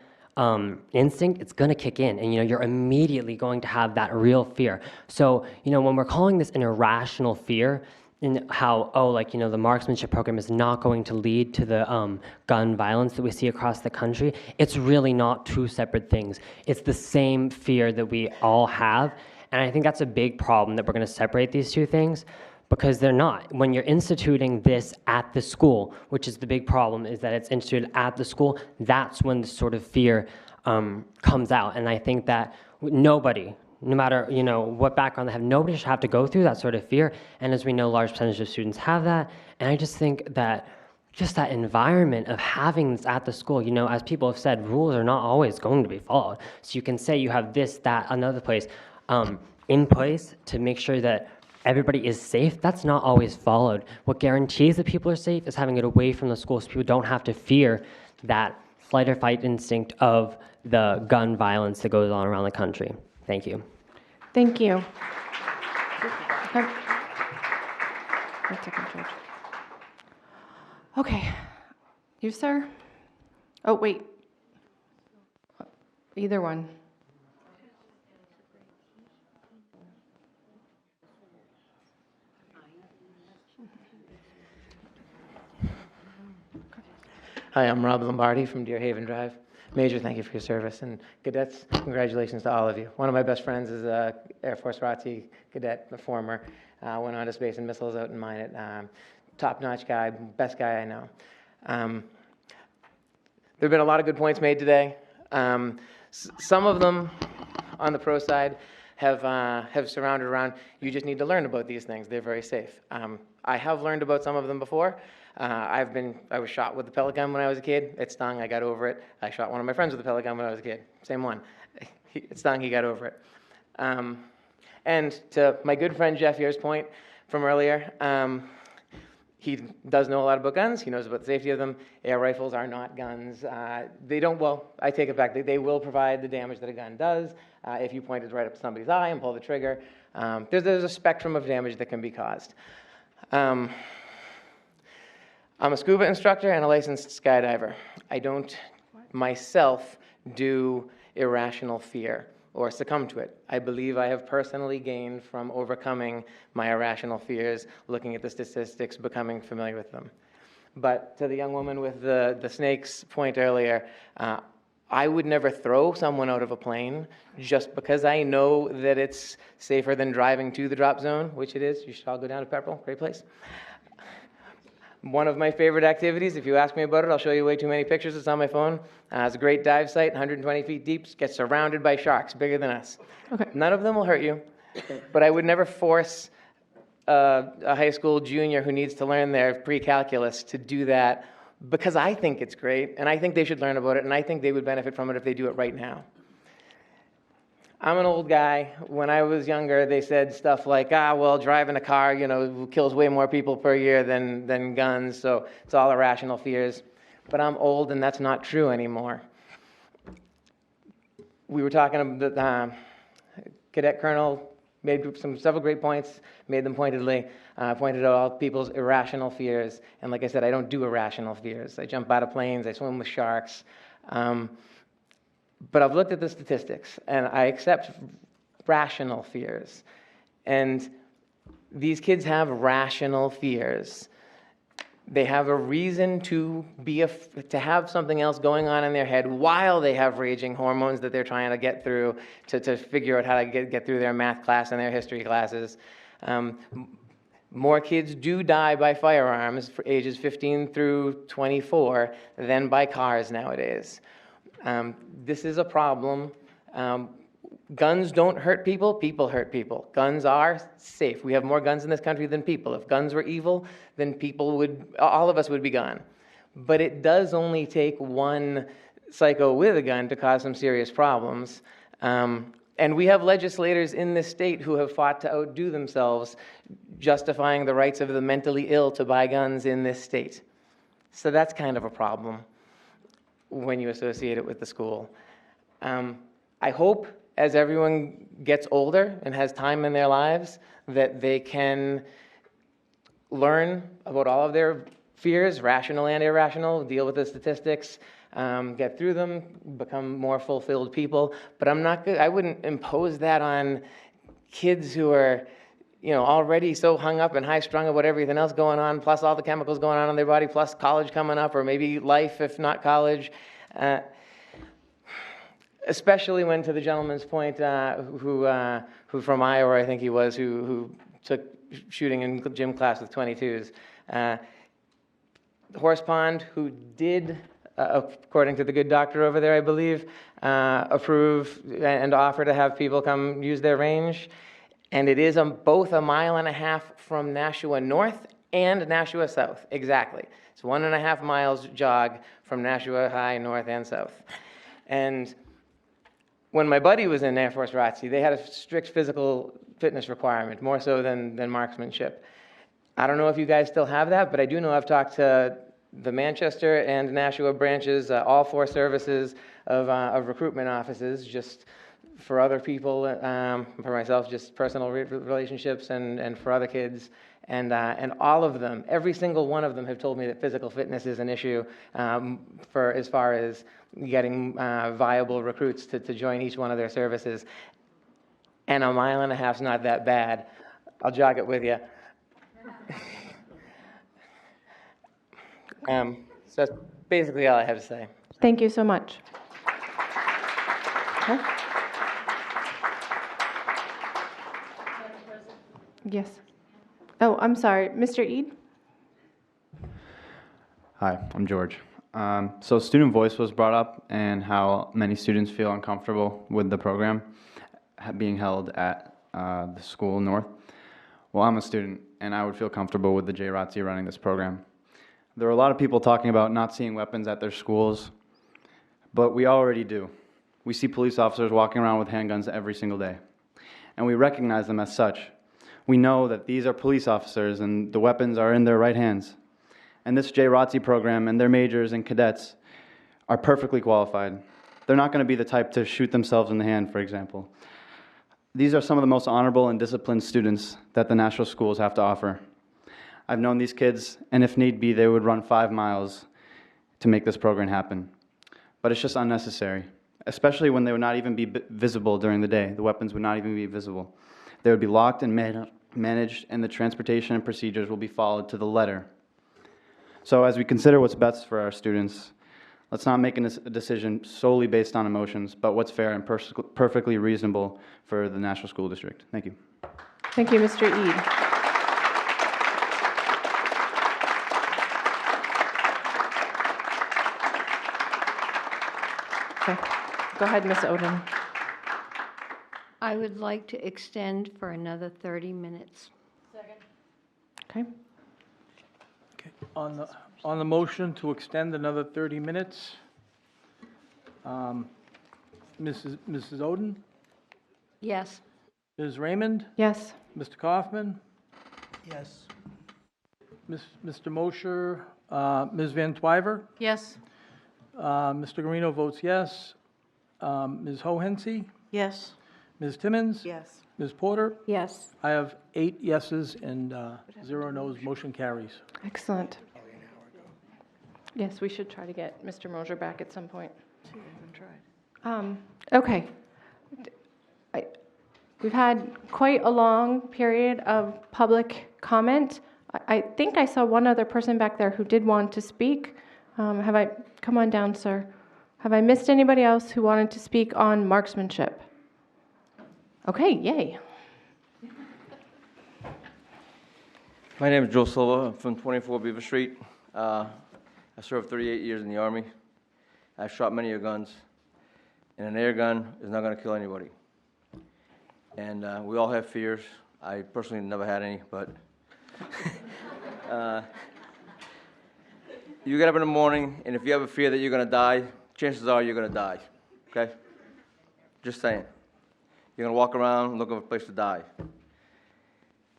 instinct, it's going to kick in, and you're immediately going to have that real fear. So when we're calling this an irrational fear, and how the marksmanship program is not going to lead to the gun violence that we see across the country, it's really not two separate things. It's the same fear that we all have, and I think that's a big problem, that we're going to separate these two things, because they're not. When you're instituting this at the school, which is the big problem, is that it's instituted at the school, that's when the sort of fear comes out. And I think that nobody, no matter what background they have, nobody should have to go through that sort of fear. And as we know, large percentage of students have that. And I just think that just that environment of having this at the school, as people have said, rules are not always going to be followed. So you can say you have this, that, another place in place to make sure that everybody is safe. That's not always followed. What guarantees that people are safe is having it away from the school, so people don't have to fear that flight or fight instinct of the gun violence that goes on around the country. Thank you. Thank you. Okay. You, sir? Oh, wait. Either one. Hi, I'm Rob Lombardi from Deer Haven Drive. Major thank you for your service, and cadets, congratulations to all of you. One of my best friends is a Air Force ROTC cadet, the former, went on to Space and Missiles out in mine. Top-notch guy, best guy I know. There have been a lot of good points made today. Some of them on the pro side have surrounded around, you just need to learn about these things. They're very safe. I have learned about some of them before. I was shot with a pellet gun when I was a kid. It stung, I got over it. I shot one of my friends with a pellet gun when I was a kid. Same one. It stung, he got over it. And to my good friend Jeff here's point from earlier, he does know a lot about guns. He knows about the safety of them. Air rifles are not guns. They don't, well, I take it back. They will provide the damage that a gun does. If you point it right up to somebody's eye and pull the trigger, there's a spectrum of damage that can be caused. I'm a scuba instructor and a licensed skydiver. I don't myself do irrational fear or succumb to it. I believe I have personally gained from overcoming my irrational fears, looking at the statistics, becoming familiar with them. But to the young woman with the snakes point earlier, I would never throw someone out of a plane just because I know that it's safer than driving to the drop zone, which it is. You should all go down to Pepperell, great place. One of my favorite activities, if you ask me about it, I'll show you way too many pictures. It's on my phone. It's a great dive site, 120 feet deep, gets surrounded by sharks bigger than us. Okay. None of them will hurt you, but I would never force a high school junior who needs to learn their pre-calculus to do that because I think it's great, and I think they should learn about it, and I think they would benefit from it if they do it right now. I'm an old guy. When I was younger, they said stuff like, well, driving a car, kills way more people per year than guns, so it's all irrational fears. But I'm old, and that's not true anymore. We were talking about Cadet Colonel made several great points, made them pointedly, pointed out all people's irrational fears. And like I said, I don't do irrational fears. I jump out of planes, I swim with sharks. But I've looked at the statistics, and I accept rational fears. And these kids have rational fears. They have a reason to have something else going on in their head while they have raging hormones that they're trying to get through to figure out how to get through their math class and their history classes. More kids do die by firearms for ages 15 through 24 than by cars nowadays. This is a problem. Guns don't hurt people, people hurt people. Guns are safe. We have more guns in this country than people. If guns were evil, then all of us would be gone. But it does only take one psycho with a gun to cause some serious problems. And we have legislators in this state who have fought to outdo themselves, justifying the rights of the mentally ill to buy guns in this state. So that's kind of a problem. when you associate it with the school. I hope as everyone gets older and has time in their lives that they can learn about all of their fears, rational and irrational, deal with the statistics, get through them, become more fulfilled people. But I wouldn't impose that on kids who are, already so hung up and high-strung about everything else going on, plus all the chemicals going on in their body, plus college coming up, or maybe life if not college. Especially when, to the gentleman's point, who from Iowa, I think he was, who took shooting in gym class with 22s. Horse Pond, who did, according to the good doctor over there, I believe, approve and offer to have people come use their range. And it is both 1.5 miles from Nashua North and Nashua South, exactly. It's 1.5 miles jog from Nashua High, North and South. And when my buddy was in Air Force ROTC, they had a strict physical fitness requirement, more so than marksmanship. I don't know if you guys still have that, but I do know I've talked to the Manchester and Nashua branches, all 4 services of recruitment offices, just for other people, for myself, just personal relationships, and for other kids. And all of them, every single one of them have told me that physical fitness is an issue for as far as getting viable recruits to join each one of their services. And 1.5 miles is not that bad. I'll jog it with you. So that's basically all I have to say. Thank you so much. Okay. Yes. Oh, I'm sorry. Mr. Eid? Hi, I'm George. So student voice was brought up and how many students feel uncomfortable with the program being held at the school north. Well, I'm a student and I would feel comfortable with the JrROTC running this program. There are a lot of people talking about not seeing weapons at their schools, but we already do. We see police officers walking around with handguns every single day, and we recognize them as such. We know that these are police officers and the weapons are in their right hands. And this JrROTC program and their majors and cadets are perfectly qualified. They're not going to be the type to shoot themselves in the hand, for example. These are some of the most honorable and disciplined students that the Nashua schools have to offer. I've known these kids, and if need be, they would run 5 miles to make this program happen. But it's just unnecessary, especially when they would not even be visible during the day. The weapons would not even be visible. They would be locked and managed, and the transportation and procedures will be followed to the letter. So as we consider what's best for our students, let's not make a decision solely based on emotions, but what's fair and perfectly reasonable for the Nashua School District. Thank you. Thank you, Mr. Eid. Okay. Go ahead, Ms. Oden. I would like to extend for another 30 minutes. Okay. On the motion to extend another 30 minutes, Mrs. Oden? Yes. Ms. Raymond? Yes. Mr. Kaufman? Yes. Mr. Mosher? Ms. Van Twyver? Yes. Mr. Garino votes yes. Ms. Hohensie? Yes. Ms. Timmons? Yes. Ms. Porter? Yes. I have 8 yeses and 0 noes. Motion carries. Excellent. Yes, we should try to get Mr. Mosher back at some point. Okay. We've had quite a long period of public comment. I think I saw one other person back there who did want to speak. Come on down, sir. Have I missed anybody else who wanted to speak on marksmanship? Okay, yay. My name is Joe Silva. I'm from 24 Beaver Street. I served 38 years in the Army. I've shot many guns, and an air gun is not going to kill anybody. And we all have fears. I personally never had any, but you get up in the morning, and if you have a fear that you're going to die, chances are you're going to die, okay? Just saying. You're going to walk around looking for a place to die.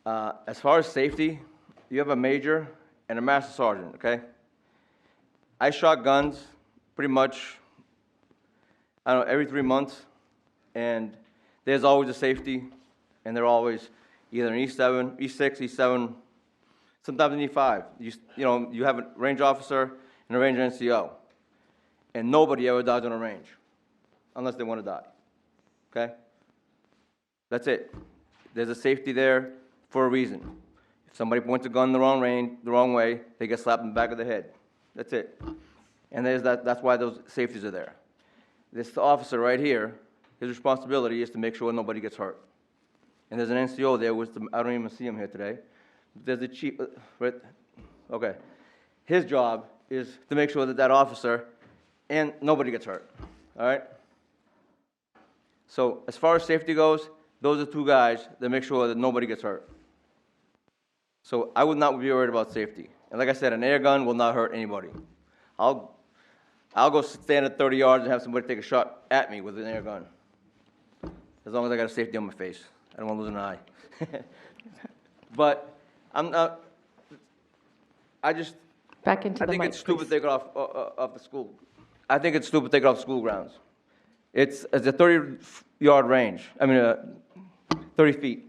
As far as safety, you have a major and a master sergeant, okay? I shot guns pretty much, I don't know, every 3 months, and there's always a safety, and they're always either in E7, E6, E7, sometimes in E5. You have a range officer and a ranger NCO, and nobody ever dies on a range, unless they want to die, okay? That's it. There's a safety there for a reason. If somebody points a gun the wrong way, they get slapped in the back of the head. That's it. And that's why those safeties are there. This officer right here, his responsibility is to make sure nobody gets hurt. And there's an NCO there, I don't even see him here today. There's a chief, right? Okay. His job is to make sure that officer and nobody gets hurt, all right? So as far as safety goes, those are two guys that make sure that nobody gets hurt. So I would not be worried about safety. And like I said, an air gun will not hurt anybody. I'll go stand at 30 yards and have somebody take a shot at me with an air gun, as long as I got a safety on my face. I don't want to lose an eye. But I'm not. I think it's stupid to take it off the school. I think it's stupid to take it off school grounds. It's a 30-yard range. 30 feet.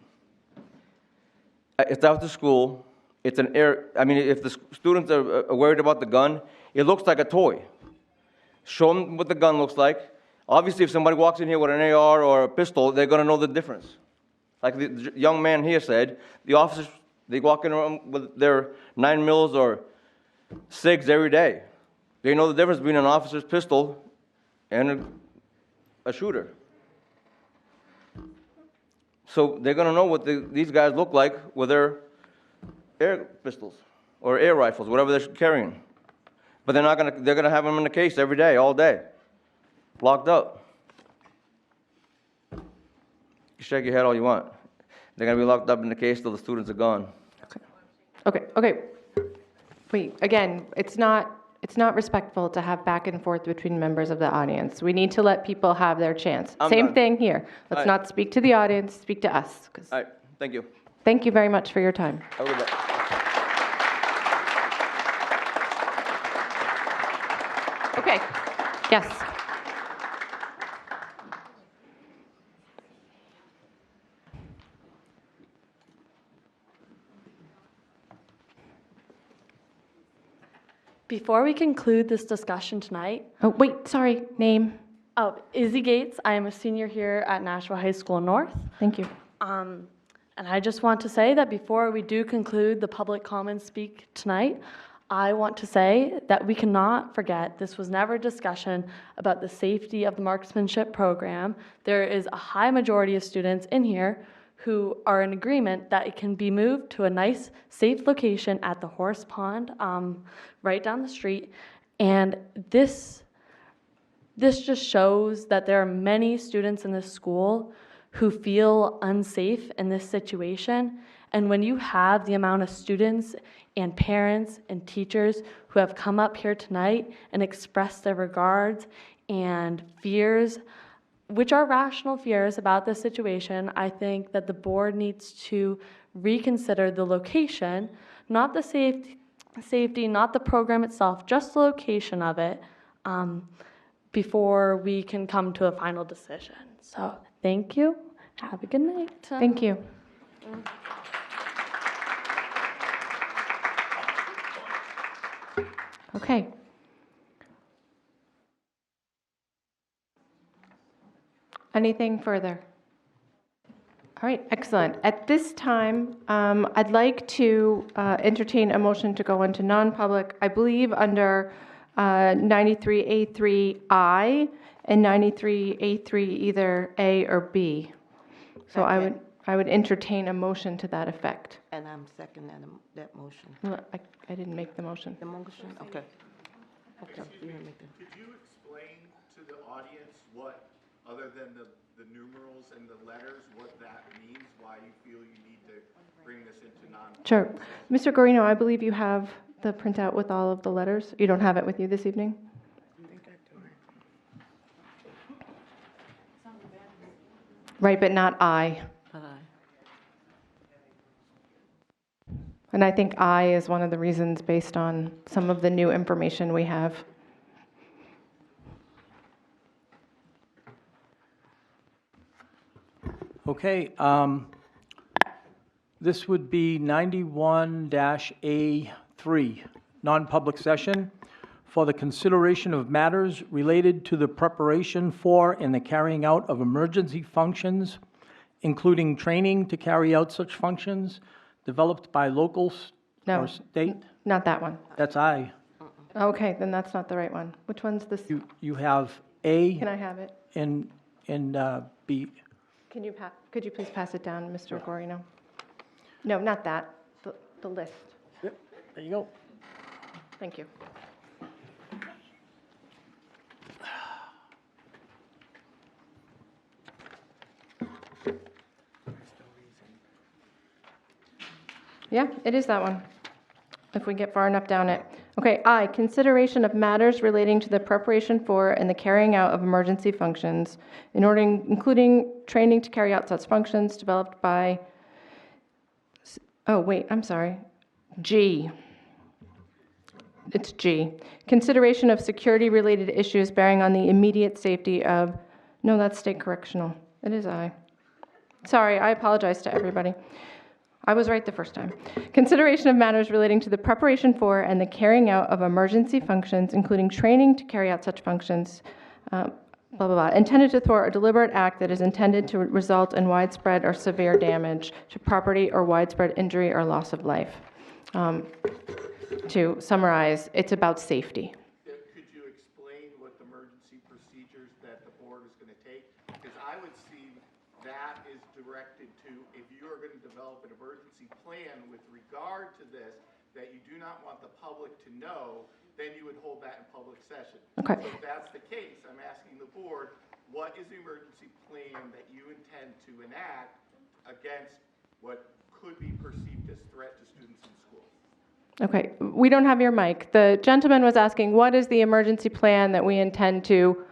It's out the school. It's an air. If the students are worried about the gun, it looks like a toy. Show them what the gun looks like. Obviously, if somebody walks in here with an AR or a pistol, they're going to know the difference. Like the young man here said, the officers, they walk in with their 9 mils or SIGs every day. They know the difference between an officer's pistol and a shooter. So they're going to know what these guys look like with their air pistols or air rifles, whatever they're carrying. But they're going to have them in the case every day, all day, locked up. You shake your head all you want. They're going to be locked up in the case till the students are gone. Okay. Wait, again, it's not respectful to have back and forth between members of the audience. We need to let people have their chance. Same thing here. Let's not speak to the audience, speak to us. All right, thank you. Thank you very much for your time. Have a good day. Okay, yes. Before we conclude this discussion tonight. Oh, wait, sorry, name. Oh, Izzy Gates. I am a senior here at Nashua High School North. Thank you. And I just want to say that before we do conclude the public comment speak tonight, I want to say that we cannot forget this was never a discussion about the safety of the marksmanship program. There is a high majority of students in here who are in agreement that it can be moved to a nice, safe location at the horse pond right down the street. And this just shows that there are many students in this school who feel unsafe in this situation. And when you have the amount of students and parents and teachers who have come up here tonight and expressed their regards and fears, which are rational fears about this situation, I think that the board needs to reconsider the location, not the safety, not the program itself, just the location of it, before we can come to a final decision. So thank you. Have a good night. Thank you. Okay. Anything further? All right, excellent. At this time, I'd like to entertain a motion to go into non-public, I believe under 93A3I and 93A3 either A or B. So I would entertain a motion to that effect. And I'm seconding that motion. Well, I didn't make the motion. The motion, okay. Okay, you didn't make Could you explain to the audience what, other than the numerals and the letters, what that means, why you feel you need to bring this into non-public? Sure. Mr. Guarino, I believe you have the printout with all of the letters. You don't have it with you this evening? Right, but not I. And I think I is one of the reasons based on some of the new information we have. Okay, this would be 91-A3, non-public session for the consideration of matters related to the preparation for and the carrying out of emergency functions, including training to carry out such functions, developed by locals No. or state. Not that one. That's I. Okay, then that's not the right one. Which one's this? You have A Can I have it? and B. Could you please pass it down, Mr. Gorino? No, not that, the list. Yep, there you go. Thank you. Yeah, it is that one, if we get far enough down it. Okay, I, consideration of matters relating to the preparation for and the carrying out of emergency functions, including training to carry out such functions developed by, oh, wait, I'm sorry, G. It's G. Consideration of security-related issues bearing on the immediate safety of, no, that's state correctional. It is I. Sorry, I apologize to everybody. I was right the first time. Consideration of matters relating to the preparation for and the carrying out of emergency functions, including training to carry out such functions, blah, blah, blah, intended to thwart a deliberate act that is intended to result in widespread or severe damage to property or widespread injury or loss of life. To summarize, it's about safety. Could you explain what the emergency procedures that the board is going to take? Because I would see that is directed to, if you are going to develop an emergency plan with regard to this, that you do not want the public to know, then you would hold that in public session. Okay. So if that's the case, I'm asking the board, what is the emergency plan that you intend to enact against what could be perceived as threat to students in school? Okay, we don't have your mic. The gentleman was asking, what is the emergency plan that we intend to,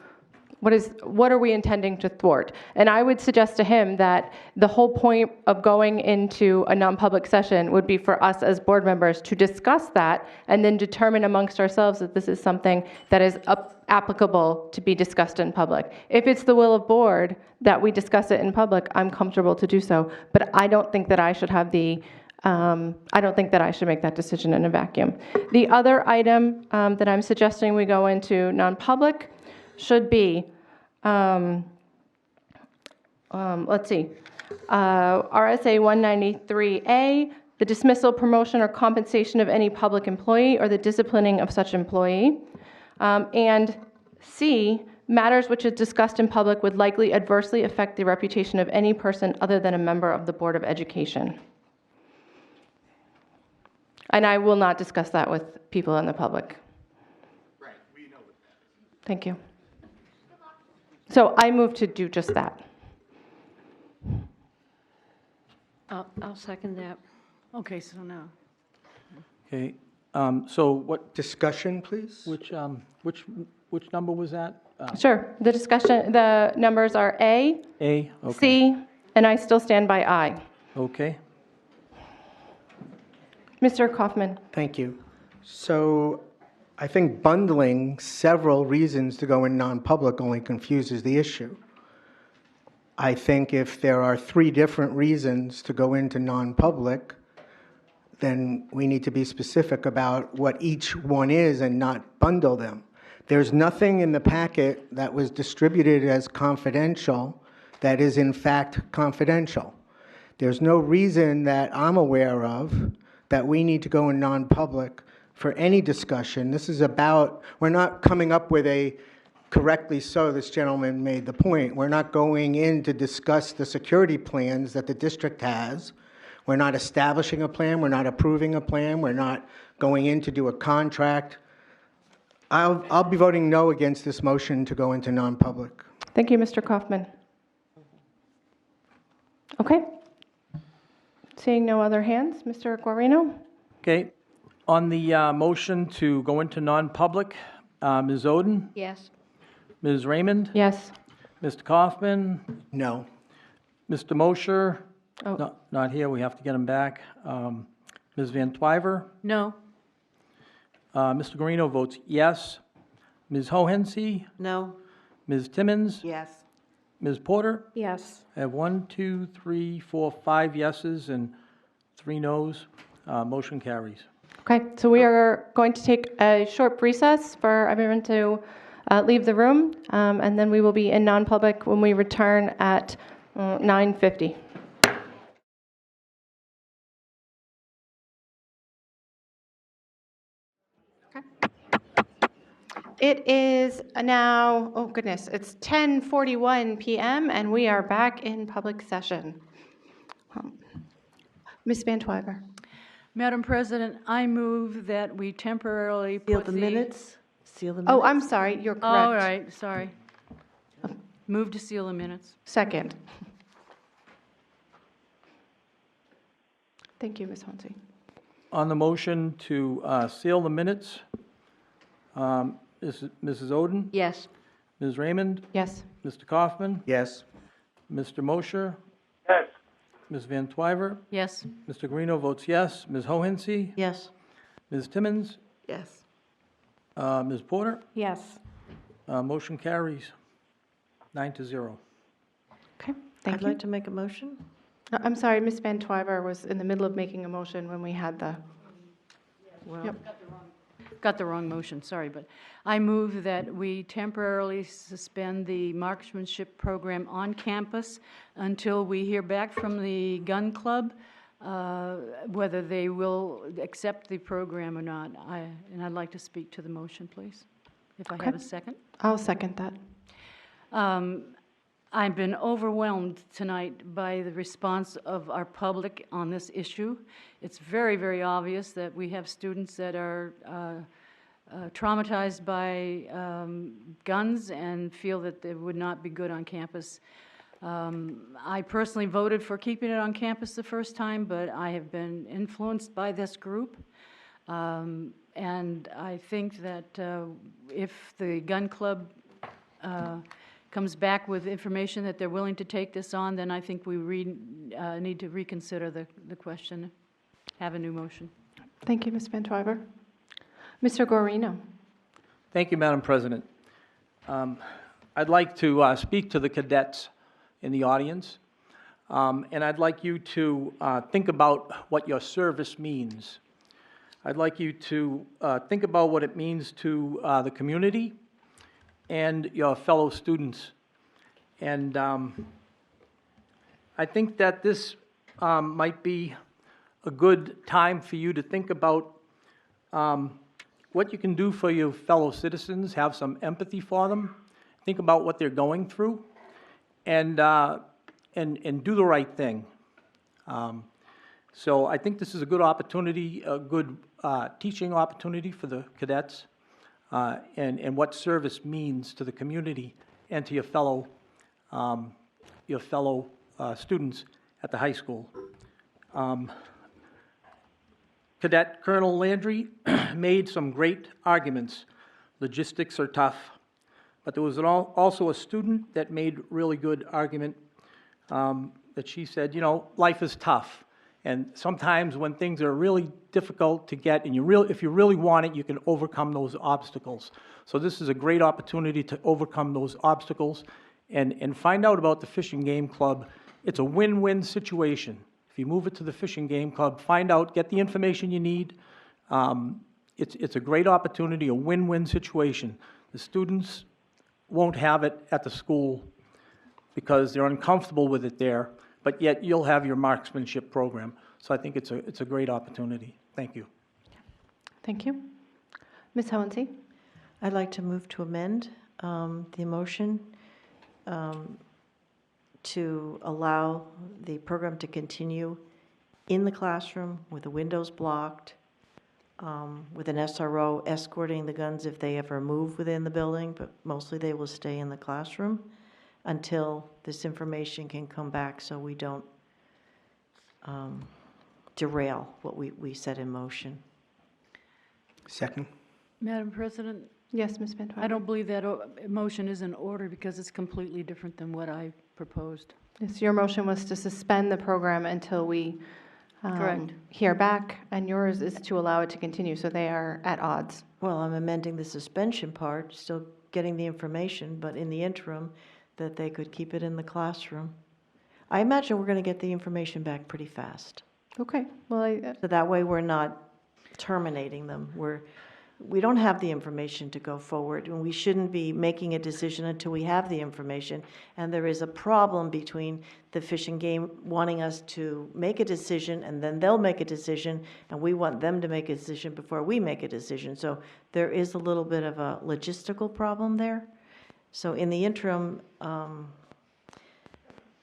what are we intending to thwart? And I would suggest to him that the whole point of going into a non-public session would be for us as board members to discuss that and then determine amongst ourselves that this is something that is applicable to be discussed in public. If it's the will of board that we discuss it in public, I'm comfortable to do so. But I don't think that I should have I don't think that I should make that decision in a vacuum. The other item that I'm suggesting we go into non-public should be, let's see, RSA 193A, the dismissal, promotion, or compensation of any public employee or the disciplining of such employee. And C, matters which is discussed in public would likely adversely affect the reputation of any person other than a member of the Board of Education. And I will not discuss that with people in the public. Right, we know what that is. Thank you. So I move to do just that. I'll second that. Okay, so now. Okay, so what, Discussion, please? which number was that? Sure. The discussion, the numbers are A, A, okay. C, and I still stand by I. Okay. Mr. Kauffman. Thank you. So I think bundling several reasons to go in non-public only confuses the issue. I think if there are 3 different reasons to go into non-public, then we need to be specific about what each one is and not bundle them. There's nothing in the packet that was distributed as confidential that is in fact confidential. There's no reason that I'm aware of that we need to go in non-public for any discussion. This is about, we're not coming up with a, correctly so, this gentleman made the point, we're not going in to discuss the security plans that the district has. We're not establishing a plan, we're not approving a plan, we're not going in to do a contract. I'll be voting no against this motion to go into non-public. Thank you, Mr. Kauffman. Okay. Seeing no other hands, Mr. Guarino? Okay, on the motion to go into non-public, Ms. Oden? Yes. Ms. Raymond? Yes. Mr. Kaufman? No. Mr. Mosher? Oh. Not here, we have to get him back. Ms. Van Twyver? No. Mr. Guarino votes yes. Ms. Hohensee? No. Ms. Timmons? Yes. Ms. Porter? Yes. I have 1, 2, 3, 4, 5 yeses and 3 noes. Motion carries. Okay, so we are going to take a short recess for everyone to leave the room, and then we will be in non-public when we return at 9:50. It is now, oh goodness, it's 10:41 p.m. and we are back in public session. Ms. Van Twyver. Madam President, I move that we temporarily Seal put the minutes. Seal the minutes. Oh, I'm sorry, you're correct. All right, sorry. Move to seal the minutes. Second. Thank you, Ms. Honsi. On the motion to seal the minutes, Mrs. Oden? Yes. Ms. Raymond? Yes. Mr. Kaufman? Yes. Mr. Mosher? Yes. Ms. Van Twyver? Yes. Mr. Guarino votes yes. Ms. Hohensee? Yes. Ms. Timmons? Yes. Ms. Porter? Yes. Motion carries 9-0. Okay, thank I'd you. like to make a motion. I'm sorry, Ms. Van Twyver was in the middle of making a motion when we had the, Well, Yep. Got the wrong motion, sorry, but I move that we temporarily suspend the marksmanship program on campus until we hear back from the gun club, whether they will accept the program or not. And I'd like to speak to the motion, please, if I have a second. I'll second that. I've been overwhelmed tonight by the response of our public on this issue. It's very, very obvious that we have students that are traumatized by guns and feel that they would not be good on campus. I personally voted for keeping it on campus the first time, but I have been influenced by this group. And I think that if the gun club comes back with information that they're willing to take this on, then I think we need to reconsider the question, have a new motion. Thank you, Ms. Van Twyver. Mr. Guarino. Thank you, Madam President. I'd like to speak to the cadets in the audience, and I'd like you to think about what your service means. I'd like you to think about what it means to the community and your fellow students. And I think that this might be a good time for you to think about what you can do for your fellow citizens, have some empathy for them, think about what they're going through, and do the right thing. So I think this is a good opportunity, a good teaching opportunity for the cadets, and what service means to the community and to your fellow students at the high school. Cadet Colonel Landry made some great arguments. Logistics are tough, but there was also a student that made really good argument that she said, you know, life is tough. And sometimes when things are really difficult to get, and if you really want it, you can overcome those obstacles. So this is a great opportunity to overcome those obstacles and find out about the Fish and Game Club. It's a win-win situation. If you move it to the Fish and Game Club, find out, get the information you need. It's a great opportunity, a win-win situation. The students won't have it at the school because they're uncomfortable with it there, but yet you'll have your marksmanship program. So I think it's a great opportunity. Thank you. Thank you. Ms. Hohensee. I'd like to move to amend the motion to allow the program to continue in the classroom with the windows blocked, with an SRO escorting the guns if they ever move within the building, but mostly they will stay in the classroom until this information can come back so we don't derail what we set in motion. Second. Madam President? Yes, Ms. Van Twyver. I don't believe that motion is in order because it's completely different than what I proposed. Yes, your motion was to suspend the program until we Correct. hear back, and yours is to allow it to continue, so they are at odds. Well, I'm amending the suspension part, still getting the information, but in the interim, that they could keep it in the classroom. I imagine we're going to get the information back pretty fast. Okay, well, So that way we're not terminating them. We don't have the information to go forward, and we shouldn't be making a decision until we have the information. And there is a problem between the Fish and Game wanting us to make a decision, and then they'll make a decision, and we want them to make a decision before we make a decision. So there is a little bit of a logistical problem there. So in the interim,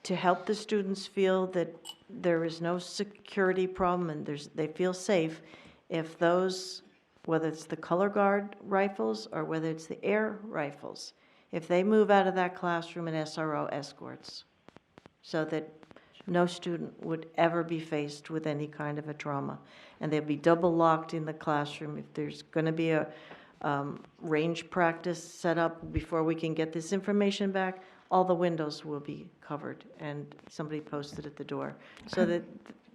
to help the students feel that there is no security problem and they feel safe, if those, whether it's the color guard rifles or whether it's the air rifles, if they move out of that classroom in SRO escorts, so that no student would ever be faced with any kind of a trauma. And they'll be double locked in the classroom. If there's going to be a range practice set up before we can get this information back, all the windows will be covered and somebody posted at the door, so that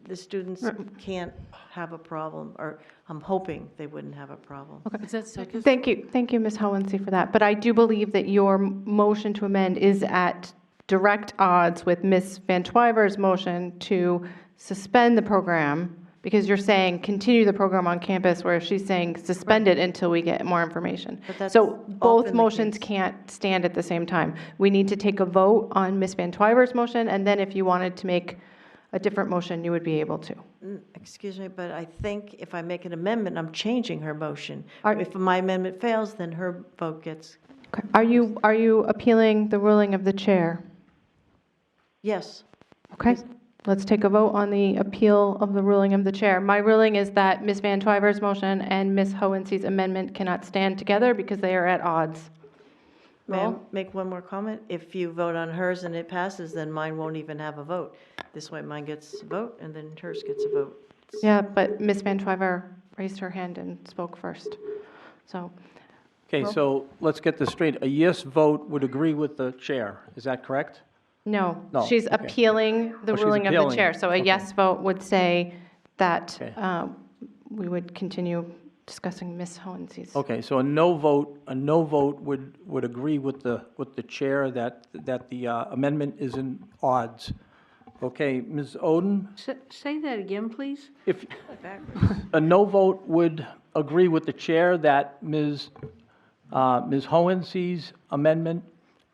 the students can't have a problem, or I'm hoping they wouldn't have a problem. Okay. Is that second? Thank you, Ms. Hohensee, for that. But I do believe that your motion to amend is at direct odds with Ms. Van Twyver's motion to suspend the program, because you're saying continue the program on campus, whereas she's saying suspend it until we get more information. So both motions can't stand at the same time. We need to take a vote on Ms. Van Twyver's motion, and then if you wanted to make a different motion, you would be able to. Excuse me, but I think if I make an amendment, I'm changing her motion. If my amendment fails, then her vote gets. Okay. Are you appealing the ruling of the chair? Yes. Okay. Let's take a vote on the appeal of the ruling of the chair. My ruling is that Ms. Van Twyver's motion and Ms. Hohensee's amendment cannot stand together because they are at odds. May I make one more comment? If you vote on hers and it passes, then mine won't even have a vote. This way mine gets a vote and then hers gets a vote. Yeah, but Ms. Van Twyver raised her hand and spoke first. So. Okay, so let's get this straight. A yes vote would agree with the chair. Is that correct? No, No, she's okay. appealing the she's ruling of the appealing. chair. So a Okay. yes vote would say that Okay. we would continue discussing Ms. Hohensee's. Okay, so a no vote would agree with the chair that the amendment is in odds. Okay, Ms. Oden, Say that again, please. if a no vote would agree with the chair that Ms. Hohensee's amendment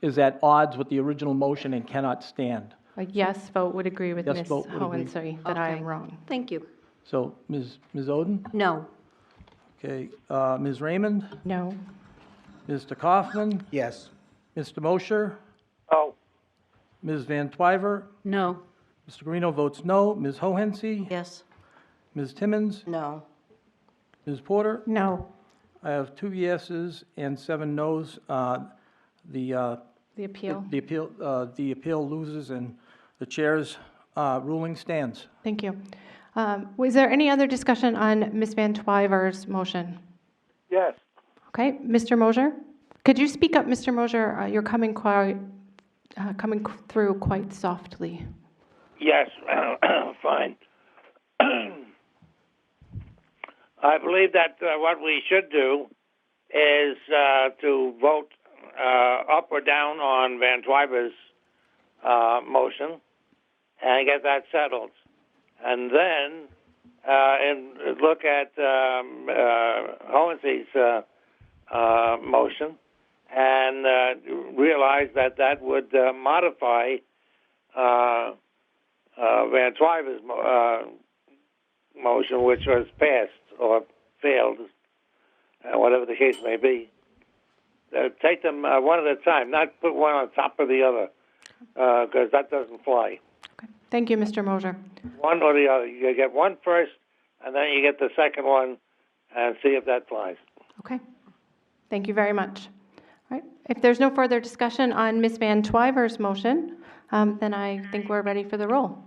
is at odds with the original motion and cannot stand. A yes vote would agree with Yes Ms. vote would agree. Hohensee that I am Okay. wrong. Thank you. So, Ms. Oden? No. Okay, Ms. Raymond? No. Mr. Kaufman? Yes. Mr. Mosher? Oh. Ms. Van Twyver? No. Mr. Guarino votes no. Ms. Hohensie? Yes. Ms. Timmons? No. Ms. Porter? No. I have 2 yeses and 7 nos. The appeal? The appeal loses and the chair's ruling stands. Thank you. Was there any other discussion on Ms. Van Twyver's motion? Yes. Okay, Mr. Mosher? Could you speak up, Mr. Mosher? You're coming through quite softly. Yes. Fine. I believe that what we should do is to vote up or down on Van Twyver's motion and get that settled. And then look at Hohensee's motion and realize that would modify Van Twyver's motion, which was passed or failed, whatever the case may be. Take them one at a time, not put one on top of the other, because that doesn't fly. Thank you, Mr. Mosher. One or the other. You get one first, and then you get the second one, and see if that flies. Okay. Thank you very much. All right. If there's no further discussion on Ms. Van Twyver's motion, then I think we're ready for the roll.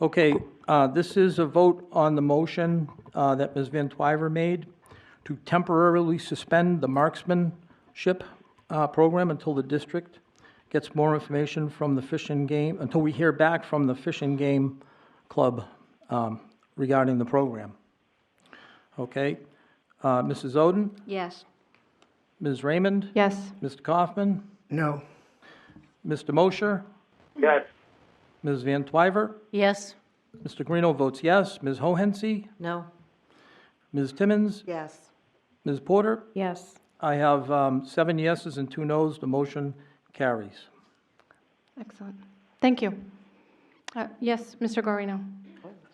Okay, this is a vote on the motion that Ms. Van Twyver made to temporarily suspend the marksmanship program until the district gets more information from the Fish and Game, until we hear back from the Fish and Game Club regarding the program. Okay, Mrs. Oden? Yes. Ms. Raymond? Yes. Mr. Kaufman? No. Mr. Mosher, Yes. Ms. Van Twyver, Yes. Mr. Guarino votes yes. Ms. Hohensie, No. Ms. Timmons, Yes. Ms. Porter. Yes. I have 7 yeses and 2 noes. The motion carries. Excellent. Thank you. Yes, Mr. Guarino.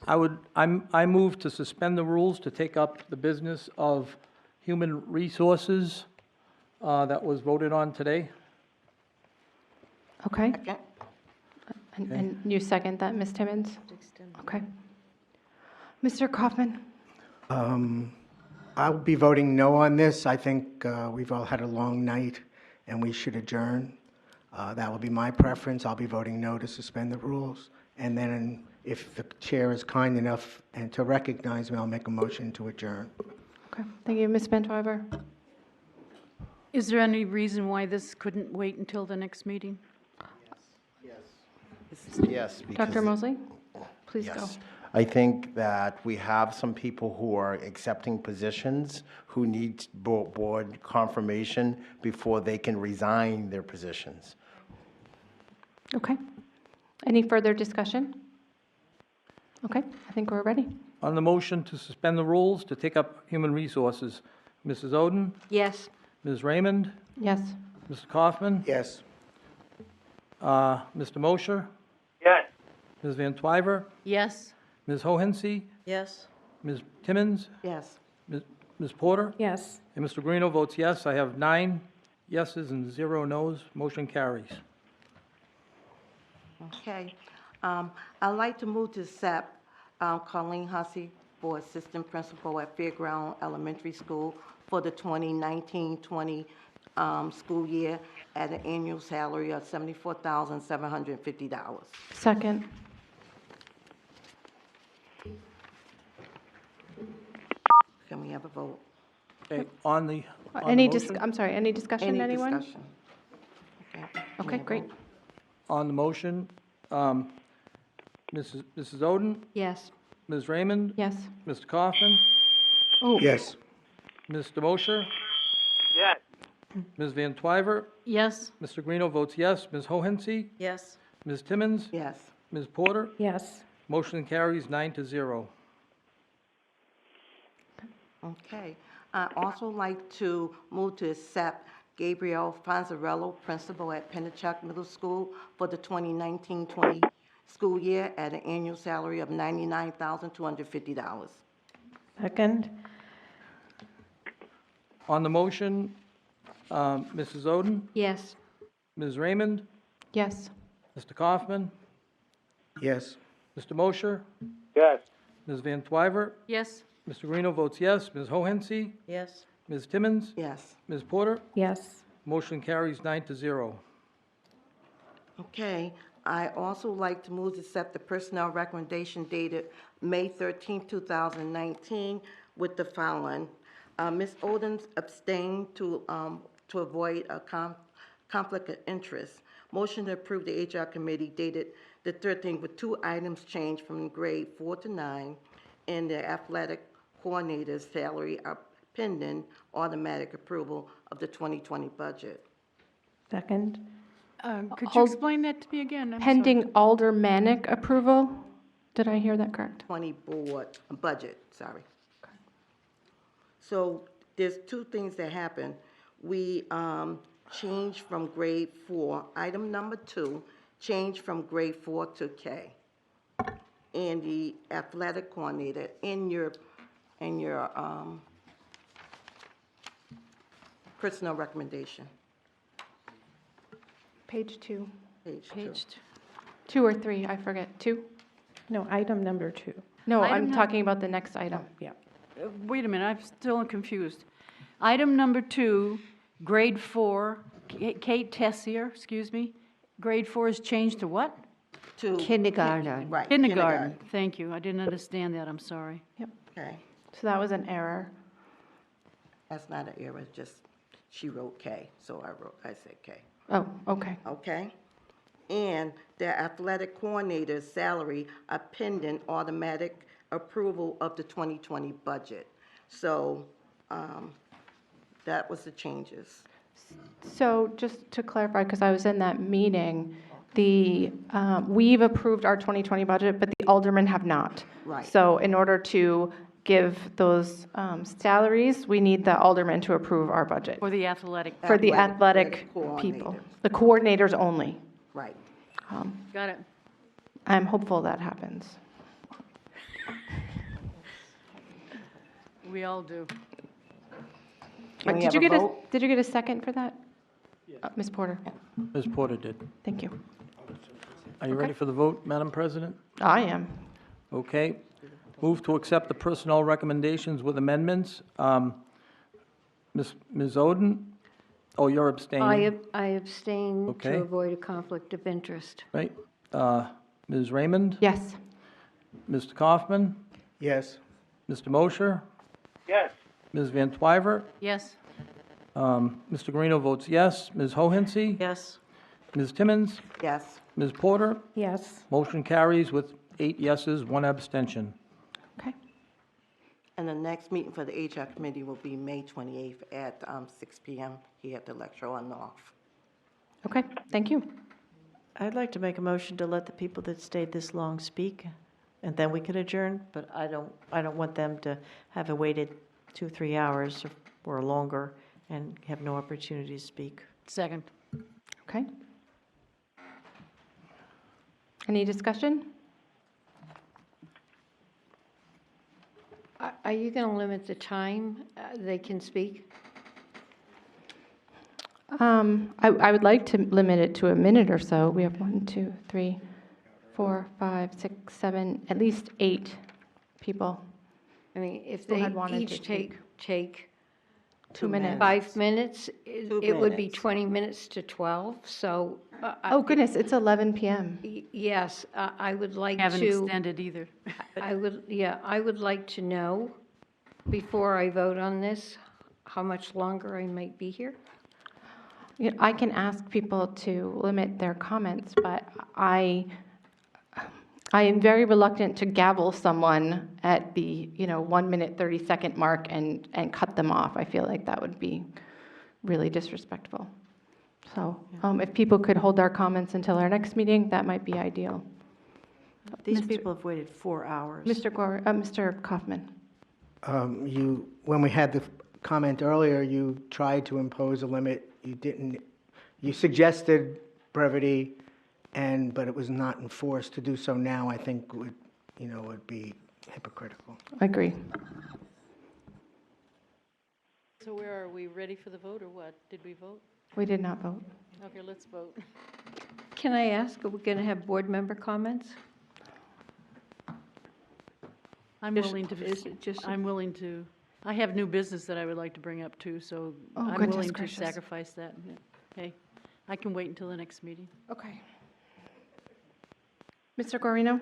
I move to suspend the rules to take up the business of human resources that was voted on today. Okay. And you second that, Ms. Timmons? Okay. Mr. Kaufman? I'll be voting no on this. I think we've all had a long night, and we should adjourn. That will be my preference. I'll be voting no to suspend the rules. And then if the chair is kind enough and to recognize me, I'll make a motion to adjourn. Okay. Thank you, Ms. Van Twyver. Is there any reason why this couldn't wait until the next meeting? Yes. Dr. Mosley, please go. Yes. I think that we have some people who are accepting positions who need board confirmation before they can resign their positions. Okay. Any further discussion? Okay, I think we're ready. On the motion to suspend the rules to take up human resources, Mrs. Oden, Yes. Ms. Raymond, Yes. Mr. Kaufman, Yes. Mr. Mosher, Yes. Ms. Van Twyver, Yes. Ms. Hohensie, Yes. Ms. Timmons, Yes. Ms. Porter, Yes. and Mr. Guarino votes yes. I have 9 yeses and 0 noes. Motion carries. Okay. I'd like to move to accept Colleen Hussey for Assistant Principal at Fairground Elementary School for the 2019-20 school year at an annual salary of $74,750. Second. Can we have a vote? Okay, on the motion? I'm sorry, any discussion, Any anyone? discussion? Okay. Okay, great. On the motion, Mrs. Oden, Yes. Ms. Raymond, Yes. Mr. Kaufman, Oh. Yes. Mr. Mosher, Yes. Ms. Van Twyver, Yes. Mr. Guarino votes yes. Ms. Hohensie, Yes. Ms. Timmons, Yes. Ms. Porter, Yes. motion carries 9-0. Okay. I also like to move to accept Gabriel Fonzarello, Principal at Pennachuck Middle School for the 2019-20 school year at an annual salary of $99,250. Second. On the motion, Mrs. Oden, Yes. Ms. Raymond, Yes. Mr. Kaufman, Yes. Mr. Mosher, Yes. Ms. Van Twyver, Yes. Mr. Guarino votes yes. Ms. Hohensie, Yes. Ms. Timmons, Yes. Ms. Porter, Yes. motion carries 9-0. Okay. I also like to move to accept the personnel recommendation dated May 13, 2019 with the following. Ms. Oden abstained to avoid a conflict of interest. Motion to approve the HR committee dated the 13th with 2 items changed from grade 4 to 9 and the athletic coordinator's salary are pending automatic approval of the 2020 budget. Second. Could you Hold- explain that to me again? I'm Pending aldermanic approval? Did I hear that correct? 20 board, budget, sorry. So there's 2 things that happened. We changed from grade 4, item number 2, changed from grade 4 to K. And the athletic coordinator in your personnel recommendation, Page 2. page 2. 2 or 3, I forget. 2? No, item number 2. No, Item I'm num- talking about the next item. Yeah. Wait a minute, I'm still confused. Item number 2, grade 4, Kate Tessier, excuse me, grade 4 is changed to what? To Kindergarten. Right. Kindergarten. Thank you, I didn't understand that, I'm sorry. Yep. Okay. So that was an error. That's not an error, it's just she wrote K, so I said K. Oh, okay. Okay? And the athletic coordinator's salary are pending automatic approval of the 2020 budget. So that was the changes. So just to clarify, because I was in that meeting, we've approved our 2020 budget, but the aldermen have not. Right. So in order to give those salaries, we need the aldermen to approve our budget. For the athletic. For the athletic people, the coordinators only. Right. Got it. I'm hopeful that happens. We all do. Did you get a second for that? Ms. Porter? Ms. Porter did. Thank you. Are you ready for the vote, Madam President? I am. Okay. Move to accept the personnel recommendations with amendments. Ms. Oden? Oh, you're abstaining. I abstain Okay. to avoid a conflict of interest. Right. Ms. Raymond? Yes. Mr. Kaufman? Yes. Mr. Mosher? Yes. Ms. Van Twyver? Yes. Mr. Guarino votes yes. Ms. Hohensee? Yes. Ms. Timmons? Yes. Ms. Porter? Yes. Motion carries with 8 yeses, 1 abstention. And the next meeting for the HR committee will be May 28th at 6 p.m. here at the lecture on North. Okay, thank you. I'd like to make a motion to let the people that stayed this long speak, and then we can adjourn, but I don't want them to have waited 2-3 hours or longer and have no opportunity to speak. Second. Okay. Any discussion? Are you going to limit the time they can speak? I would like to limit it to a minute or so. We have 1, 2, 3, 4, 5, 6, 7, at least 8 people. I mean, if Who they had wanted each to take 2 minutes. 5 minutes, it would be minutes. 20 minutes to 12, so. Oh, goodness, it's 11 p.m. Yes, I would like Haven't to. extended either. I would like to know, before I vote on this, how much longer I might be here. You know, I can ask people to limit their comments, but I am very reluctant to gavel someone at the 1 minute 30-second mark and cut them off. I feel like that would be really disrespectful. So if people could hold their comments until our next meeting, that might be ideal. These people have waited 4 hours. Mr. Kaufman. When we had the comment earlier, you tried to impose a limit. You didn't. You suggested brevity, but it was not enforced. To do so now, I think would be hypocritical. I agree. So where are we, ready for the vote or what? Did we vote? We did not vote. Okay, let's vote. Can I ask, are we going to have board member comments? I'm willing to, I have new business that I would like to bring up too, so I'm goodness willing to gracious. sacrifice that. Okay, I can wait until the next meeting. Okay. Mr. Guarino?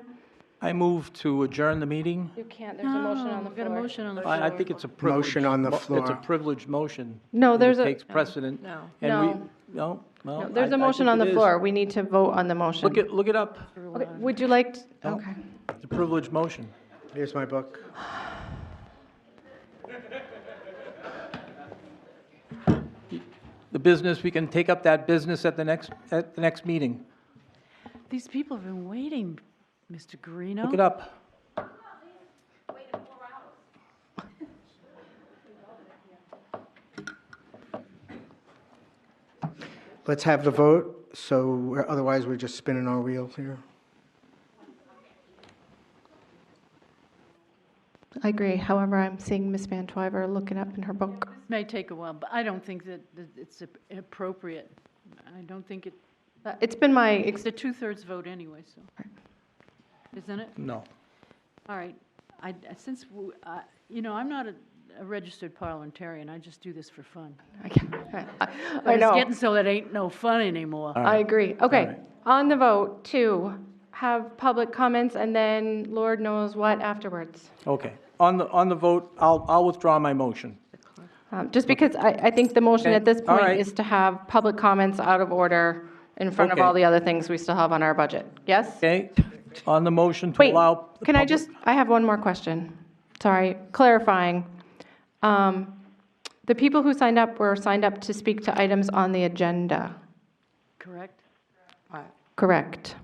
I move to adjourn the meeting. You can't. There's a motion on the We've got a floor. motion on the floor. I think it's a privilege. Motion on the It's a floor. privileged motion. No, It there's takes precedent. No. And No. No? Well, No, there's I a motion think on the it is. floor. We need to vote on the motion. Look it up. Okay, would you like, No. okay. It's a privileged motion. Here's my book. The business, we can take up that business at the next meeting. These people have been waiting, Mr. Guarino. Look it up. Let's have the vote, so otherwise we're just spinning our wheels here. I agree. However, I'm seeing Ms. Van Twyver look it up in her book. May take a while, but I don't think that it's appropriate. I don't think It's been my, it's a 2/3 vote anyway, so. Isn't it? No. All right. I'm not a registered parliamentarian. I just do this for fun. I know. It's getting so that ain't no fun anymore. I agree. Okay, on the vote to have public comments and then Lord knows what afterwards. Okay. On the vote, I'll withdraw my motion. Just because I think the motion Okay. at this All point right. is to have public comments out of order in front of Okay. all the other things we still have on our budget. Yes? Okay? On the motion to Wait, allow. the I have one more question. Sorry, clarifying. The people who signed up were signed up to speak to items on the agenda. Correct? Correct.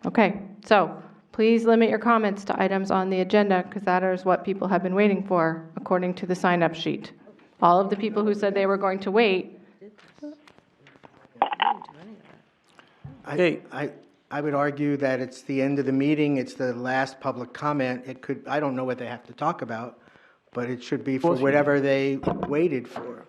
Okay, so please limit your comments to items on the agenda because that is what people have been waiting for according to the sign-up sheet. All of the people who said they were going to wait. I would argue that it's the end of the meeting, it's the last public comment. It could, I don't know what they have to talk about, but it should be for whatever they waited for.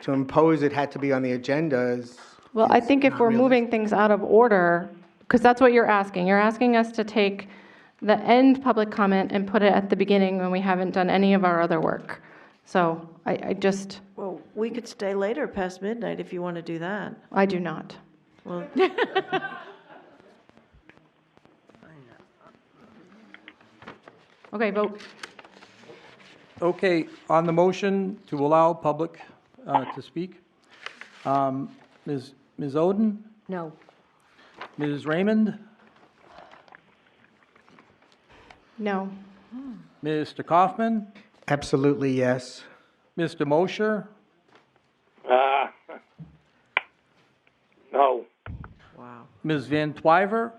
To impose it had to be on the agenda is. Well, I think if we're moving things out of order, because that's what you're asking us to take the end public comment and put it at the beginning when we haven't done any of our other work. So I just. Well, we could stay later past midnight if you want to do that. I do not. Well. Okay, vote. Okay, on the motion to allow public to speak, Ms. Oden? No. Ms. Raymond? No. Mr. Kaufman? Absolutely, yes. Mr. Mosher? No. Wow. Ms. Van Twyver?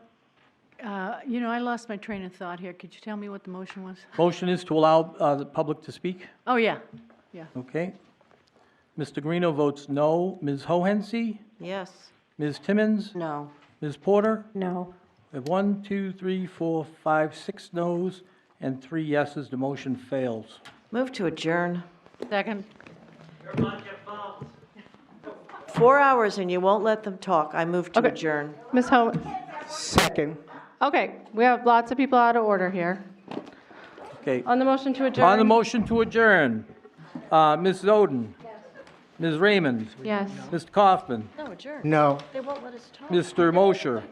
I lost my train of thought here. Could you tell me what the motion was? Motion is to allow the public to speak? Oh, yeah. Okay. Mr. Greeno votes no. Ms. Hohensee? Yes. Ms. Timmons? No. Ms. Porter? No. We have 1, 2, 3, 4, 5, 6 noes and 3 yeses. The motion fails. Move to adjourn. Second. 4 hours and you won't let them talk. I move to adjourn. Ms. Ho. Second. Okay, we have lots of people out of order here. Okay. On the motion to adjourn. On the motion to adjourn, Ms. Oden? Yes. Ms. Raymond? Yes. Mr. Kaufman? No, adjourn. No. They won't let us talk. Mr. Mosher?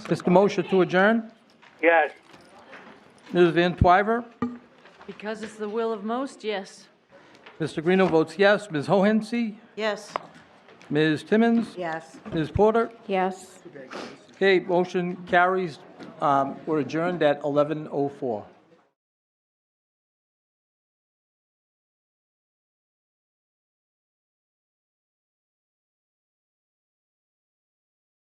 Mr. Mosher to adjourn? Yes. Ms. Van Twyver? Because it's the will of most, yes. Mr. Greeno votes yes. Ms. Hohensee? Yes. Ms. Timmons? Yes. Ms. Porter? Yes. Okay, motion carries. We're adjourned at 11:04.